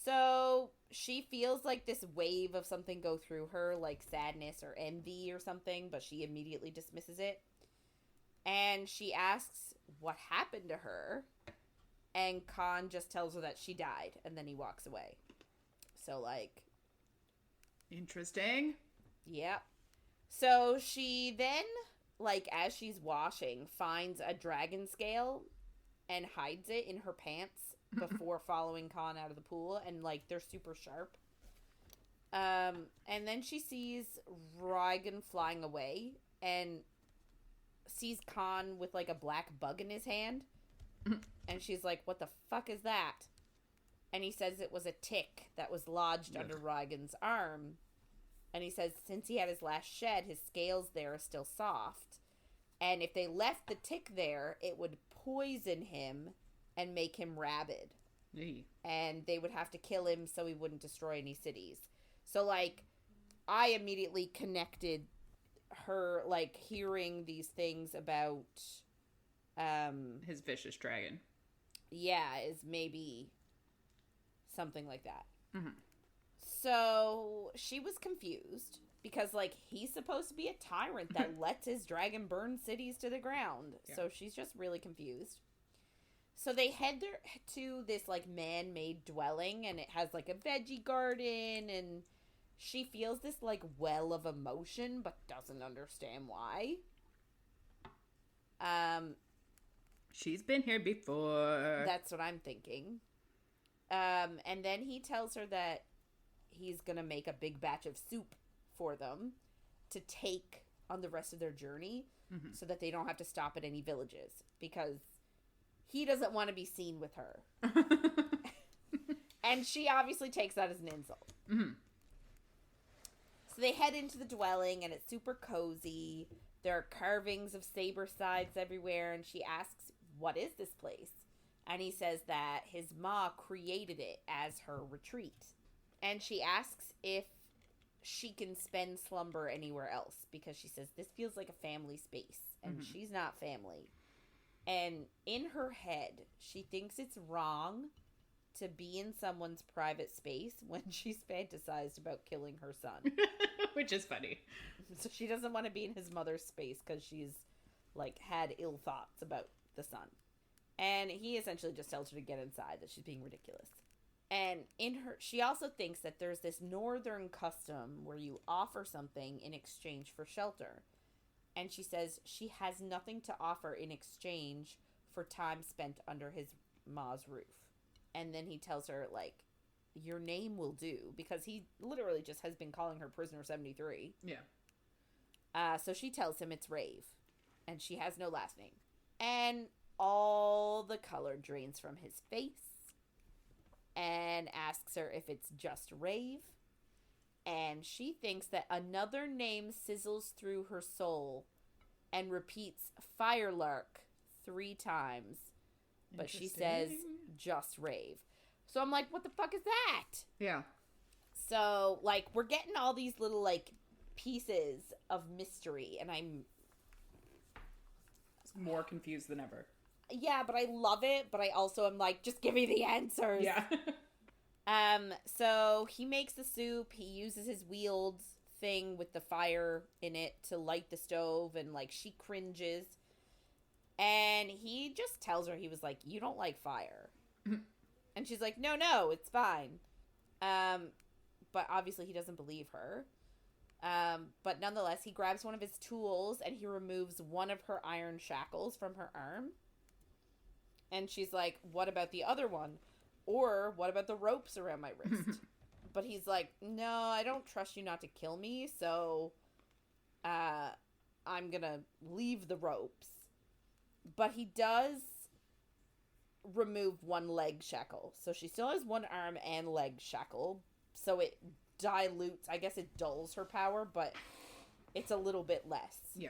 So she feels like this wave of something go through her, like sadness or envy or something, but she immediately dismisses it. And she asks what happened to her, and Khan just tells her that she died, and then he walks away. So, like... Interesting. Yep. So she then, like, as she's washing, finds a dragon scale and hides it in her pants before following Khan out of the pool, and, like, they're super sharp. And then she sees Rhaegar flying away and sees Khan with, like, a black bug in his hand. And she's like, what the fuck is that? And he says it was a tick that was lodged under Rhaegar's arm. And he says since he had his last shed, his scales there are still soft. And if they left the tick there, it would poison him and make him rabid. And they would have to kill him so he wouldn't destroy any cities. So, like, I immediately connected her, like, hearing these things about... his vicious dragon. Yeah, is maybe something like that. Mm-hmm. So she was confused because, like, he's supposed to be a tyrant that lets his dragon burn cities to the ground. Yeah. So she's just really confused. So they head there to this, like, man-made dwelling, and it has, like, a veggie garden, and she feels this, like, well of emotion, but doesn't understand why. She's been here before. That's what I'm thinking. And then he tells her that he's gonna make a big batch of soup for them to take on the rest of their journey, so that they don't have to stop at any villages, because he doesn't want to be seen with her. And she obviously takes that as an insult. So they head into the dwelling, and it's super cozy. There are carvings of saber sides everywhere, and she asks, what is this place? And he says that his ma created it as her retreat. And she asks if she can spend slumber anywhere else, because she says this feels like a family space, and she's not family. And in her head, she thinks it's wrong to be in someone's private space when she's fantasized about killing her son. Which is funny. So she doesn't want to be in his mother's space because she's, like, had ill thoughts about the son. And he essentially just tells her to get inside, that she's being ridiculous. And she also thinks that there's this northern custom where you offer something in exchange for shelter. And she says she has nothing to offer in exchange for time spent under his ma's roof. And then he tells her, like, your name will do, because he literally just has been calling her Prisoner 73. Yeah. So she tells him it's Raeve, and she has no last name. And all the color drains from his face, and asks her if it's just Raeve. And she thinks that another name sizzles through her soul and repeats Firelark 3 times. But she says just Raeve. So I'm like, what the fuck is that? Yeah. So, like, we're getting all these little, like, pieces of mystery, and I'm more confused than ever. Yeah, but I love it, but I also am like, just give me the answers. Yeah. So he makes the soup. He uses his wield thing with the fire in it to light the stove, and, like, she cringes. And he just tells her, he was like, you don't like fire. And she's like, no, it's fine. But obviously he doesn't believe her. But nonetheless, he grabs one of his tools and he removes one of her iron shackles from her arm. And she's like, what about the other one? Or what about the ropes around my wrist? But he's like, no, I don't trust you not to kill me, so I'm gonna leave the ropes. But he does remove one leg shackle. So she still has one arm and leg shackle. So it dilutes, I guess it dulls her power, but it's a little bit less. Yeah.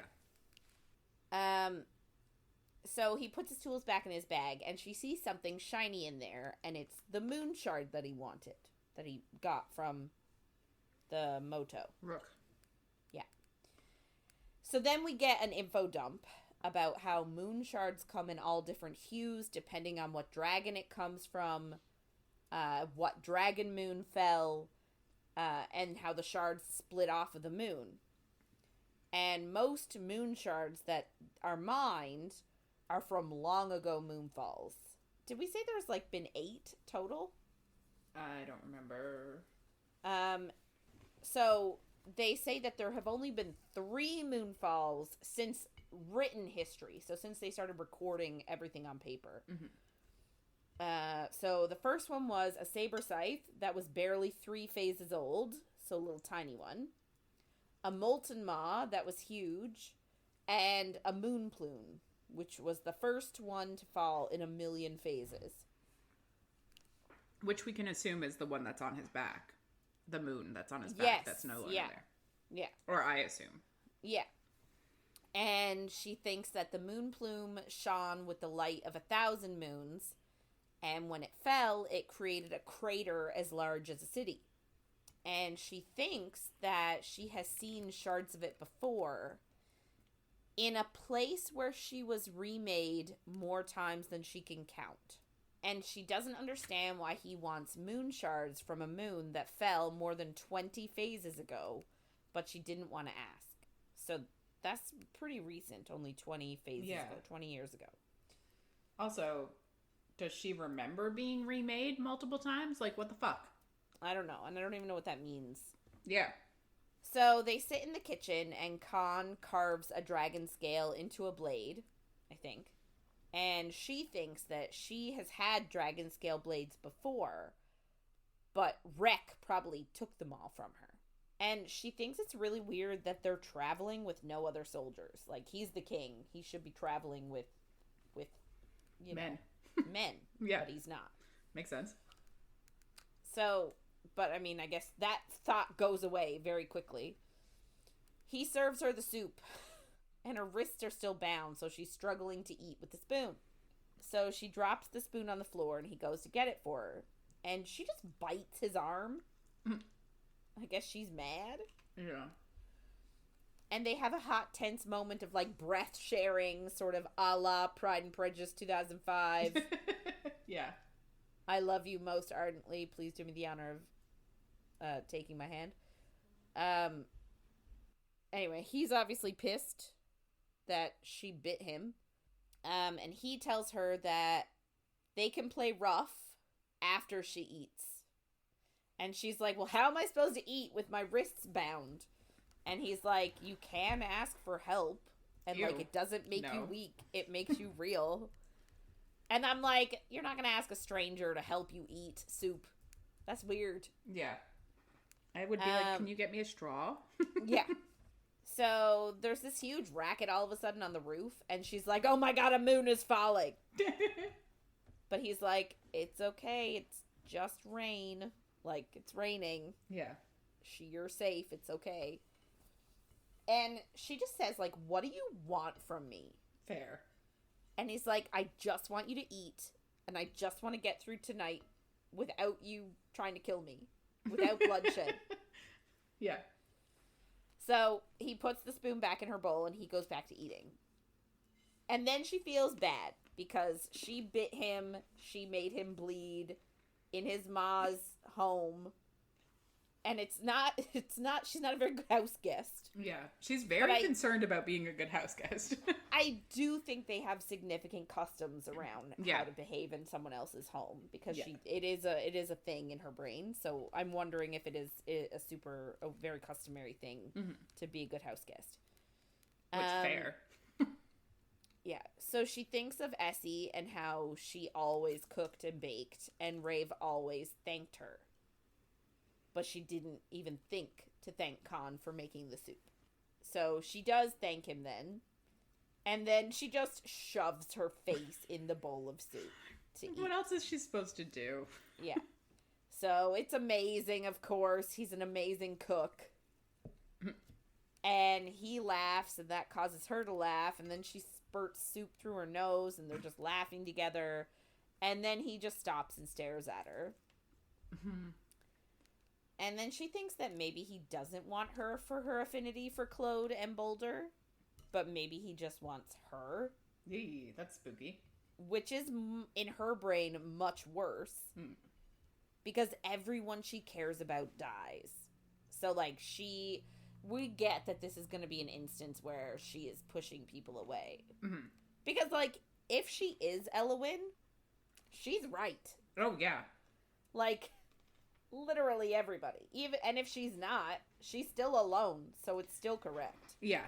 So he puts his tools back in his bag, and she sees something shiny in there, and it's the moon shard that he wanted, that he got from the Moto. Rook. Yeah. So then we get an info dump about how moon shards come in all different hues, depending on what dragon it comes from, what dragon moon fell, and how the shards split off of the moon. And most moon shards that are mined are from long ago moonfalls. Did we say there's, like, been 8 total? I don't remember. So they say that there have only been 3 moonfalls since written history. So since they started recording everything on paper. Mm-hmm. So the first one was a saber scythe that was barely 3 phases old. So a little tiny one. A molten maw that was huge. And a moon plume, which was the first one to fall in 1,000,000 phases. Which we can assume is the one that's on his back. The moon that's on his back that's no longer there. Yeah. Or I assume. Yeah. And she thinks that the moon plume shone with the light of 1,000 moons, and when it fell, it created a crater as large as a city. And she thinks that she has seen shards of it before in a place where she was remade more times than she can count. And she doesn't understand why he wants moon shards from a moon that fell more than 20 phases ago, but she didn't want to ask. So that's pretty recent, only 20 phases ago, 20 years ago. Also, does she remember being remade multiple times? Like, what the fuck? I don't know, and I don't even know what that means. Yeah. So they sit in the kitchen, and Khan carves a dragon scale into a blade, I think. And she thinks that she has had dragon scale blades before, but Wreck probably took them all from her. And she thinks it's really weird that they're traveling with no other soldiers. Like, he's the king. He should be traveling with men. Men. Yeah. But he's not. Makes sense. So, but I mean, I guess that thought goes away very quickly. He serves her the soup. And her wrists are still bound, so she's struggling to eat with the spoon. So she drops the spoon on the floor, and he goes to get it for her. And she just bites his arm. I guess she's mad. Yeah. And they have a hot, tense moment of, like, breath sharing, sort of a la Pride and Prejudice 2005. Yeah. I love you most ardently. Please do me the honor of taking my hand. Anyway, he's obviously pissed that she bit him. And he tells her that they can play rough after she eats. And she's like, well, how am I supposed to eat with my wrists bound? And he's like, you can ask for help. And, like, it doesn't make you weak. It makes you real. And I'm like, you're not going to ask a stranger to help you eat soup. That's weird. Yeah. I would be like, can you get me a straw? Yeah. So there's this huge racket all of a sudden on the roof, and she's like, oh my god, a moon is falling. But he's like, it's okay, it's just rain. Like, it's raining. Yeah. You're safe, it's okay. And she just says, like, what do you want from me? Fair. And he's like, I just want you to eat, and I just want to get through tonight without you trying to kill me. Without bloodshed. Yeah. So he puts the spoon back in her bowl and he goes back to eating. And then she feels bad because she bit him. She made him bleed in his ma's home. And she's not a very good house guest. Yeah. She's very concerned about being a good house guest. I do think they have significant customs around how to behave in someone else's home because it is a thing in her brain. So I'm wondering if it is a very customary thing to be a good house guest. Which fair. Yeah. So she thinks of Essie and how she always cooked and baked and Raeve always thanked her. But she didn't even think to thank Khan for making the soup. So she does thank him then. And then she just shoves her face in the bowl of soup to eat. What else is she supposed to do? Yeah. So it's amazing, of course. He's an amazing cook. And he laughs, and that causes her to laugh. And then she spurts soup through her nose, and they're just laughing together. And then he just stops and stares at her. And then she thinks that maybe he doesn't want her for her affinity for Claude and Boulder, but maybe he just wants her. Yee, that's spooky. Which is, in her brain, much worse. Because everyone she cares about dies. So, like, we get that this is going to be an instance where she is pushing people away. Because, like, if she is Eowyn, she's right. Oh, yeah. Like, literally everybody. And if she's not, she's still alone, so it's still correct. Yeah.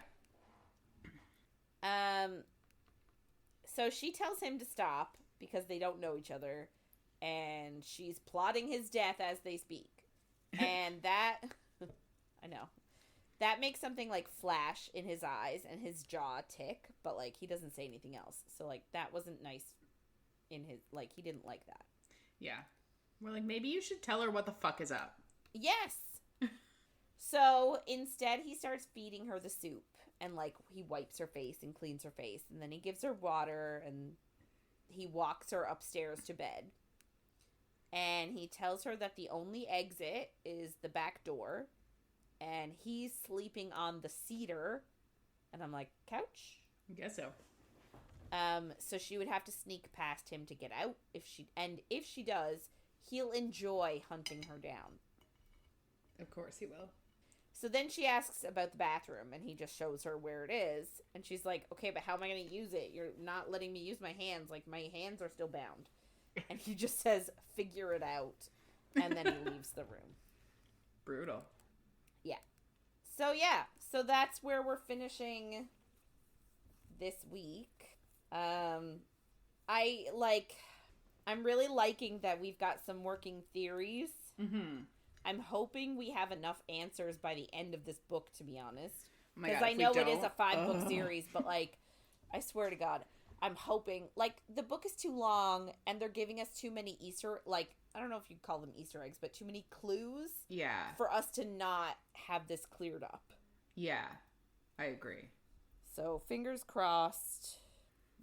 So she tells him to stop because they don't know each other, and she's plotting his death as they speak. And that, I know, that makes something like flash in his eyes and his jaw tick, but like he doesn't say anything else. So like that wasn't nice in his, like he didn't like that. Yeah. We're like, maybe you should tell her what the fuck is up. Yes. So instead he starts feeding her the soup. And, like, he wipes her face and cleans her face. And then he gives her water and he walks her upstairs to bed. And he tells her that the only exit is the back door. And he's sleeping on the cedar. And I'm like, couch? I guess so. So she would have to sneak past him to get out. If she does, he'll enjoy hunting her down. Of course he will. So then she asks about the bathroom, and he just shows her where it is. And she's like, okay, but how am I going to use it? You're not letting me use my hands. Like, my hands are still bound. And he just says, figure it out. And then he leaves the room. Brutal. Yeah. So that's where we're finishing this week. I'm really liking that we've got some working theories. Mm-hmm. I'm hoping we have enough answers by the end of this book, to be honest. Oh my Because God, I if we know it don't- is a 5-book series, but, like, I swear to God, I'm hoping, like, the book is too long, and they're giving us too many I don't know if you'd call them Easter eggs, but too many clues. Yeah. For us to not have this cleared up. Yeah. I agree. So, fingers crossed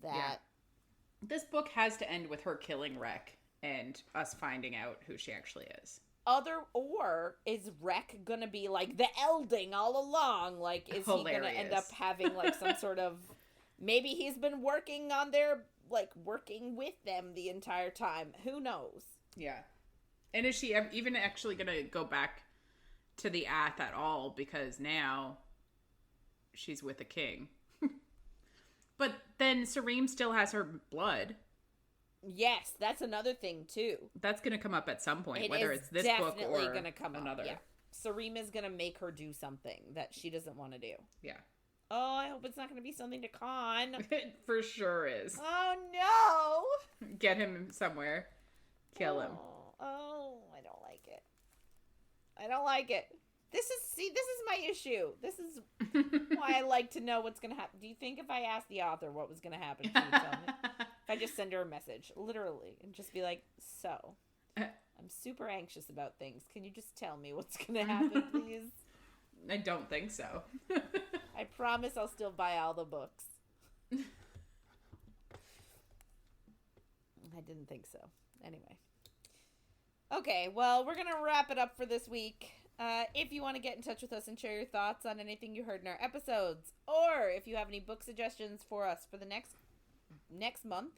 that... Yeah. This book has to end with her killing Rec and us finding out who she actually is. Or is Rec gonna be like the Elding all along? Like, is he gonna end up having like some sort of, maybe he's been working on working with them the entire time. Who knows? Yeah. And is she even actually gonna go back to the Ath at all? Because now she's with a king. But then Sareem still has her blood. Yes, that's another thing too. That's going to come up at some point, whether it's this book or gonna come another. Up. Yeah. Sarema's going to make her do something that she doesn't want to do. Yeah. Oh, I hope it's not going to be something to Khan. It for sure is. Oh, no. Get him somewhere. Kill him. Oh, I don't like it. I don't like it. This is my issue. This is why I like to know what's going to happen. Do you think if I asked the author what was going to happen, she would tell me? If I just send her a message, literally, and just be like, so, I'm super anxious about things. Can you just tell me what's going to happen, please? I don't think so. I promise I'll still buy all the books. I didn't think so. Anyway. Okay, well, we're going to wrap it up for this week. If you want to get in touch with us and share your thoughts on anything you heard in our episodes, or if you have any book suggestions for us for the next month,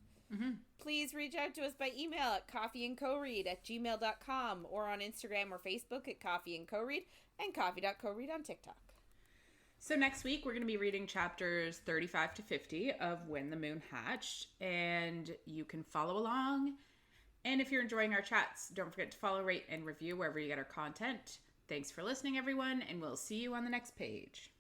please reach out to us by email at coffeeandcoread@gmail.com or on Instagram or Facebook at coffeeandcoread and coffee.coread on TikTok. So next week, we're going to be reading chapters 35 to 50 of When the Moon Hatched, and you can follow along. And if you're enjoying our chats, don't forget to follow, rate, and review wherever you get our content. Thanks for listening, everyone, and we'll see you on the next page.